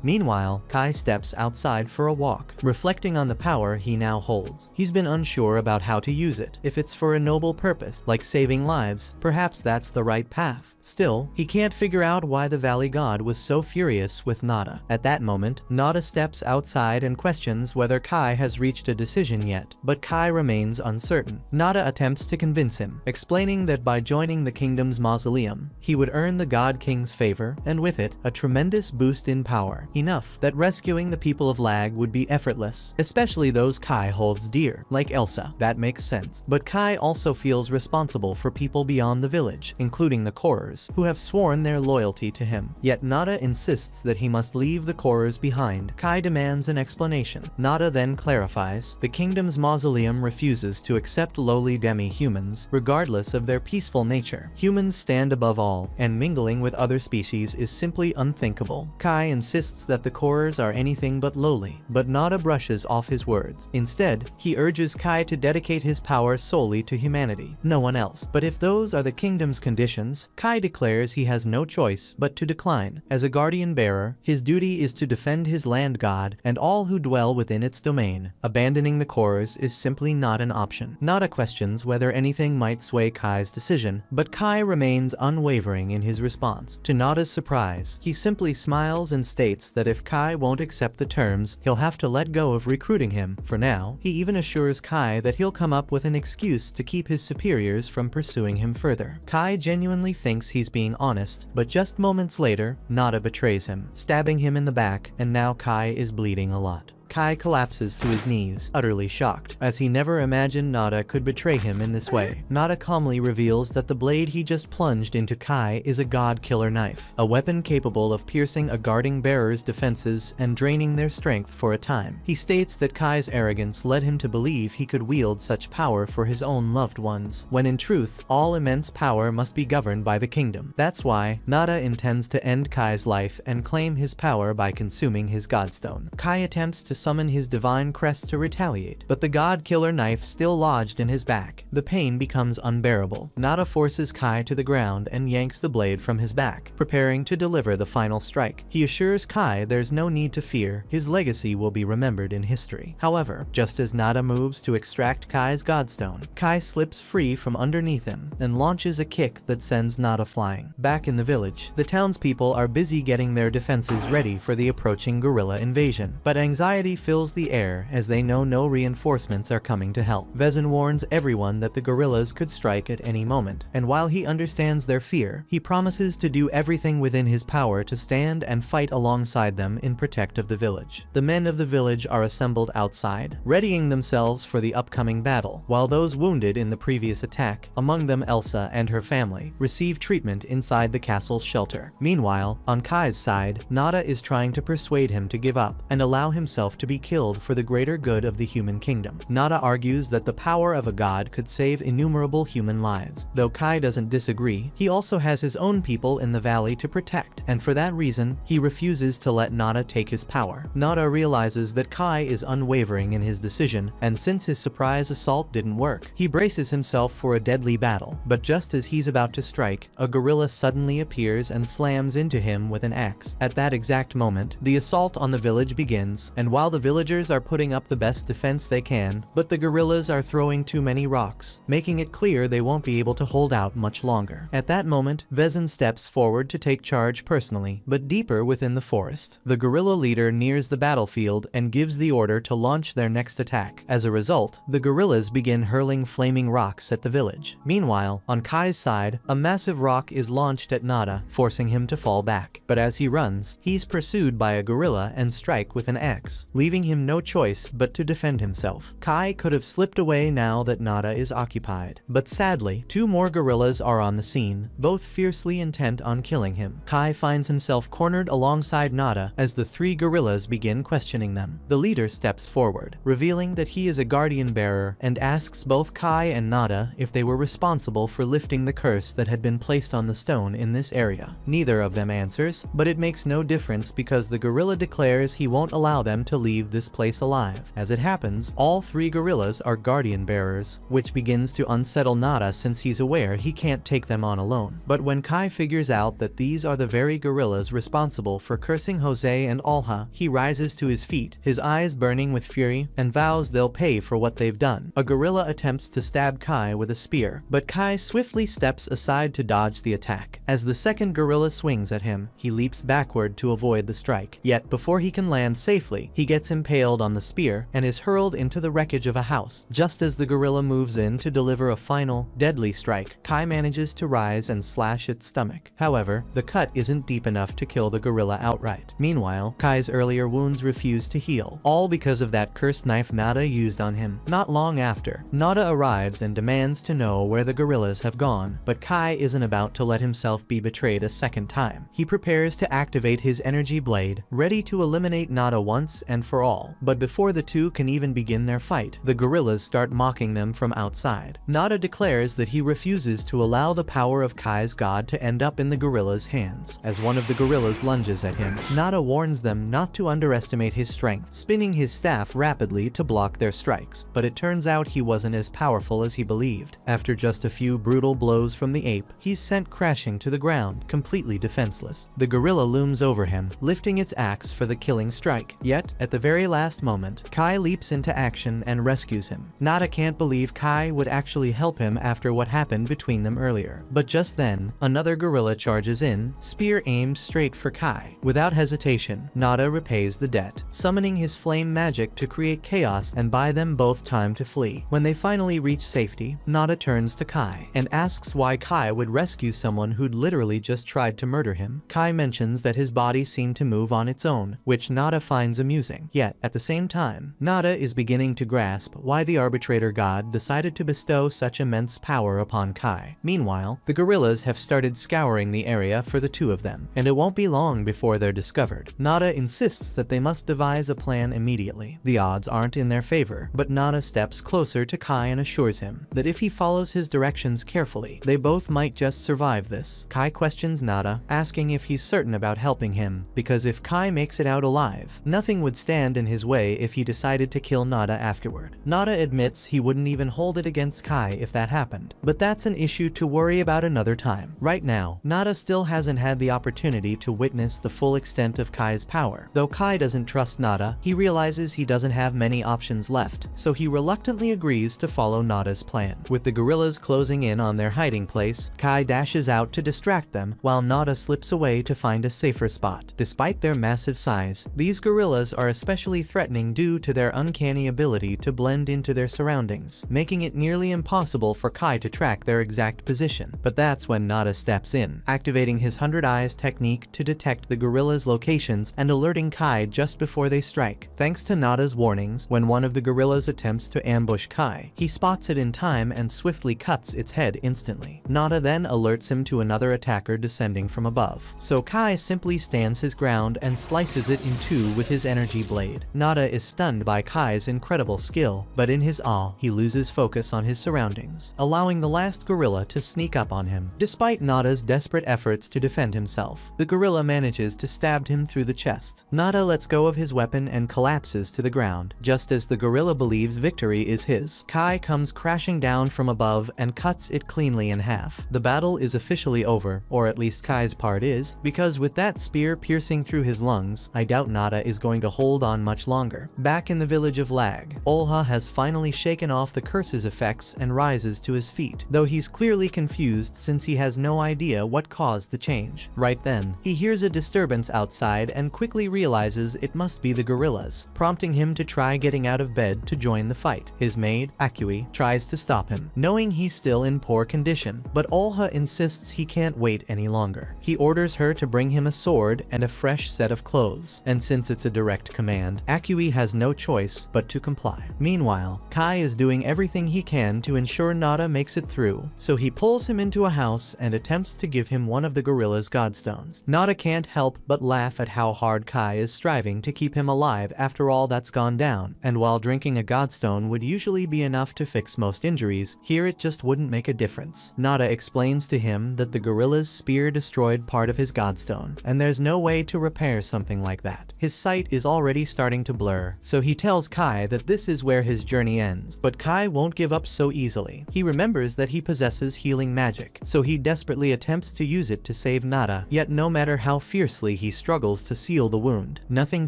Meanwhile, Kai steps outside for a walk, reflecting on the power he now holds. He's been unsure about how to use it. If it's for a noble purpose, like saving lives, perhaps that's the right path. Still, he can't figure out why the Valley God was so furious with Nada. At that moment, Nada steps outside and questions whether Kai has reached a decision yet, but Kai remains uncertain. Nada attempts to convince him, explaining that by joining the kingdom's mausoleum, he would earn the God King's favor, and with it, a tremendous boost in power. Enough that rescuing the people of Lag would be effortless, especially those Kai holds dear, like Elsa. That makes sense. But Kai also feels responsible for people beyond the village, including the Korers, who have sworn their loyalty to him. Yet Nada insists that he must leave the Korers behind. Kai demands an explanation. Nada then clarifies, the kingdom's mausoleum refuses to accept lowly demi-humans, regardless of their peaceful nature. Humans stand above all, and mingling with other species is simply unthinkable. Kai insists insists that the Korers are anything but lowly, but Nada brushes off his words. Instead, he urges Kai to dedicate his power solely to humanity, no one else. But if those are the kingdom's conditions, Kai declares he has no choice but to decline. As a guardian bearer, his duty is to defend his land god and all who dwell within its domain. Abandoning the Korers is simply not an option. Nada questions whether anything might sway Kai's decision, but Kai remains unwavering in his response. To Nada's surprise, he simply smiles and states that if Kai won't accept the terms, he'll have to let go of recruiting him. For now, he even assures Kai that he'll come up with an excuse to keep his superiors from pursuing him further. Kai genuinely thinks he's being honest, but just moments later, Nada betrays him, stabbing him in the back, and now Kai is bleeding a lot. Kai collapses to his knees, utterly shocked, as he never imagined Nada could betray him in this way. Nada calmly reveals that the blade he just plunged into Kai is a god-killer knife, a weapon capable of piercing a guarding bearer's defenses and draining their strength for a time. He states that Kai's arrogance led him to believe he could wield such power for his own loved ones, when in truth, all immense power must be governed by the kingdom. That's why Nada intends to end Kai's life and claim his power by consuming his godstone. Kai attempts to summon his divine crest to retaliate, but the god-killer knife still lodged in his back. The pain becomes unbearable. Nada forces Kai to the ground and yanks the blade from his back, preparing to deliver the final strike. He assures Kai there's no need to fear, his legacy will be remembered in history. However, just as Nada moves to extract Kai's godstone, Kai slips free from underneath him and launches a kick that sends Nada flying. Back in the village, the townspeople are busy getting their defenses ready for the approaching guerrilla invasion, but anxiety fills the air as they know no reinforcements are coming to help. Vezin warns everyone that the guerrillas could strike at any moment, and while he understands their fear, he promises to do everything within his power to stand and fight alongside them in protect of the village. The men of the village are assembled outside, readying themselves for the upcoming battle, while those wounded in the previous attack, among them Elsa and her family, receive treatment inside the castle's shelter. Meanwhile, on Kai's side, Nada is trying to persuade him to give up and allow himself to be killed for the greater good of the human kingdom. Nada argues that the power of a god could save innumerable human lives. Though Kai doesn't disagree, he also has his own people in the valley to protect, and for that reason, he refuses to let Nada take his power. Nada realizes that Kai is unwavering in his decision, and since his surprise assault didn't work, he braces himself for a deadly battle. But just as he's about to strike, a gorilla suddenly appears and slams into him with an axe. At that exact moment, the assault on the village begins, and while the villagers are putting up the best defense they can, but the guerrillas are throwing too many rocks, making it clear they won't be able to hold out much longer. At that moment, Vezin steps forward to take charge personally, but deeper within the forest. The guerrilla leader nears the battlefield and gives the order to launch their next attack. As a result, the guerrillas begin hurling flaming rocks at the village. Meanwhile, on Kai's side, a massive rock is launched at Nada, forcing him to fall back. But as he runs, he's pursued by a gorilla and strike with an axe, leaving him no choice but to defend himself. Kai could have slipped away now that Nada is occupied, but sadly, two more guerrillas are on the scene, both fiercely intent on killing him. Kai finds himself cornered alongside Nada as the three guerrillas begin questioning them. The leader steps forward, revealing that he is a guardian bearer, and asks both Kai and Nada if they were responsible for lifting the curse that had been placed on the stone in this area. Neither of them answers, but it makes no difference because the gorilla declares he won't allow them to leave this place alive. As it happens, all three gorillas are guardian bearers, which begins to unsettle Nada since he's aware he can't take them on alone. But when Kai figures out that these are the very gorillas responsible for cursing Jose and Alha, he rises to his feet, his eyes burning with fury, and vows they'll pay for what they've done. A gorilla attempts to stab Kai with a spear, but Kai swiftly steps aside to dodge the attack. As the second gorilla swings at him, he leaps backward to avoid the strike. Yet before he can land safely, he gets impaled on the spear and is hurled into the wreckage of a house. Just as the gorilla moves in to deliver a final, deadly strike, Kai manages to rise and slash its stomach. However, the cut isn't deep enough to kill the gorilla outright. Meanwhile, Kai's earlier wounds refuse to heal, all because of that cursed knife Nada used on him. Not long after, Nada arrives and demands to know where the gorillas have gone, but Kai isn't about to let himself be betrayed a second time. He prepares to activate his energy blade, ready to eliminate Nada once and and for all. But before the two can even begin their fight, the gorillas start mocking them from outside. Nada declares that he refuses to allow the power of Kai's god to end up in the gorilla's hands. As one of the gorillas lunges at him, Nada warns them not to underestimate his strength, spinning his staff rapidly to block their strikes. But it turns out he wasn't as powerful as he believed. After just a few brutal blows from the ape, he's sent crashing to the ground, completely defenseless. The gorilla looms over him, lifting its axe for the killing strike. Yet, at the very last moment, Kai leaps into action and rescues him. Nada can't believe Kai would actually help him after what happened between them earlier. But just then, another gorilla charges in, spear aimed straight for Kai. Without hesitation, Nada repays the debt, summoning his flame magic to create chaos and buy them both time to flee. When they finally reach safety, Nada turns to Kai and asks why Kai would rescue someone who'd literally just tried to murder him. Kai mentions that his body seemed to move on its own, which Nada finds amusing. Yet, at the same time, Nada is beginning to grasp why the arbitrator god decided to bestow such immense power upon Kai. Meanwhile, the gorillas have started scouring the area for the two of them, and it won't be long before they're discovered. Nada insists that they must devise a plan immediately. The odds aren't in their favor, but Nada steps closer to Kai and assures him that if he follows his directions carefully, they both might just survive this. Kai questions Nada, asking if he's certain about helping him, because if Kai makes it out alive, nothing would stand in his way if he decided to kill Nada afterward. Nada admits he wouldn't even hold it against Kai if that happened, but that's an issue to worry about another time. Right now, Nada still hasn't had the opportunity to witness the full extent of Kai's power. Though Kai doesn't trust Nada, he realizes he doesn't have many options left, so he reluctantly agrees to follow Nada's plan. With the gorillas closing in on their hiding place, Kai dashes out to distract them, while Nada slips away to find a safer spot. Despite their massive size, these gorillas are especially threatening due to their uncanny ability to blend into their surroundings, making it nearly impossible for Kai to track their exact position. But that's when Nada steps in, activating his 100 Eyes technique to detect the gorillas' locations and alerting Kai just before they strike. Thanks to Nada's warnings, when one of the gorillas attempts to ambush Kai, he spots it in time and swiftly cuts its head instantly. Nada then alerts him to another attacker descending from above, so Kai simply stands his ground and slices it in two with his energy blade. Nada is stunned by Kai's incredible skill, but in his awe, he loses focus on his surroundings, allowing the last gorilla to sneak up on him. Despite Nada's desperate efforts to defend himself, the gorilla manages to stab him through the chest. Nada lets go of his weapon and collapses to the ground. Just as the gorilla believes victory is his, Kai comes crashing down from above and cuts it cleanly in half. The battle is officially over, or at least Kai's part is, because with that spear piercing through his lungs, I doubt Nada is going to hold on much longer. Back in the village of Lag, Olha has finally shaken off the curse's effects and rises to his feet, though he's clearly confused since he has no idea what caused the change. Right then, he hears a disturbance outside and quickly realizes it must be the gorillas, prompting him to try getting out of bed to join the fight. His maid, Akui, tries to stop him, knowing he's still in poor condition, but Olha insists he can't wait any longer. He orders her to bring him a sword and a fresh set of clothes, and since it's a direct command, Akui has no choice but to comply. Meanwhile, Kai is doing everything he can to ensure Nada makes it through, so he pulls him into a house and attempts to give him one of the gorilla's godstones. Nada can't help but laugh at how hard Kai is striving to keep him alive after all that's gone down, and while drinking a godstone would usually be enough to fix most injuries, here it just wouldn't make a difference. Nada explains to him that the gorilla's spear destroyed part of his godstone, and there's no way to repair something like that. His sight is already starting to blur, so he tells Kai that this is where his journey ends. But Kai won't give up so easily. He remembers that he possesses healing magic, so he desperately attempts to use it to save Nada, yet no matter how fiercely he struggles to seal the wound, nothing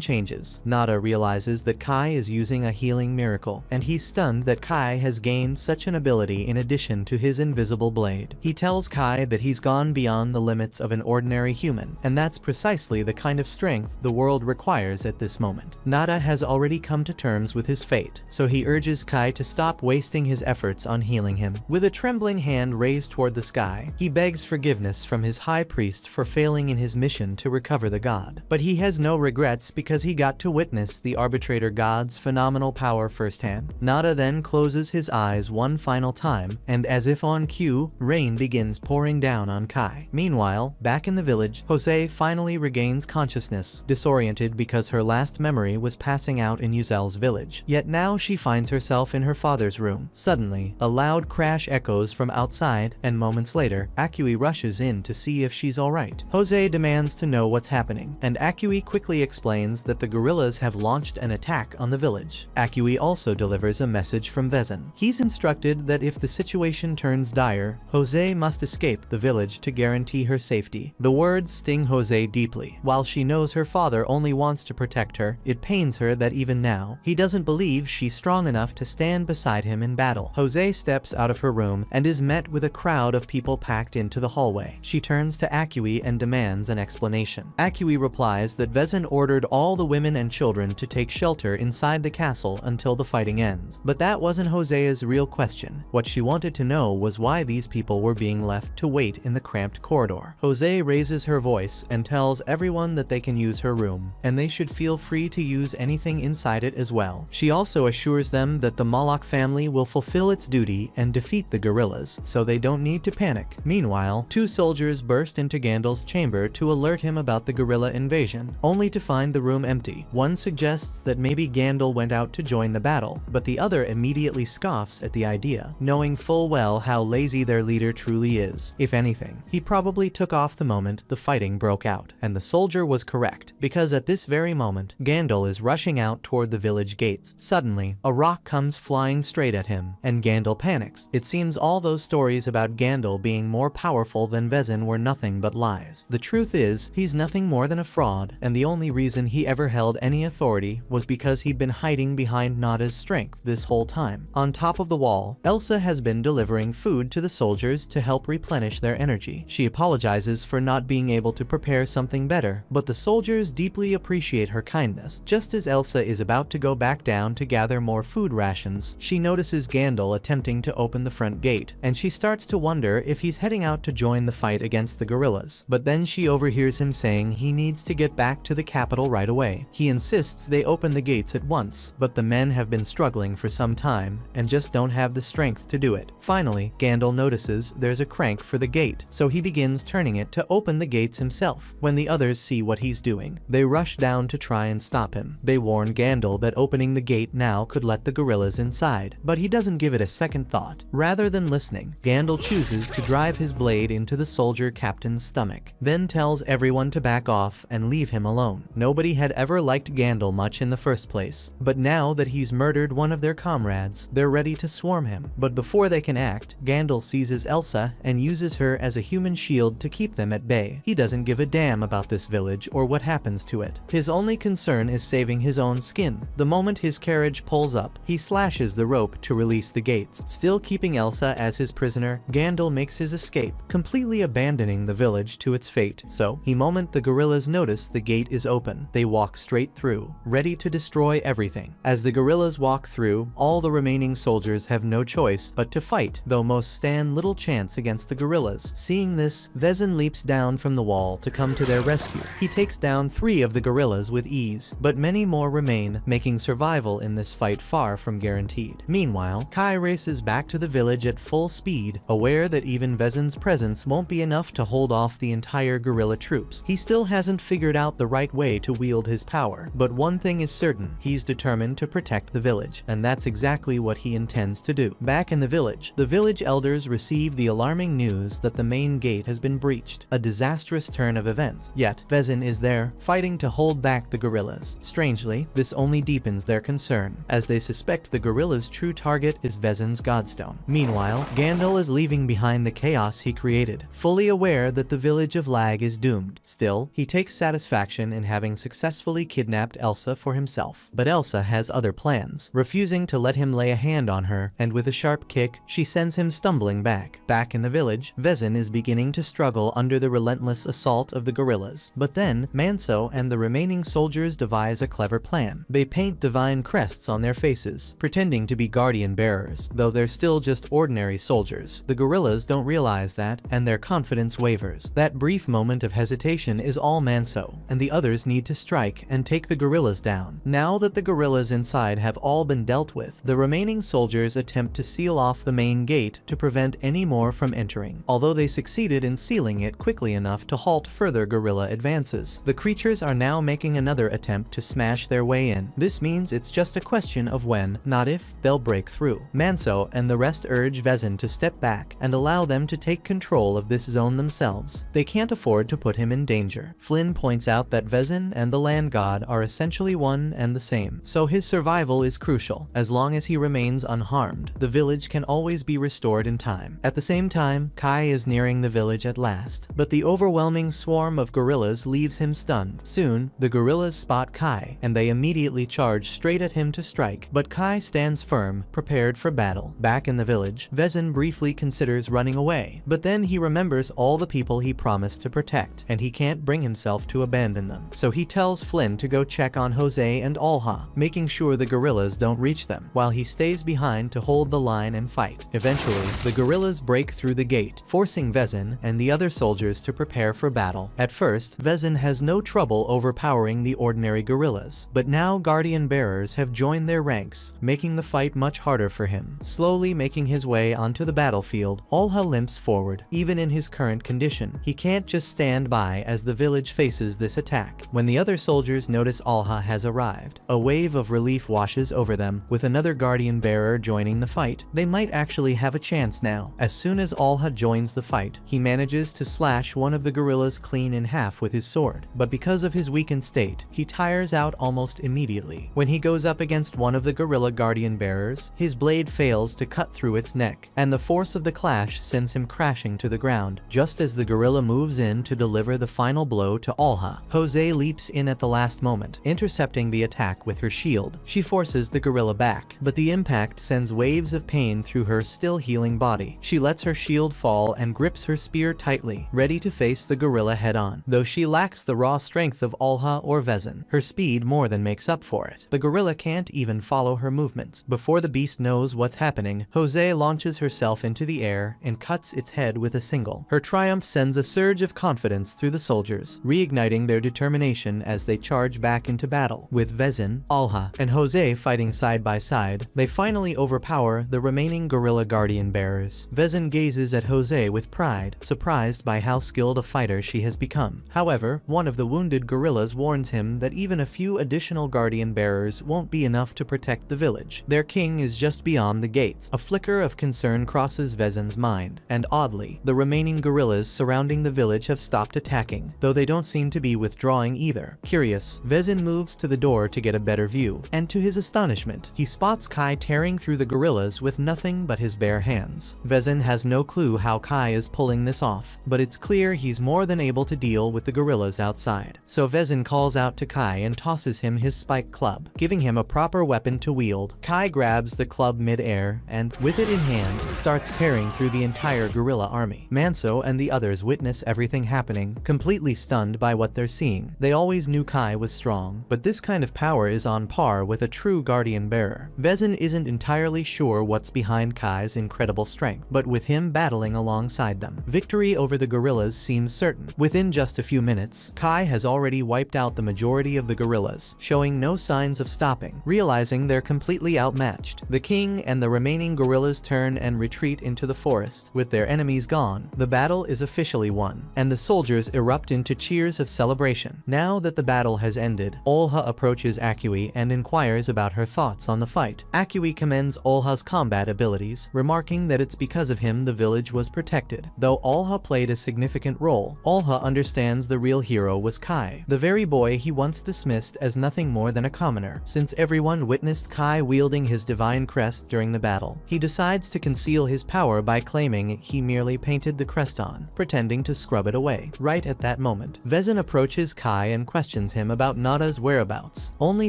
changes. Nada realizes that Kai is using a healing miracle, and he's stunned that Kai has gained such an ability in addition to his invisible blade. He tells Kai that he's gone beyond the limits of an ordinary human, and that's precisely the kind of strength the world requires at this moment. Nada has already come to terms with his fate, so he urges Kai to stop wasting his efforts on healing him. With a trembling hand raised toward the sky, he begs forgiveness from his high priest for failing in his mission to recover the god. But he has no regrets because he got to witness the arbitrator god's phenomenal power firsthand. Nada then closes his eyes one final time, and as if on cue, rain begins pouring down on Kai. Meanwhile, back in the village, Jose finally regains consciousness, disoriented because her last last memory was passing out in Yuzel's village. Yet now she finds herself in her father's room. Suddenly, a loud crash echoes from outside, and moments later, Akui rushes in to see if she's alright. Jose demands to know what's happening, and Akui quickly explains that the guerrillas have launched an attack on the village. Akui also delivers a message from Vezin. He's instructed that if the situation turns dire, Jose must escape the village to guarantee her safety. The words sting Jose deeply. While she knows her father only wants to protect her, it pains her that even now, he doesn't believe she's strong enough to stand beside him in battle. Jose steps out of her room and is met with a crowd of people packed into the hallway. She turns to Akui and demands an explanation. Akui replies that Vezin ordered all the women and children to take shelter inside the castle until the fighting ends. But that wasn't Jose's real question. What she wanted to know was why these people were being left to wait in the cramped corridor. Jose raises her voice and tells everyone that they can use her room, and they should feel free to use anything inside it as well. She also assures them that the Moloch family will fulfill its duty and defeat the guerrillas, so they don't need to panic. Meanwhile, two soldiers burst into Gandalf's chamber to alert him about the guerrilla invasion, only to find the room empty. One suggests that maybe Gandalf went out to join the battle, but the other immediately scoffs at the idea, knowing full well how lazy their leader truly is. If anything, he probably took off the moment the fighting broke out. And the soldier was correct, because at this very moment, Gandalf is rushing out toward the village gates. Suddenly, a rock comes flying straight at him, and Gandalf panics. It seems all those stories about Gandalf being more powerful than Vezin were nothing but lies. The truth is, he's nothing more than a fraud, and the only reason he ever held any authority was because he'd been hiding behind Nada's strength this whole time. On top of the wall, Elsa has been delivering food to the soldiers to help replenish their energy. She apologizes for not being able to prepare something better, but the soldiers deeply appreciate her kindness. Just as Elsa is about to go back down to gather more food rations, she notices Gandalf attempting to open the front gate, and she starts to wonder if he's heading out to join the fight against the guerrillas. But then she overhears him saying he needs to get back to the capital right away. He insists they open the gates at once, but the men have been struggling for some time and just don't have the strength to do it. Finally, Gandalf notices there's a crank for the gate, so he begins turning it to open the gates himself. When the others see what he's doing, they rush down to try and stop him. They warn Gandalf that opening the gate now could let the guerrillas inside, but he doesn't give it a second thought. Rather than listening, Gandalf chooses to drive his blade into the soldier captain's stomach, then tells everyone to back off and leave him alone. Nobody had ever liked Gandalf much in the first place, but now that he's murdered one of their comrades, they're ready to swarm him. But before they can act, Gandalf seizes Elsa and uses her as a human shield to keep them at bay. He doesn't give a damn about this village or what happens to it. His only concern is saving his own skin. The moment his carriage pulls up, he slashes the rope to release the gates. Still keeping Elsa as his prisoner, Gandalf makes his escape, completely abandoning the village to its fate. So, the moment the guerrillas notice the gate is open, they walk straight through, ready to destroy everything. As the guerrillas walk through, all the remaining soldiers have no choice but to fight, though most stand little chance against the guerrillas. Seeing this, Vezin leaps down from the wall to come to their rescue. He takes down 3 of the guerrillas with ease, but many more remain, making survival in this fight far from guaranteed. Meanwhile, Kai races back to the village at full speed, aware that even Vezin's presence won't be enough to hold off the entire guerrilla troops. He still hasn't figured out the right way to wield his power, but one thing is certain, he's determined to protect the village, and that's exactly what he intends to do. Back in the village elders receive the alarming news that the main gate has been breached, a disastrous turn of events. Yet, Vezin is there, fighting to hold back the guerrillas. Strangely, this only deepens their concern, as they suspect the guerrillas' true target is Vezin's Godstone. Meanwhile, Gandalf is leaving behind the chaos he created, fully aware that the village of Lag is doomed. Still, he takes satisfaction in having successfully kidnapped Elsa for himself. But Elsa has other plans, refusing to let him lay a hand on her, and with a sharp kick, she sends him stumbling back. Back in the village, Vezin is beginning to struggle under the relentless assault of the guerrillas. But then, Manso and the remaining soldiers devise a clever plan. They paint divine crests on their faces, pretending to be guardian bearers, though they're still just ordinary soldiers. The guerrillas don't realize that, and their confidence wavers. That brief moment of hesitation is all Manso, and the others need to strike and take the guerrillas down. Now that the guerrillas inside have all been dealt with, the remaining soldiers attempt to seal off the main gate to prevent any more from entering, although they succeeded in sealing it quickly enough to halt further guerrilla advances. The creatures are now making another attempt attempt to smash their way in. This means it's just a question of when, not if, they'll break through. Manso and the rest urge Vezin to step back and allow them to take control of this zone themselves. They can't afford to put him in danger. Flynn points out that Vezin and the land god are essentially one and the same, so his survival is crucial. As long as he remains unharmed, the village can always be restored in time. At the same time, Kai is nearing the village at last, but the overwhelming swarm of gorillas leaves him stunned. Soon, the gorillas spot Kai, and they immediately charge straight at him to strike, but Kai stands firm, prepared for battle. Back in the village, Vezin briefly considers running away, but then he remembers all the people he promised to protect, and he can't bring himself to abandon them. So he tells Flynn to go check on Jose and Alha, making sure the gorillas don't reach them, while he stays behind to hold the line and fight. Eventually, the gorillas break through the gate, forcing Vezin and the other soldiers to prepare for battle. At first, Vezin has no trouble overpowering the ordinary gorillas, but now guardian bearers have joined their ranks, making the fight much harder for him. Slowly making his way onto the battlefield, Alha limps forward. Even in his current condition, he can't just stand by as the village faces this attack. When the other soldiers notice Alha has arrived, a wave of relief washes over them. With another guardian bearer joining the fight, they might actually have a chance now. As soon as Alha joins the fight, he manages to slash one of the gorillas clean in half with his sword, but because of his weakened state, he tires out almost immediately. When he goes up against one of the gorilla guardian bearers, his blade fails to cut through its neck, and the force of the clash sends him crashing to the ground. Just as the gorilla moves in to deliver the final blow to Alha, Jose leaps in at the last moment, intercepting the attack with her shield. She forces the gorilla back, but the impact sends waves of pain through her still healing body. She lets her shield fall and grips her spear tightly, ready to face the gorilla head-on. Though she lacks the raw strength of Alha or Vezin, her speed more than makes up for it. The gorilla can't even follow her movements. Before the beast knows what's happening, Jose launches herself into the air and cuts its head with a single. Her triumph sends a surge of confidence through the soldiers, reigniting their determination as they charge back into battle. With Vezin, Alha, and Jose fighting side by side, they finally overpower the remaining gorilla guardian bearers. Vezin gazes at Jose with pride, surprised by how skilled a fighter she has become. However, one of the wounded gorillas warns him that even a few additional guardian bearers won't be enough to protect the village. Their king is just beyond the gates. A flicker of concern crosses Vezin's mind, and oddly, the remaining gorillas surrounding the village have stopped attacking, though they don't seem to be withdrawing either. Curious, Vezin moves to the door to get a better view, and to his astonishment, he spots Kai tearing through the gorillas with nothing but his bare hands. Vezin has no clue how Kai is pulling this off, but it's clear he's more than able to deal with the gorillas outside. So Vezin calls out to Kai and tosses him his spike club, giving him a proper weapon to wield. Kai grabs the club mid-air and, with it in hand, starts tearing through the entire gorilla army. Manso and the others witness everything happening, completely stunned by what they're seeing. They always knew Kai was strong, but this kind of power is on par with a true guardian bearer. Vezin isn't entirely sure what's behind Kai's incredible strength, but with him battling alongside them, victory over the gorillas seems certain. Within just a few minutes, Kai has already wiped out the majority of the gorillas, showing no signs of stopping. Realizing they're completely outmatched, the king and the remaining gorillas turn and retreat into the forest. With their enemies gone, the battle is officially won, and the soldiers erupt into cheers of celebration. Now that the battle has ended, Alha approaches Akui and inquires about her thoughts on the fight. Akui commends Alha's combat abilities, remarking that it's because of him the village was protected. Though Alha played a significant role, Alha understands the real hero was Kai, the very boy he once dismissed as nothing more than a commoner. Since everyone witnessed Kai wielding his divine crest during the battle, he decides to conceal his power by claiming he merely painted the crest on, pretending to scrub it away. Right at that moment, Vezin approaches Kai and questions him about Nada's whereabouts, only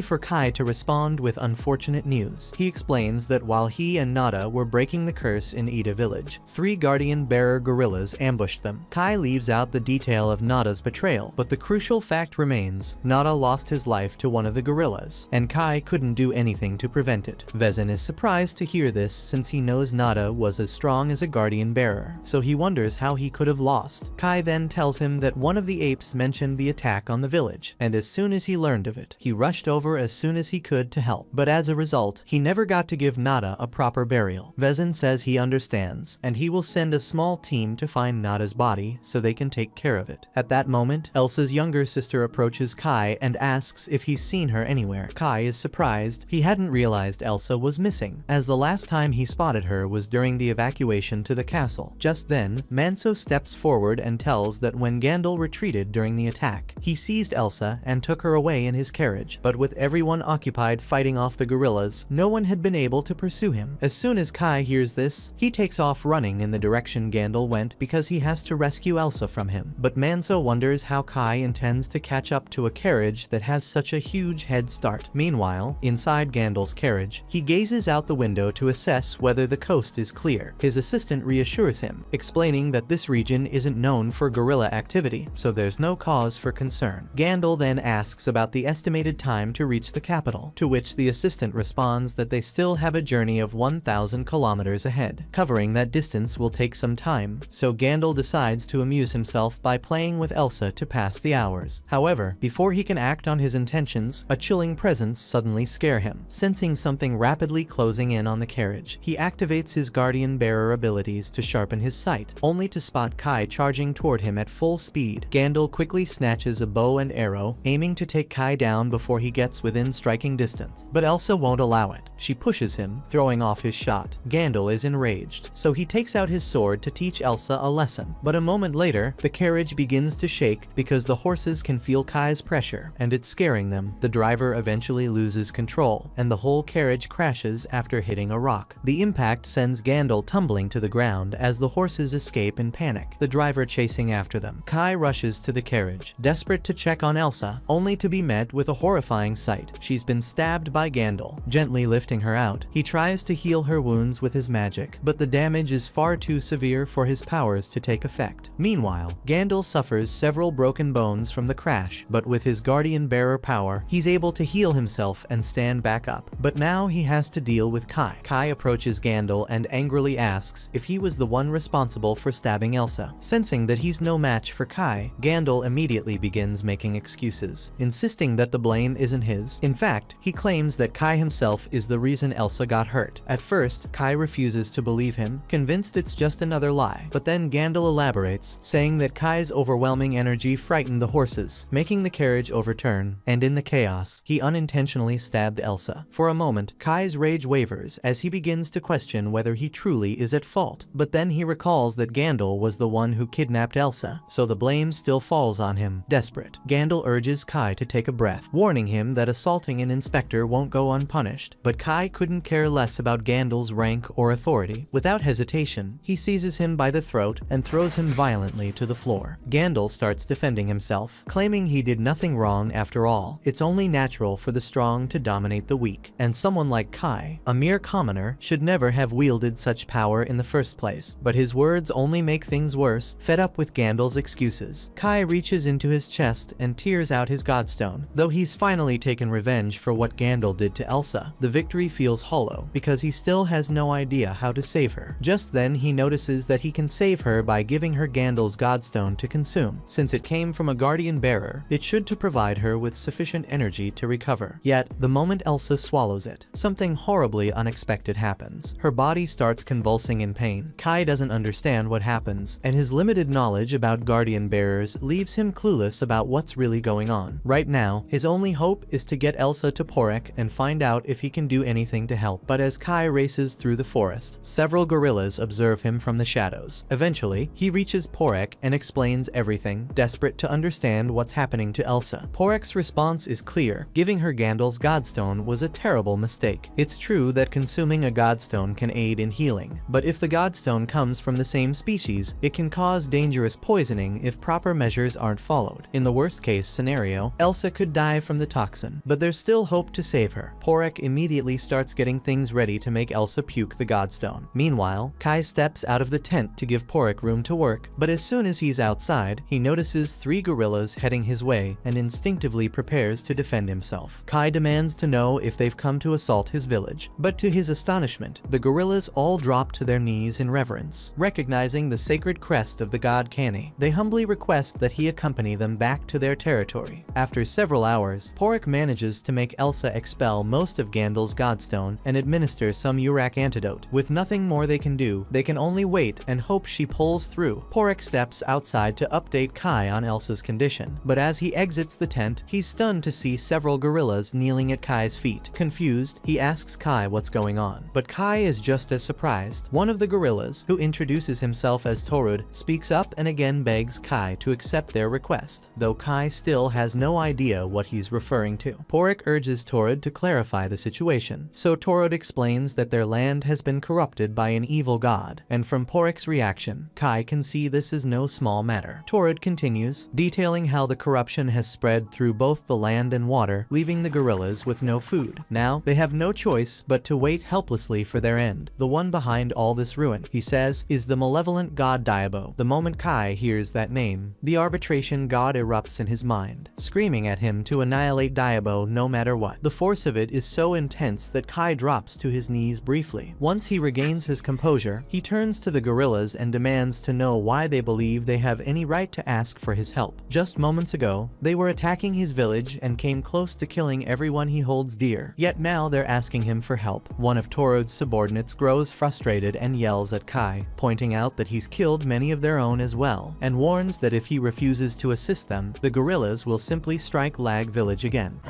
for Kai to respond with unfortunate news. He explains that while he and Nada were breaking the curse in Ida village, 3 guardian bearer gorillas ambushed them. Kai leaves out the detail of Nada's betrayal, but the crucial fact remains: Nada lost his life to one of the gorillas, and Kai couldn't do anything to prevent it. Vezin is surprised to hear this since he knows Nada was as strong as a guardian bearer, so he wonders how he could have lost. Kai then tells him that one of the apes mentioned the attack on the village, and as soon as he learned of it, he rushed over as soon as he could to help. But as a result, he never got to give Nada a proper burial. Vezin says he understands, and he will send a small team to find Nada's body so they can take care of it. At that moment, Elsa's younger sister approaches Kai and and asks if he's seen her anywhere. Kai is surprised. He hadn't realized Elsa was missing, as the last time he spotted her was during the evacuation to the castle. Just then, Manso steps forward and tells that when Gandalf retreated during the attack, he seized Elsa and took her away in his carriage. But with everyone occupied fighting off the gorillas, no one had been able to pursue him. As soon as Kai hears this, he takes off running in the direction Gandalf went because he has to rescue Elsa from him. But Manso wonders how Kai intends to catch up to a carriage that has such a huge head start. Meanwhile, inside Gandalf's carriage, he gazes out the window to assess whether the coast is clear. His assistant reassures him, explaining that this region isn't known for gorilla activity, so there's no cause for concern. Gandalf then asks about the estimated time to reach the capital, to which the assistant responds that they still have a journey of 1,000 kilometers ahead. Covering that distance will take some time, so Gandalf decides to amuse himself by playing with Elsa to pass the hours. However, before he can act on his intentions, a chilling presence suddenly scare him. Sensing something rapidly closing in on the carriage, he activates his guardian bearer abilities to sharpen his sight, only to spot Kai charging toward him at full speed. Gandalf quickly snatches a bow and arrow, aiming to take Kai down before he gets within striking distance. But Elsa won't allow it. She pushes him, throwing off his shot. Gandalf is enraged, so he takes out his sword to teach Elsa a lesson. But a moment later, the carriage begins to shake because the horses can feel Kai's pressure, and it's scaring them. The driver eventually loses control, and the whole carriage crashes after hitting a rock. The impact sends Gandalf tumbling to the ground as the horses escape in panic, the driver chasing after them. Kai rushes to the carriage, desperate to check on Elsa, only to be met with a horrifying sight. She's been stabbed by Gandalf. Gently lifting her out, he tries to heal her wounds with his magic, but the damage is far too severe for his powers to take effect. Meanwhile, Gandalf suffers several broken bones from the crash, but with his guardian bearer power, he's able to heal himself and stand back up. But now he has to deal with Kai. Kai approaches Gandalf and angrily asks if he was the one responsible for stabbing Elsa. Sensing that he's no match for Kai, Gandalf immediately begins making excuses, insisting that the blame isn't his. In fact, he claims that Kai himself is the reason Elsa got hurt. At first, Kai refuses to believe him, convinced it's just another lie. But then Gandalf elaborates, saying that Kai's overwhelming energy frightened the horses, making the carriage overturn, and in the chaos, he unintentionally stabbed Elsa. For a moment, Kai's rage wavers as he begins to question whether he truly is at fault. But then he recalls that Gandalf was the one who kidnapped Elsa, so the blame still falls on him. Desperate, Gandalf urges Kai to take a breath, warning him that assaulting an inspector won't go unpunished. But Kai couldn't care less about Gandalf's rank or authority. Without hesitation, he seizes him by the throat and throws him violently to the floor. Gandalf starts defending himself, claiming he did nothing wrong after all. It's only natural for the strong to dominate the weak, and someone like Kai, a mere commoner, should never have wielded such power in the first place. But his words only make things worse. Fed up with Gandalf's excuses, Kai reaches into his chest and tears out his godstone. Though he's finally taken revenge for what Gandalf did to Elsa, the victory feels hollow because he still has no idea how to save her. Just then he notices that he can save her by giving her Gandalf's godstone to consume. Since it came from a guardian bearer, it should to provide her with sufficient energy to recover. Yet, the moment Elsa swallows it, something horribly unexpected happens. Her body starts convulsing in pain. Kai doesn't understand what happens, and his limited knowledge about guardian bearers leaves him clueless about what's really going on. Right now, his only hope is to get Elsa to Porek and find out if he can do anything to help. But as Kai races through the forest, several gorillas observe him from the shadows. Eventually, he reaches Porek and explains everything, desperate to understand what's happening to Elsa. Porek's response is clear. Giving her Gandalf's godstone was a terrible mistake. It's true that consuming a godstone can aid in healing, but if the godstone comes from the same species, it can cause dangerous poisoning if proper measures aren't followed. In the worst case scenario, Elsa could die from the toxin, but there's still hope to save her. Porek immediately starts getting things ready to make Elsa puke the godstone. Meanwhile, Kai steps out of the tent to give Porek room to work, but as soon as he's outside, he notices 3 gorillas heading his way and instinctively prepares to defend himself. Kai demands to know if they've come to assault his village, but to his astonishment, the gorillas all drop to their knees in reverence. Recognizing the sacred crest of the god Cani, they humbly request that he accompany them back to their territory. After several hours, Porek manages to make Elsa expel most of Gandalf's godstone and administer some Urak antidote. With nothing more they can do, they can only wait and hope she pulls through. Porek steps outside to update Kai on Elsa's condition, but as he exits the tent, tent, he's stunned to see several gorillas kneeling at Kai's feet. Confused, he asks Kai what's going on. But Kai is just as surprised. One of the gorillas, who introduces himself as Torud, speaks up and again begs Kai to accept their request, though Kai still has no idea what he's referring to. Porek urges Torud to clarify the situation, so Torud explains that their land has been corrupted by an evil god, and from Porek's reaction, Kai can see this is no small matter. Torud continues, detailing how the corruption has spread through both the land and water, leaving the gorillas with no food. Now, they have no choice but to wait helplessly for their end. The one behind all this ruin, he says, is the malevolent god Diabo. The moment Kai hears that name, the arbitration god erupts in his mind, screaming at him to annihilate Diabo no matter what. The force of it is so intense that Kai drops to his knees briefly. Once he regains his composure, he turns to the gorillas and demands to know why they believe they have any right to ask for his help. Just moments ago, they were attacking his village and came close to killing everyone he holds dear. Yet now they're asking him for help. One of Torud's subordinates grows frustrated and yells at Kai, pointing out that he's killed many of their own as well, and warns that if he refuses to assist them, the gorillas will simply strike Lag Village again.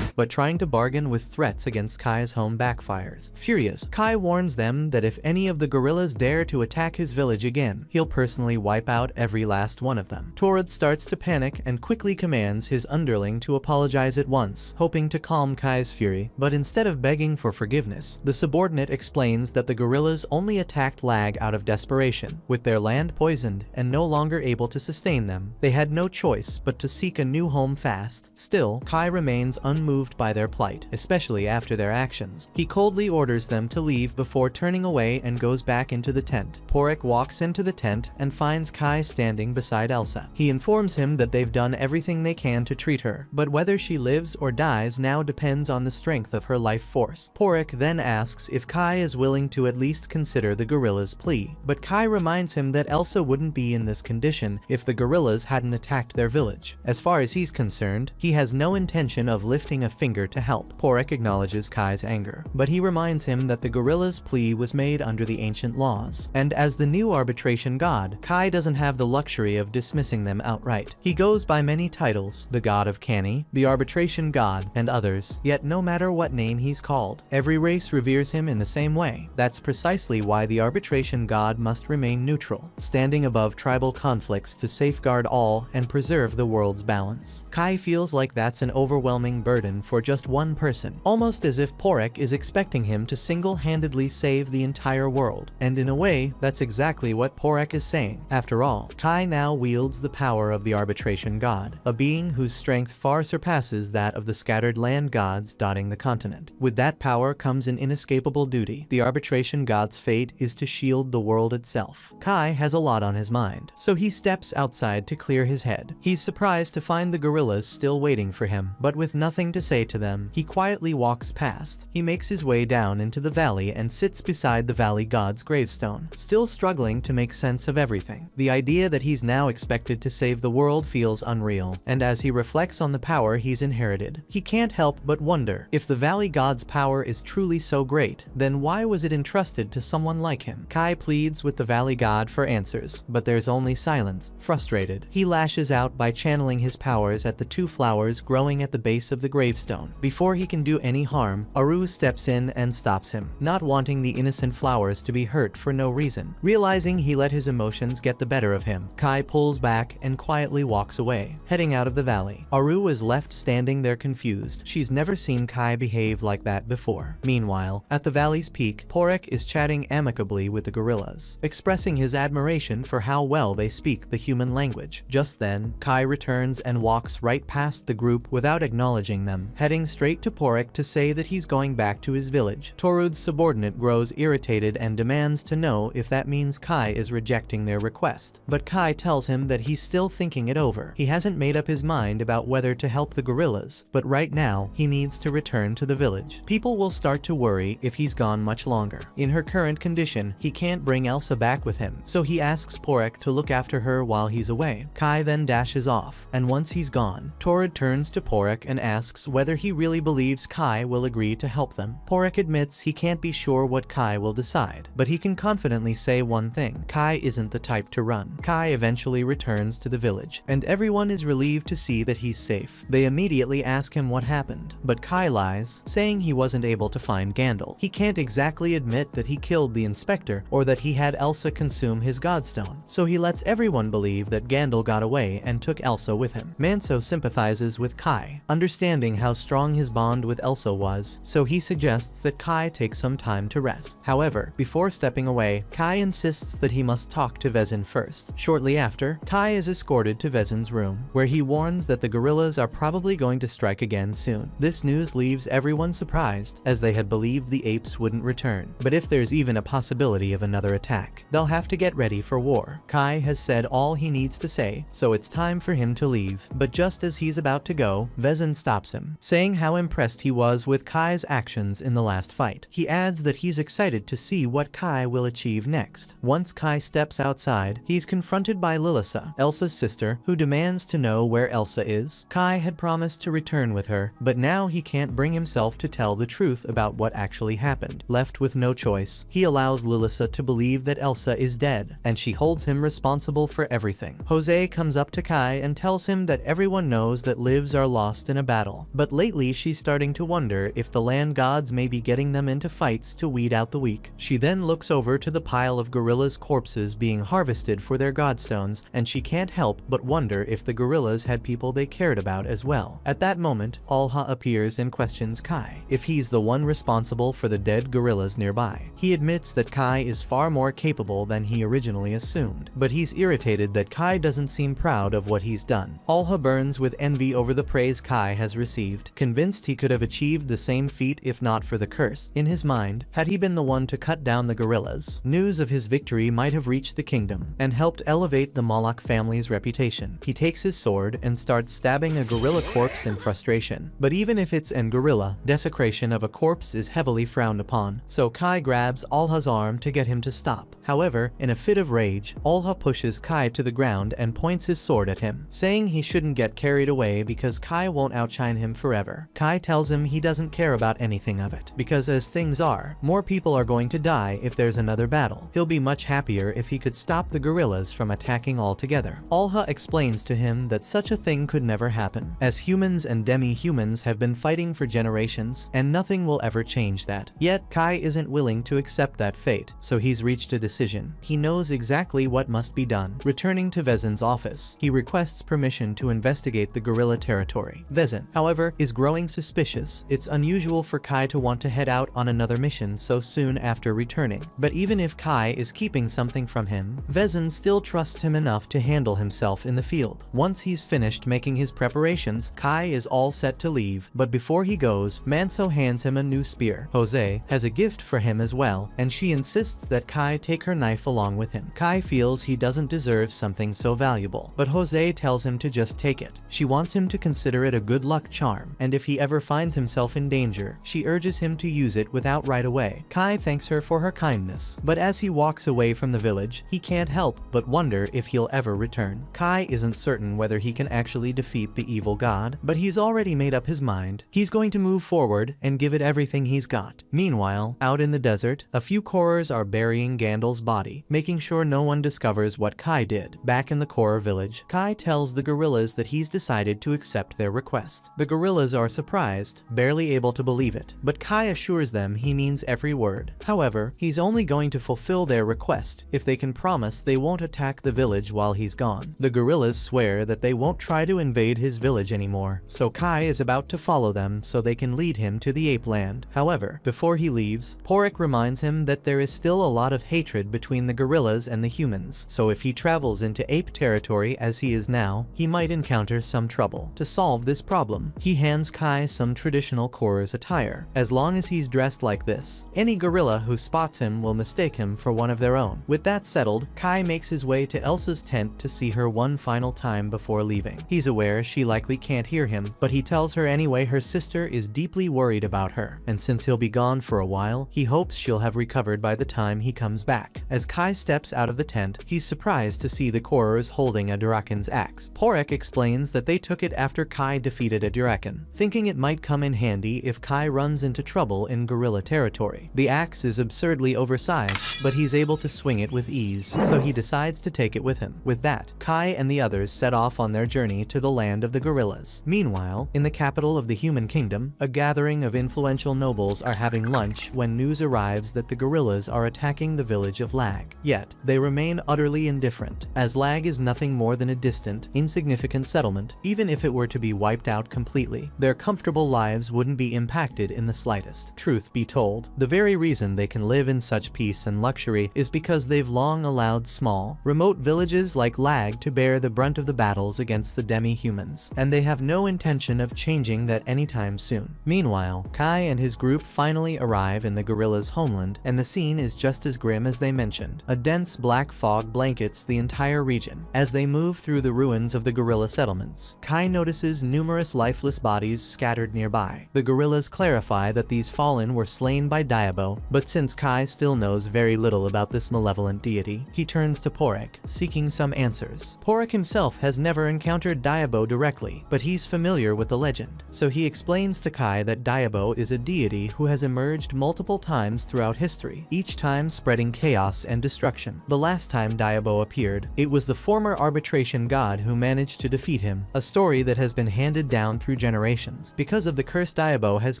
But trying to bargain with threats against Kai's home backfires. Furious, Kai warns them that if any of the gorillas dare to attack his village again, he'll personally wipe out every last one of them. Torud starts to panic and quickly commands his underling to apologize at once, hoping to calm Kai's fury, but instead of begging for forgiveness, the subordinate explains that the gorillas only attacked Lag out of desperation. With their land poisoned and no longer able to sustain them, they had no choice but to seek a new home fast. Still, Kai remains unmoved by their plight, especially after their actions. He coldly orders them to leave before turning away and goes back into the tent. Porek walks into the tent and finds Kai standing beside Elsa. He informs him that they've done everything they can to treat her, but whether she lives or dies now depends on the strength of her life force. Porek then asks if Kai is willing to at least consider the gorilla's plea, but Kai reminds him that Elsa wouldn't be in this condition if the gorillas hadn't attacked their village. As far as he's concerned, he has no intention of lifting a finger to help. Porek acknowledges Kai's anger, but he reminds him that the gorilla's plea was made under the ancient laws, and as the new arbitration god, Kai doesn't have the luxury of dismissing them outright. He goes by many titles, the god of Cani, the arbitration god, and others, yet no matter what name he's called, every race reveres him in the same way. That's precisely why the arbitration god must remain neutral, standing above tribal conflicts to safeguard all and preserve the world's balance. Kai feels like that's an overwhelming burden for just one person, almost as if Porek is expecting him to single-handedly save the entire world. And in a way, that's exactly what Porek is saying. After all, Kai now wields the power of the arbitration god, a being whose strength far surpasses that of the scattered land gods dotting the continent. With that power comes an inescapable duty. The arbitration god's fate is to shield the world itself. Kai has a lot on his mind, so he steps outside to clear his head. He's surprised to find the gorillas still waiting for him, but with nothing to say to them, he quietly walks past. He makes his way down into the valley and sits beside the valley god's gravestone, still struggling to make sense of everything. The idea that he's now expected to save the world feels unreal, and as he reflects on the power he's inherited, he can't help but wonder, if the valley god's power is truly so great, then why was it entrusted to someone like him? Kai pleads with the valley god for answers, but there's only silence. Frustrated, he lashes out by channeling his powers at the two flowers growing at the base of the gravestone. Before he can do any harm, Aru steps in and stops him, not wanting the innocent flowers to be hurt for no reason. Realizing he let his emotions get the better of him, Kai pulls back and quietly walks away, heading out of the valley. Aru is left standing there confused. She's never seen Kai behave like that before. Meanwhile, at the valley's peak, Porek is chatting amicably with the gorillas, expressing his admiration for how well they speak the human language. Just then, Kai returns and walks right past the group without acknowledging them, heading straight to Porek to say that he's going back to his village. Torud's subordinate grows irritated and demands to know if that means Kai is rejecting their request. But Kai tells him that he's still thinking it over. He hasn't made up his mind about whether to help the gorillas, but right now, he needs to return to the village. People will start to worry if he's gone much longer. In her current condition, he can't bring Elsa back with him, so he asks Porek to look after her while he's away. Kai then dashes off, and once he's gone, Torud turns to Porek and asks whether whether he really believes Kai will agree to help them. Porek admits he can't be sure what Kai will decide, but he can confidently say one thing: Kai isn't the type to run. Kai eventually returns to the village, and everyone is relieved to see that he's safe. They immediately ask him what happened, but Kai lies, saying he wasn't able to find Gandalf. He can't exactly admit that he killed the inspector or that he had Elsa consume his godstone, so he lets everyone believe that Gandalf got away and took Elsa with him. Manso sympathizes with Kai, understanding how strong his bond with Elsa was, so he suggests that Kai take some time to rest. However, before stepping away, Kai insists that he must talk to Vezin first. Shortly after, Kai is escorted to Vezin's room, where he warns that the gorillas are probably going to strike again soon. This news leaves everyone surprised, as they had believed the apes wouldn't return. But if there's even a possibility of another attack, they'll have to get ready for war. Kai has said all he needs to say, so it's time for him to leave. But just as he's about to go, Vezin stops him, saying how impressed he was with Kai's actions in the last fight. He adds that he's excited to see what Kai will achieve next. Once Kai steps outside, he's confronted by Lilissa, Elsa's sister, who demands to know where Elsa is. Kai had promised to return with her, but now he can't bring himself to tell the truth about what actually happened. Left with no choice, he allows Lilissa to believe that Elsa is dead, and she holds him responsible for everything. Jose comes up to Kai and tells him that everyone knows that lives are lost in a battle, but lately she's starting to wonder if the land gods may be getting them into fights to weed out the weak. She then looks over to the pile of gorillas' corpses being harvested for their godstones, and she can't help but wonder if the gorillas had people they cared about as well. At that moment, Alha appears and questions Kai if he's the one responsible for the dead gorillas nearby. He admits that Kai is far more capable than he originally assumed, but he's irritated that Kai doesn't seem proud of what he's done. Alha burns with envy over the praise Kai has received, convinced he could have achieved the same feat if not for the curse. In his mind, had he been the one to cut down the gorillas, news of his victory might have reached the kingdom and helped elevate the Moloch family's reputation. He takes his sword and starts stabbing a gorilla corpse in frustration. But even if it's an gorilla, desecration of a corpse is heavily frowned upon, so Kai grabs Alha's arm to get him to stop. However, in a fit of rage, Alha pushes Kai to the ground and points his sword at him, saying he shouldn't get carried away because Kai won't outshine him forever. Kai tells him he doesn't care about anything of it, because as things are, more people are going to die if there's another battle. He'll be much happier if he could stop the gorillas from attacking altogether. Alha explains to him that such a thing could never happen, as humans and demi-humans have been fighting for generations, and nothing will ever change that. Yet, Kai isn't willing to accept that fate, so he's reached a decision. He knows exactly what must be done. Returning to Vezin's office, he requests permission to investigate the gorilla territory. Vezin, however, is growing suspicious. It's unusual for Kai to want to head out on another mission so soon after returning, but even if Kai is keeping something from him, Vezin still trusts him enough to handle himself in the field. Once he's finished making his preparations, Kai is all set to leave, but before he goes, Manso hands him a new spear. Jose has a gift for him as well, and she insists that Kai take her knife along with him. Kai feels he doesn't deserve something so valuable, but Jose tells him to just take it. She wants him to consider it a good luck charm, and if he ever finds himself in danger, she urges him to use it without right away. Kai thanks her for her kindness, but as he walks away from the village, he can't help but wonder if he'll ever return. Kai isn't certain whether he can actually defeat the evil god, but he's already made up his mind. He's going to move forward and give it everything he's got. Meanwhile, out in the desert, a few Korors are burying Gandalf's body, making sure no one discovers what Kai did. Back in the Koror village, Kai tells the gorillas that he's decided to accept their request. The gorillas are surprised, barely able to believe it, but Kai assures them he means every word. However, he's only going to fulfill their request if they can promise they won't attack the village while he's gone. The gorillas swear that they won't try to invade his village anymore, so Kai is about to follow them so they can lead him to the ape land. However, before he leaves, Porek reminds him that there is still a lot of hatred between the gorillas and the humans, so if he travels into ape territory as he is now, he might encounter some trouble. To solve this problem, he hands Kai some traditional Koror's attire. As long as he's dressed like this, any gorilla who spots him will mistake him for one of their own. With that settled, Kai makes his way to Elsa's tent to see her one final time before leaving. He's aware she likely can't hear him, but he tells her anyway her sister is deeply worried about her, and since he'll be gone for a while, he hopes she'll have recovered by the time he comes back. As Kai steps out of the tent, he's surprised to see the Korors holding a Duraken's axe. Porek explains that they took it after Kai defeated a Duraken kraken, thinking it might come in handy if Kai runs into trouble in gorilla territory. The axe is absurdly oversized, but he's able to swing it with ease, so he decides to take it with him. With that, Kai and the others set off on their journey to the land of the gorillas. Meanwhile, in the capital of the human kingdom, a gathering of influential nobles are having lunch when news arrives that the gorillas are attacking the village of Lag. Yet, they remain utterly indifferent, as Lag is nothing more than a distant, insignificant settlement. Even if it were to be wiped out completely, their comfortable lives wouldn't be impacted in the slightest. Truth be told, the very reason they can live in such peace and luxury is because they've long allowed small, remote villages like Lag to bear the brunt of the battles against the demi-humans, and they have no intention of changing that anytime soon. Meanwhile, Kai and his group finally arrive in the gorillas' homeland, and the scene is just as grim as they mentioned. A dense black fog blankets the entire region. As they move through the ruins of the gorilla settlements, Kai notices numerous lifeless bodies scattered nearby. The gorillas clarify that these fallen were slain by Diabo, but since Kai still knows very little about this malevolent deity, he turns to Porek, seeking some answers. Porek himself has never encountered Diabo directly, but he's familiar with the legend, so he explains to Kai that Diabo is a deity who has emerged multiple times throughout history, each time spreading chaos and destruction. The last time Diabo appeared, it was the former arbitration god who managed to defeat him, a story that has been handed down through generations. Because of the curse Diabo has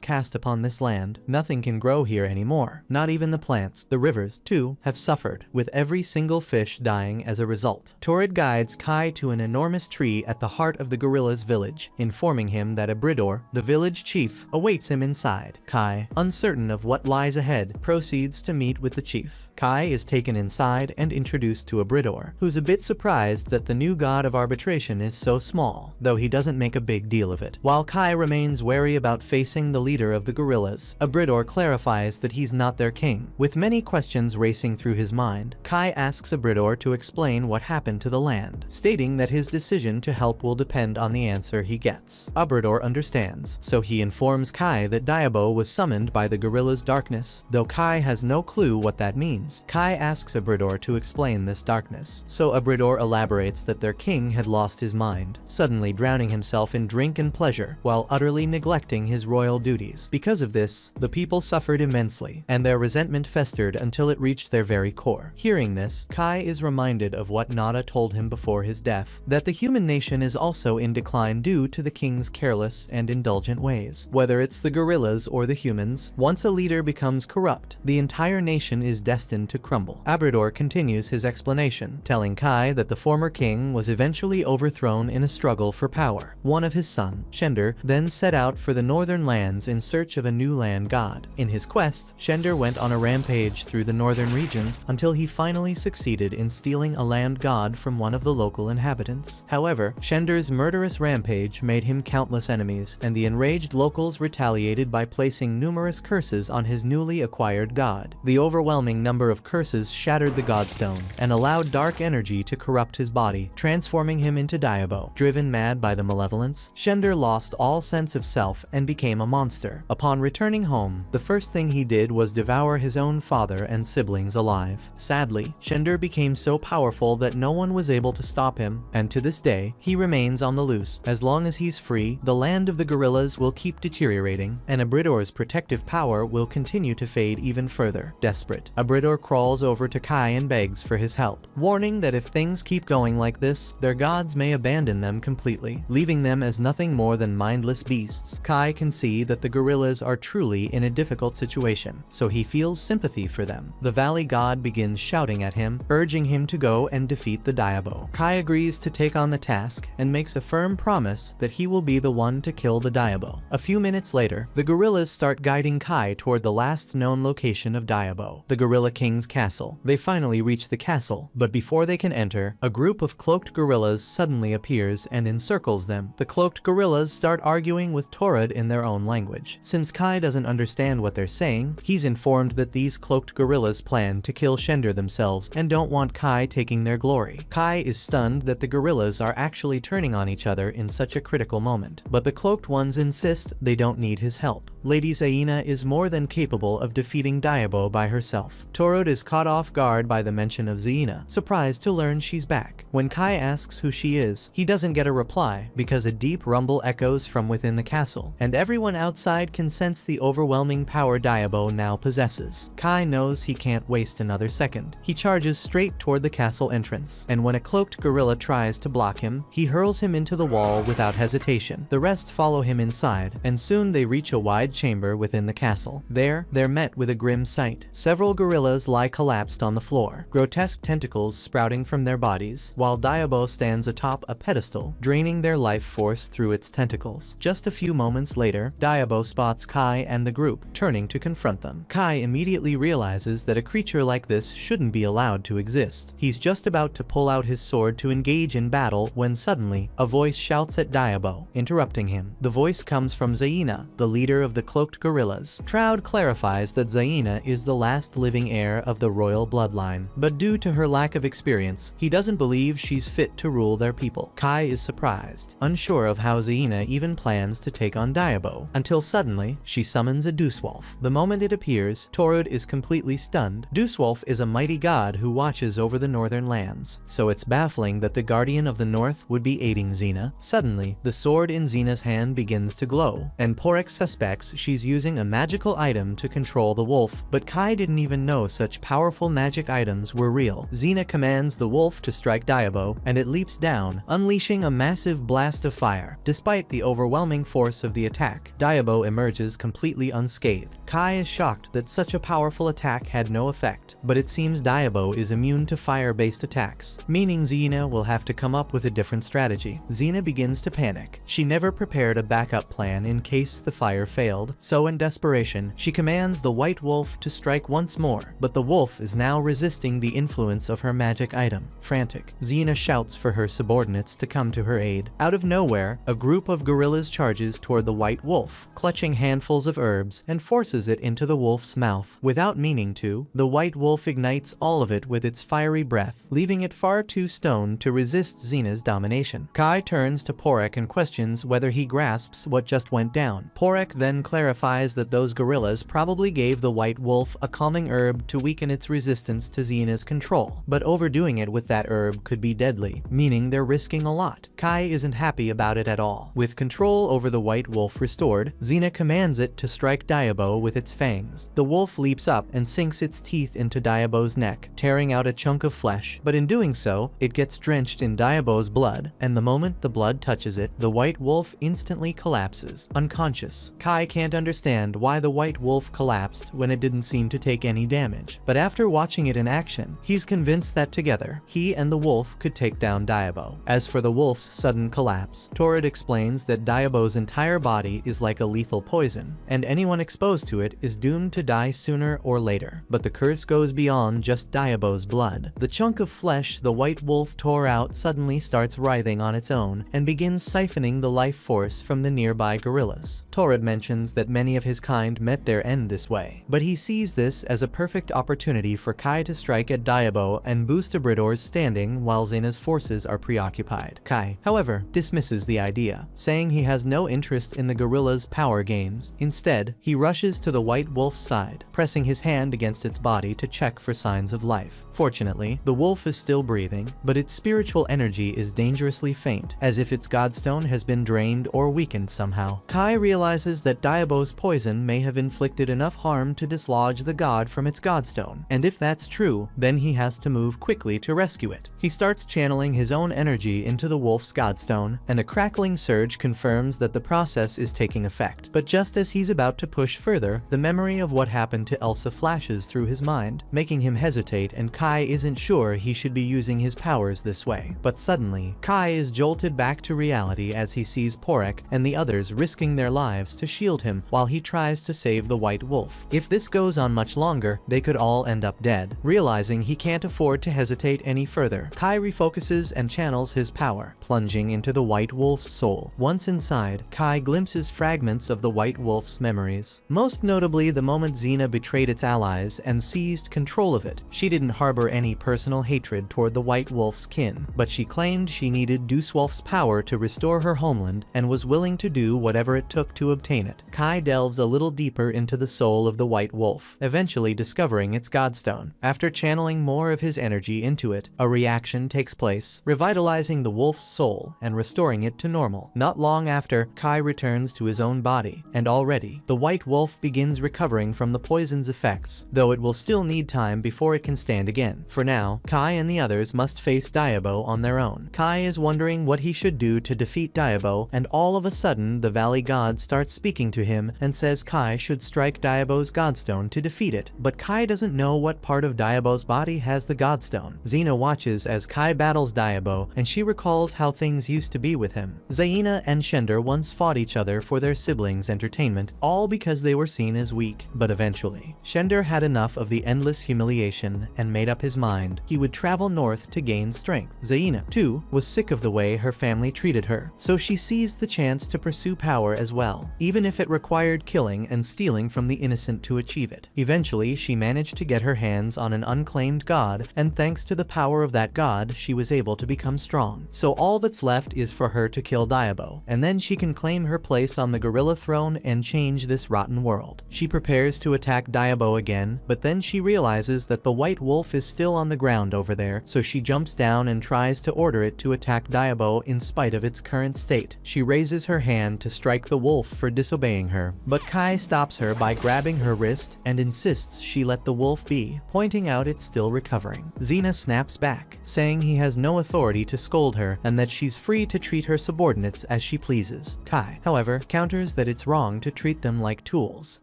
cast upon this land, nothing can grow here anymore. Not even the plants. The rivers, too, have suffered, with every single fish dying as a result. Torrid guides Kai to an enormous tree at the heart of the gorilla's village, informing him that Abridor, the village chief, awaits him inside. Kai, uncertain of what lies ahead, proceeds to meet with the chief. Kai is taken inside and introduced to Abridor, who's a bit surprised that the new god of arbitration is so small, though he doesn't make a big deal of it. While Kai remains wary about facing the leader of the gorillas, Abridor clarifies that he's not their king. With many questions racing through his mind, Kai asks Abridor to explain what happened to the land, stating that his decision to help will depend on the answer he gets. Abridor understands, so he informs Kai that Diabo was summoned by the gorilla's darkness, though Kai has no clue what that means. Kai asks Abridor to explain this darkness, so Abridor elaborates that their king had lost his mind, suddenly drowning himself in drink and pleasure, while utterly neglecting his royal duties. Because of this, the people suffered immensely, and their resentment festered until it reached their very core. Hearing this, Kai is reminded of what Nada told him before his death, that the human nation is also in decline due to the king's careless and indulgent ways. Whether it's the gorillas or the humans, once a leader becomes corrupt, the entire nation is destined to crumble. Abridor continues his explanation, telling Kai that the former king was eventually overthrown in a struggle for power. One of his sons, Shender, then set out for the northern lands in search of a new land god. In his quest, Shender went on a rampage through the northern regions until he finally succeeded in stealing a land god from one of the local inhabitants. However, Shender's murderous rampage made him countless enemies, and the enraged locals retaliated by placing numerous curses on his newly acquired god. The overwhelming number of curses shattered the godstone and allowed dark energy to corrupt his body, transforming him into Diabo. Driven mad by the malevolence, Shender lost all sense of self and became a monster. Upon returning home, the first thing he did was devour his own father and siblings alive. Sadly, Shender became so powerful that no one was able to stop him, and to this day, he remains on the loose. As long as he's free, the land of the gorillas will keep deteriorating, and Abridor's protective power will continue to fade even further. Desperate, Abridor crawls over to Kai and begs for his help, warning that if things keep going like this, their gods may abandon them completely, leaving them as nothing more than mindless beasts. Kai can see that the gorillas are truly in a difficult situation, so he feels sympathy for them. The valley god begins shouting at him, urging him to go and defeat the Diabo. Kai agrees to take on the task and makes a firm promise that he will be the one to kill the Diabo. A few minutes later, the gorillas start guiding Kai toward the last known location of Diabo, the Gorilla King's castle. They finally reach the castle, but before they can enter, a group of cloaked gorillas suddenly appears and encircles them. The cloaked gorillas start arguing with Torrid in their own language. Since Kai doesn't understand what they're saying, he's informed that these cloaked gorillas plan to kill Shender themselves and don't want Kai taking their glory. Kai is stunned that the gorillas are actually turning on each other in such a critical moment, but the cloaked ones insist they don't need his help. Lady Zaina is more than capable of defeating Diabo by herself. Torrid is caught off guard by the mention of Zaina, surprised to learn she's back. When Kai asks who she is, he doesn't get a reply because a deep rumble echoes arose from within the castle, and everyone outside can sense the overwhelming power Diabo now possesses. Kai knows he can't waste another second. He charges straight toward the castle entrance, and when a cloaked gorilla tries to block him, he hurls him into the wall without hesitation. The rest follow him inside, and soon they reach a wide chamber within the castle. There, they're met with a grim sight. Several gorillas lie collapsed on the floor, grotesque tentacles sprouting from their bodies, while Diabo stands atop a pedestal, draining their life force through its tentacles. Just a few moments later, Diabo spots Kai and the group, turning to confront them. Kai immediately realizes that a creature like this shouldn't be allowed to exist. He's just about to pull out his sword to engage in battle when suddenly, a voice shouts at Diabo, interrupting him. The voice comes from Zaina, the leader of the cloaked gorillas. Troud clarifies that Zaina is the last living heir of the royal bloodline, but due to her lack of experience, he doesn't believe she's fit to rule their people. Kai is surprised, unsure of how Zaina even plans to take on Diabo, until suddenly, she summons a Duswolf. The moment it appears, Torud is completely stunned. Duswolf is a mighty god who watches over the northern lands, so it's baffling that the Guardian of the North would be aiding Xena. Suddenly, the sword in Xena's hand begins to glow, and Porek suspects she's using a magical item to control the wolf, but Kai didn't even know such powerful magic items were real. Xena commands the wolf to strike Diabo, and it leaps down, unleashing a massive blast of fire. Despite the overwhelming force of the attack, Diabo emerges completely unscathed. Kai is shocked that such a powerful attack had no effect, but it seems Diabo is immune to fire-based attacks, meaning Xena will have to come up with a different strategy. Xena begins to panic. She never prepared a backup plan in case the fire failed, so in desperation, she commands the white wolf to strike once more, but the wolf is now resisting the influence of her magic item. Frantic, Xena shouts for her subordinates to come to her aid. Out of nowhere, a group of gorillas charges toward the white wolf, clutching handfuls of herbs, and forces it into the wolf's mouth. Without meaning to, the white wolf ignites all of it with its fiery breath, leaving it far too stoned to resist Xena's domination. Kai turns to Porek and questions whether he grasps what just went down. Porek then clarifies that those gorillas probably gave the white wolf a calming herb to weaken its resistance to Xena's control, but overdoing it with that herb could be deadly, meaning they're risking a lot. Kai isn't happy about it at all. With control over the white wolf restored, Xena commands it to strike Diabo with its fangs. The wolf leaps up and sinks its teeth into Diabo's neck, tearing out a chunk of flesh, but in doing so, it gets drenched in Diabo's blood, and the moment the blood touches it, the white wolf instantly collapses, unconscious. Kai can't understand why the white wolf collapsed when it didn't seem to take any damage, but after watching it in action, he's convinced that together, he and the wolf could take down Diabo. As for the wolf's sudden collapse, Torrid explains that Diabo's entire body is like a lethal poison, and anyone exposed to it is doomed to die sooner or later. But the curse goes beyond just Diabo's blood. The chunk of flesh the white wolf tore out suddenly starts writhing on its own and begins siphoning the life force from the nearby gorillas. Torrid mentions that many of his kind met their end this way, but he sees this as a perfect opportunity for Kai to strike at Diabo and boost Abridor's standing while Xena's forces are preoccupied. Kai, however, dismisses the idea, saying he has no interest in the gorillas' power games. Instead, he rushes to the white wolf's side, pressing his hand against its body to check for signs of life. Fortunately, the wolf is still breathing, but its spiritual energy is dangerously faint, as if its godstone has been drained or weakened somehow. Kai realizes that Diabo's poison may have inflicted enough harm to dislodge the god from its godstone, and if that's true, then he has to move quickly to rescue it. He starts channeling his own energy into the wolf's godstone, and a crackling surge confirms that the process is taking effect. But just as he's about to push further, the memory of what happened to Elsa flashes through his mind, making him hesitate, and Kai isn't sure he should be using his powers this way. But suddenly, Kai is jolted back to reality as he sees Porek and the others risking their lives to shield him while he tries to save the white wolf. If this goes on much longer, they could all end up dead. Realizing he can't afford to hesitate any further, Kai refocuses and channels his power, plunging into the white wolf's soul. Once inside, Kai glimpses fragments of the white wolf's memories. Most notably the moment Xena betrayed its allies and seized control of it. She didn't harbor any personal hatred toward the white wolf's kin, but she claimed she needed Duswolf's power to restore her homeland and was willing to do whatever it took to obtain it. Kai delves a little deeper into the soul of the white wolf, eventually discovering its godstone. After channeling more of his energy into it, a reaction takes place, revitalizing the wolf's soul and restoring it to normal. Not long after, Kai returns to his own body, and already, the white wolf begins recovering from the poison's effects, though it will still need time before it can stand again. For now, Kai and the others must face Diabo on their own. Kai is wondering what he should do to defeat Diabo, and all of a sudden the Valley God starts speaking to him and says Kai should strike Diabo's Godstone to defeat it, but Kai doesn't know what part of Diabo's body has the Godstone. Xena watches as Kai battles Diabo, and she recalls how things used to be with him. Zaina and Shender once fought each other for their siblings' entertainment, all because they were seen as weak, but eventually, Shender had enough of the endless humiliation and made up his mind he would travel north to gain strength. Zaina, too, was sick of the way her family treated her, so she seized the chance to pursue power as well, even if it required killing and stealing from the innocent to achieve it. Eventually, she managed to get her hands on an unclaimed god, and thanks to the power of that god, she was able to become strong. So all that's left is for her to kill Diabo, and then she can claim her place on the gorilla throne and change this rotten world. She prepares to attack Diabo again, but then she realizes that the white wolf is still on the ground over there, so she jumps down and tries to order it to attack Diabo in spite of its current state. She raises her hand to strike the wolf for disobeying her, but Kai stops her by grabbing her wrist and insists she let the wolf be, pointing out it's still recovering. Xena snaps back, saying he has no authority to scold her and that she's free to treat her subordinates as she pleases. Kai, however, counters that it's wrong to treat them like tools.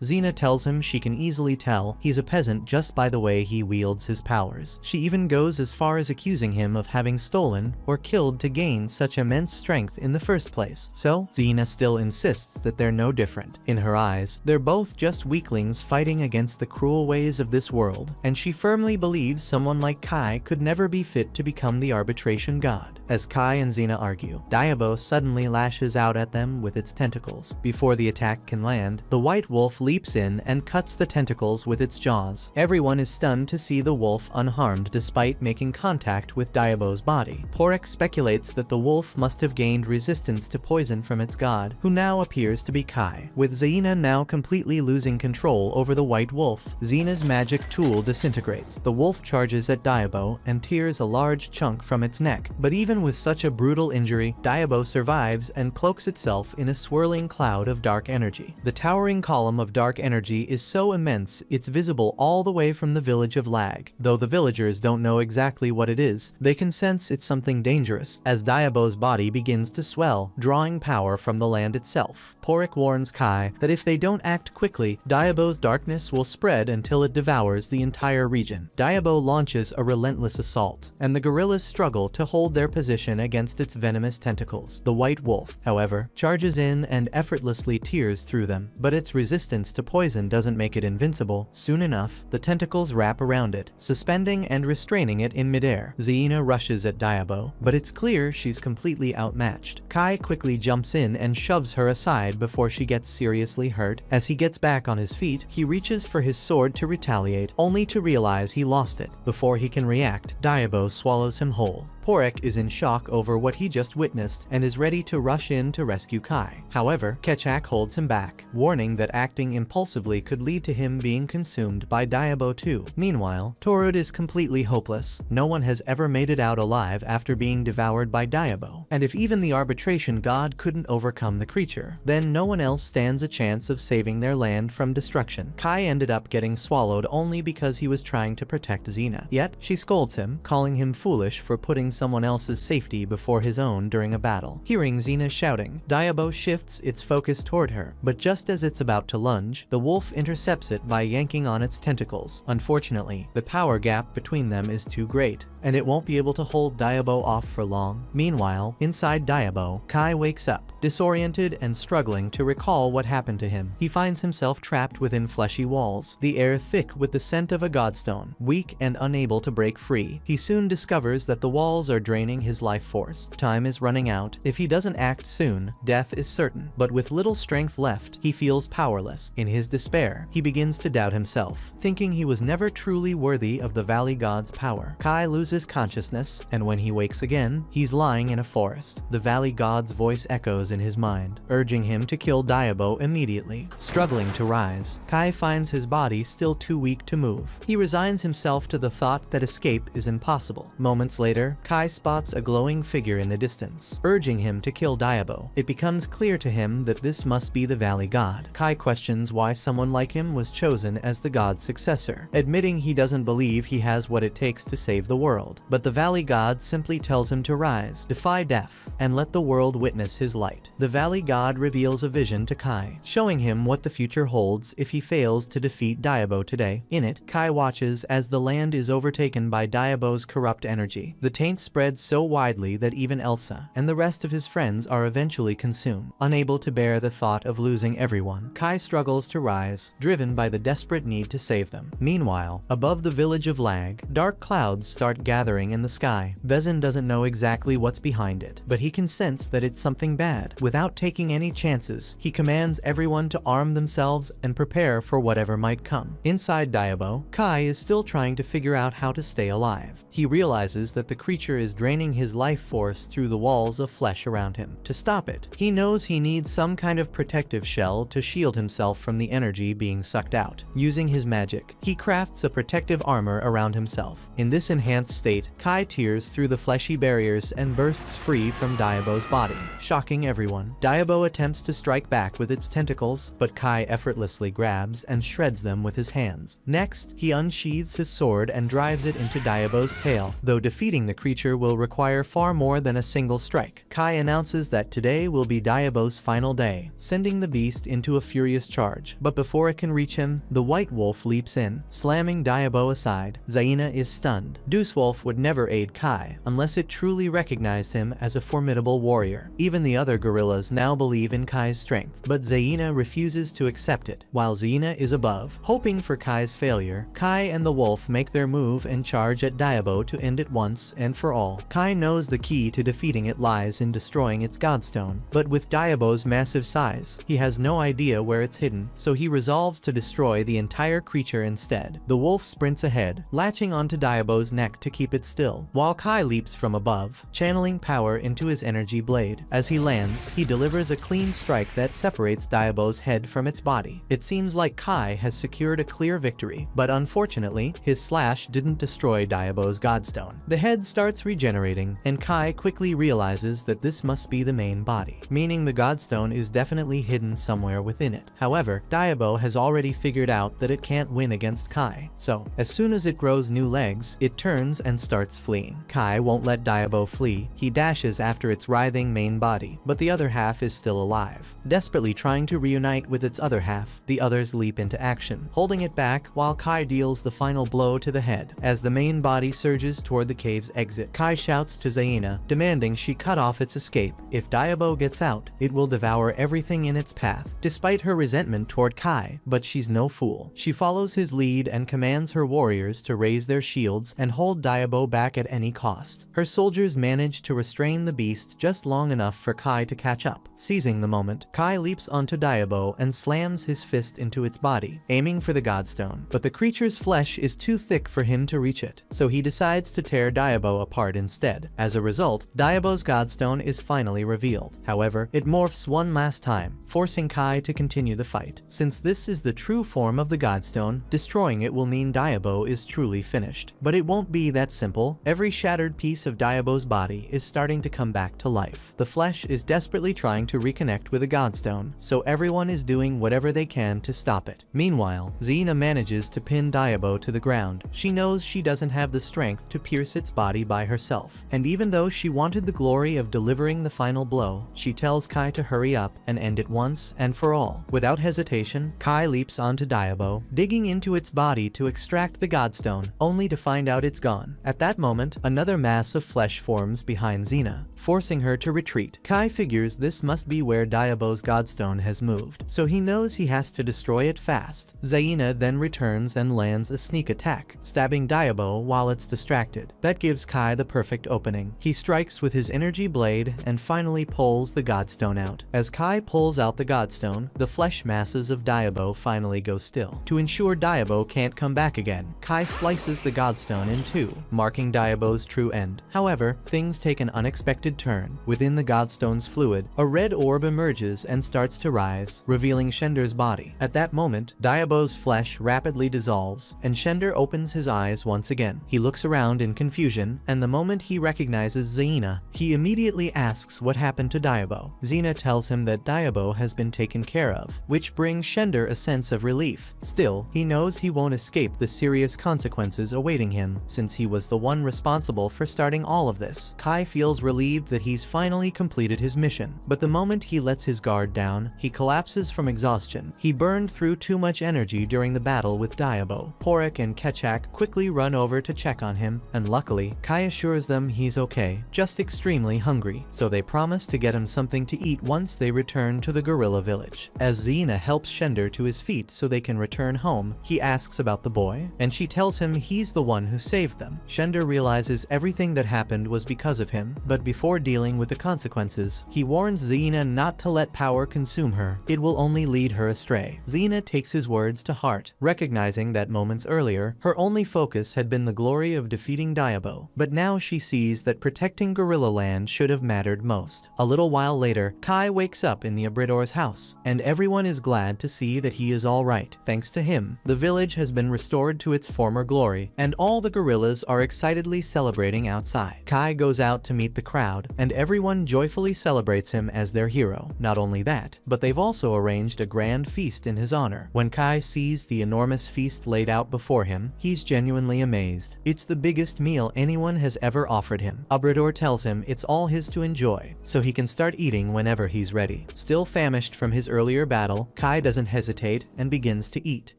Xena tells him she can easily tell he's a peasant just by the way he wields his powers. She even goes as far as accusing him of having stolen or killed to gain such immense strength in the first place. So, Xena still insists that they're no different. In her eyes, they're both just weaklings fighting against the cruel ways of this world, and she firmly believes someone like Kai could never be fit to become the arbitration god. As Kai and Xena argue, Diabo suddenly lashes out at them with its tentacles. Before the attack can land, the white wolf leaps in and cuts the tentacles with its jaws. Everyone is stunned to see the wolf unharmed despite making contact with Diabo's body. Porek speculates that the wolf must have gained resistance to poison from its god, who now appears to be Kai. With Xena now completely losing control over the white wolf, Xena's magic tool disintegrates. The wolf charges at Diabo and tears a large chunk from its neck, but even with such a brutal injury, Diabo survives and cloaks itself in a swirling cloud of dark energy. The towering column of dark energy is so immense it's visible all the way from the village of Lag. Though the villagers don't know exactly what it is, they can sense it's something dangerous, as Diabo's body begins to swell, drawing power from the land itself. Porek warns Kai that if they don't act quickly, Diabo's darkness will spread until it devours the entire region. Diabo launches a relentless assault, and the gorillas struggle to hold their position against its venomous tentacles. The white wolf, however, charges in and effortlessly tears through them, but its resistance to poison doesn't make it invincible. Soon enough, the tentacles wrap around it, suspending and restraining it in midair. Xena rushes at Diabo, but it's clear she's completely outmatched. Kai quickly jumps in and shoves her aside before she gets seriously hurt. As he gets back on his feet, he reaches for his sword to retaliate, only to realize he lost it. Before he can react, Diabo swallows him whole. Porek is in shock over what he just witnessed and is ready to rush in to rescue Kai. However, Ketchak holds him back, warning that acting impulsively could lead to him being consumed by Diabo too. Meanwhile, Torud is completely hopeless. No one has ever made it out alive after being devoured by Diabo, and if even the arbitration god couldn't overcome the creature, then no one else stands a chance of saving their land from destruction. Kai ended up getting swallowed only because he was trying to protect Xena. Yet, she scolds him, calling him foolish for putting someone else's safety before his own during a battle. Hearing Xena shouting, Diabo shifts its focus toward her, but just as it's about to lunge, the wolf intercepts it by yanking on its tentacles. Unfortunately, the power gap between them is too great, and it won't be able to hold Diabo off for long. Meanwhile, inside Diabo, Kai wakes up, disoriented and struggling to recall what happened to him. He finds himself trapped within fleshy walls, the air thick with the scent of a godstone. Weak and unable to break free, he soon discovers that the walls are draining his life force. Time is running out. If he doesn't act soon, death is certain. But with little strength left, he feels powerless. In his despair, he begins to doubt himself, thinking he was never truly worthy of the Valley God's power. Kai loses consciousness, and when he wakes again, he's lying in a forest. The Valley God's voice echoes in his mind, urging him to kill Diabo immediately. Struggling to rise, Kai finds his body still too weak to move. He resigns himself to the thought that escape is impossible. Moments later, Kai spots a glowing figure in the distance, urging him to kill Diabo. Diabo. It becomes clear to him that this must be the Valley God. Kai questions why someone like him was chosen as the god's successor, admitting he doesn't believe he has what it takes to save the world. But the Valley God simply tells him to rise, defy death, and let the world witness his light. The Valley God reveals a vision to Kai, showing him what the future holds if he fails to defeat Diabo today. In it, Kai watches as the land is overtaken by Diabo's corrupt energy. The taint spreads so widely that even Elsa and the rest of his friends are eventually consumed. Unable to bear the thought of losing everyone, Kai struggles to rise, driven by the desperate need to save them. Meanwhile, above the village of Lag, dark clouds start gathering in the sky. Vezin doesn't know exactly what's behind it, but he can sense that it's something bad. Without taking any chances, he commands everyone to arm themselves and prepare for whatever might come. Inside Diabo, Kai is still trying to figure out how to stay alive. He realizes that the creature is draining his life force through the walls of flesh around him. To stop it, he knows he needs some kind of protective shell to shield himself from the energy being sucked out. Using his magic, he crafts a protective armor around himself. In this enhanced state, Kai tears through the fleshy barriers and bursts free from Diabo's body, shocking everyone. Diabo attempts to strike back with its tentacles, but Kai effortlessly grabs and shreds them with his hands. Next, he unsheathes his sword and drives it into Diabo's tail. Though defeating the creature will require far more than a single strike, Kai announces that today will be Diabo's final day, sending the beast into a furious charge. But before it can reach him, the White Wolf leaps in, slamming Diabo aside. Zaina is stunned. Deucewolf would never aid Kai unless it truly recognized him as a formidable warrior. Even the other gorillas now believe in Kai's strength, but Zaina refuses to accept it. While Zaina is above, hoping for Kai's failure, Kai and the wolf make their move and charge at Diabo to end it once and for all. Kai knows the key to defeating it lies in destroying its godstone, but with Diabo's massive size, he has no idea where it's hidden, so he resolves to destroy the entire creature instead. The wolf sprints ahead, latching onto Diabo's neck to keep it still, while Kai leaps from above, channeling power into his energy blade. As he lands, he delivers a clean strike that separates Diabo's head from its body. It seems like Kai has secured a clear victory, but unfortunately, his slash didn't destroy Diabo's godstone. The head starts regenerating, and Kai quickly realizes that this must be the main body, meaning the godstone is definitely hidden somewhere within it. However, Diabo has already figured out that it can't win against Kai, so as soon as it grows new legs, it turns and starts fleeing. Kai won't let Diabo flee. He dashes after its writhing main body, but the other half is still alive. Desperately trying to reunite with its other half, the others leap into action, holding it back while Kai deals the final blow to the head. As the main body surges toward the cave's exit, Kai shouts to Zaina, demanding she cut off its escape. If Diabo gets out, it will devour everything in its path. Despite her resentment toward Kai, but she's no fool. She follows his lead and commands her warriors to raise their shields and hold Diabo back at any cost. Her soldiers manage to restrain the beast just long enough for Kai to catch up. Seizing the moment, Kai leaps onto Diabo and slams his fist into its body, aiming for the godstone. But the creature's flesh is too thick for him to reach it, so he decides to tear Diabo apart instead. As a result, Diabo's godstone is finally revealed. However, it morphs one last time, forcing Kai to continue the fight. Since this is the true form of the godstone, destroying it will mean Diabo is truly finished. But it won't be that simple. Every shattered piece of Diabo's body is starting to come back to life. The flesh is desperately trying to reconnect with the godstone, so everyone is doing whatever they can to stop it. Meanwhile, Xena manages to pin Diabo to the ground. She knows she doesn't have the strength to pierce its body by herself, and even though she wanted the glory of delivering the final blow, she tells Kai to hurry up and end it once and for all. Without hesitation, Kai leaps onto Diabo, digging into its body to extract the godstone, only to find out it's gone. At that moment, another mass of flesh forms behind Xena, forcing her to retreat. Kai figures this must be where Diabo's godstone has moved, so he knows he has to destroy it fast. Zaina then returns and lands a sneak attack, stabbing Diabo while it's distracted. That gives Kai the perfect opening. He strikes with his energy blade and finally pulls the godstone out. As Kai pulls out the godstone, the flesh masses of Diabo finally go still. To ensure Diabo can't come back again, Kai slices the godstone in two, marking Diabo's true end. However, things take an unexpected turn. Within the godstone's fluid, a red orb emerges and starts to rise, revealing Shender's body. At that moment, Diabo's flesh rapidly dissolves, and Shender opens his eyes once again. He looks around in confusion, and the moment he recognizes Zaina, he immediately asks what happened to Diabo. Xena tells him that Diabo has been taken care of, which brings Shender a sense of relief. Still, he knows he won't escape the serious consequences awaiting him, since he was the one responsible for starting all of this. Kai feels relieved that he's finally completed his mission, but the moment he lets his guard down, he collapses from exhaustion. He burned through too much energy during the battle with Diabo. Porek and Ketchak quickly run over to check on him, and luckily, Kai assures them he's okay, just extremely hungry, so they promise to get him something to eat once they return to the gorilla village. As Xena helps Shender to his feet so they can return home, he asks about the boy, and she tells him he's the one who saved them. Shender realizes everything that happened was because of him, but before dealing with the consequences, he warns Xena not to let power consume her. It will only lead her astray. Xena takes his words to heart, recognizing that moments earlier, her only focus had been the glory of defeating Diabo, but now she sees that protecting Gorilla Land should have mattered most. A little while later, Kai wakes up in the Abridor's house, and everyone is glad to see that he is alright. Thanks to him, the village has been restored to its former glory, and all the gorillas are excitedly celebrating outside. Kai goes out to meet the crowd, and everyone joyfully celebrates him as their hero. Not only that, but they've also arranged a grand feast in his honor. When Kai sees the enormous feast laid out before him, he's genuinely amazed. It's the biggest meal anyone has ever offered him. Abridor tells him it's all his to enjoy, so he can start eating whenever he's ready. Still famished from his earlier battle, Kai doesn't hesitate and begins to eat.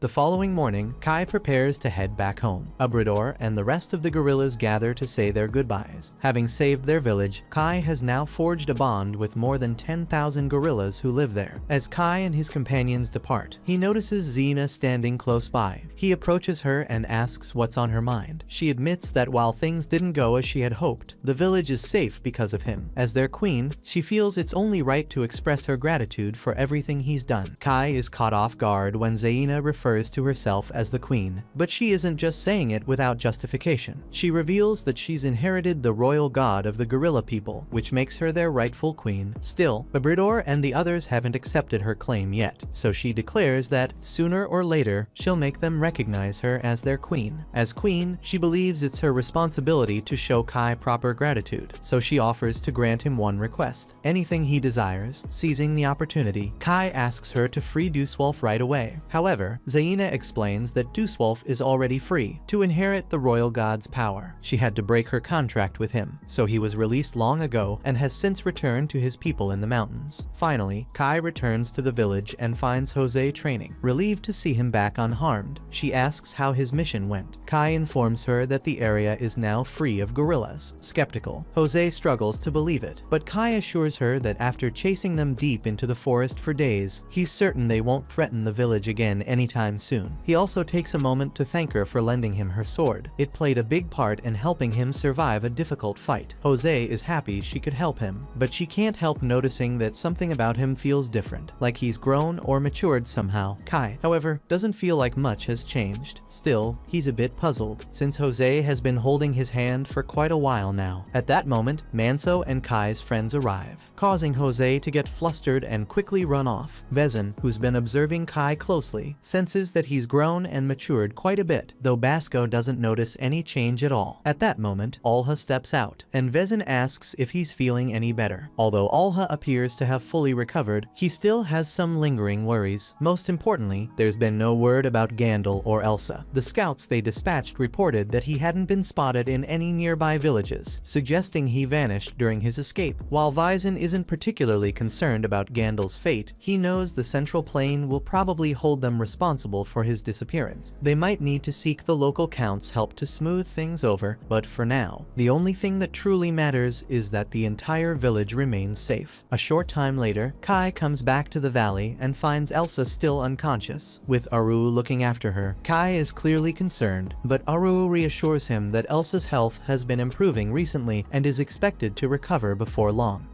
The following morning, Kai prepares to head back home. Abridor and the rest of the gorillas gather to say their goodbyes. Having saved their village, Kai has now forged a bond with more than 10,000 gorillas who live there. As Kai and his companions depart, he notices Xena standing close by. He approaches her and asks what's on her mind. She admits that while things didn't go as she had hoped, the village is safe because of him. As their queen, she feels it's only right to express her gratitude for everything he's done. Kai is caught off guard when Xena refers to herself as the queen, but she isn't just saying it without justification. She reveals that she's inherited the royal god of the gorilla people, which makes her their rightful queen. Still, Abridor and the others haven't accepted her claim yet, so she declares that sooner or later, she'll make them recognize her as their queen. As queen, she believes it's her responsibility to show Kai proper gratitude, so she offers to grant him one request, anything he desires. Seizing the opportunity, Kai asks her to free Duswolf right away. However, Xena explains that Duswolf is already free to inherit the royal god's power. She had to break her contract with him, so he was released long ago and has since returned to his people in the mountains. Finally, Kai returns to the village and finds Jose training. Relieved to see him back unharmed, she asks how his mission went. Kai informs her that the area is now free of gorillas. Skeptical, Jose struggles to believe it, but Kai assures her that after chasing them deep into the forest for days, he's certain they won't threaten the village again anytime soon. He also takes a moment to thank her for lending him her sword. It played a big part in helping him survive a difficult fight. Jose is happy she could help him, but she can't help noticing that something about him feels different, like he's grown or matured somehow. Kai, however, doesn't feel like much has changed. Still, he's a bit puzzled, since Jose has been holding his hand for quite a while now. At that moment, Manso and Kai's friends arrive, causing Jose to get flustered and quickly run off. Vezin, who's been observing Kai closely, senses that he's grown and matured quite a bit, though Basco doesn't notice any change at all. At that moment, Alha steps out, and Vezin asks if he's feeling any better. Although Alha appears to have fully recovered, he still has some lingering worries. Most importantly, there's been no word about Gandalf or Elsa. The scouts they dispatched reported that he hadn't been spotted in any nearby villages, suggesting he vanished during his escape. While Vezin isn't particularly concerned about Gandalf's fate, he knows the Central Plain will probably hold them responsible for his disappearance. They might need to seek the local count's help to smooth things over, but for now, the only thing that truly matters is that the entire village remains safe. A short time later, Kai comes back to the valley and finds Elsa still unconscious. With Aru looking after her, Kai is clearly concerned, but Aru reassures him that Elsa's health has been improving recently and is expected to recover before long.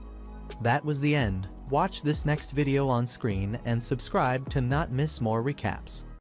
That was the end. Watch this next video on screen and subscribe to not miss more recaps.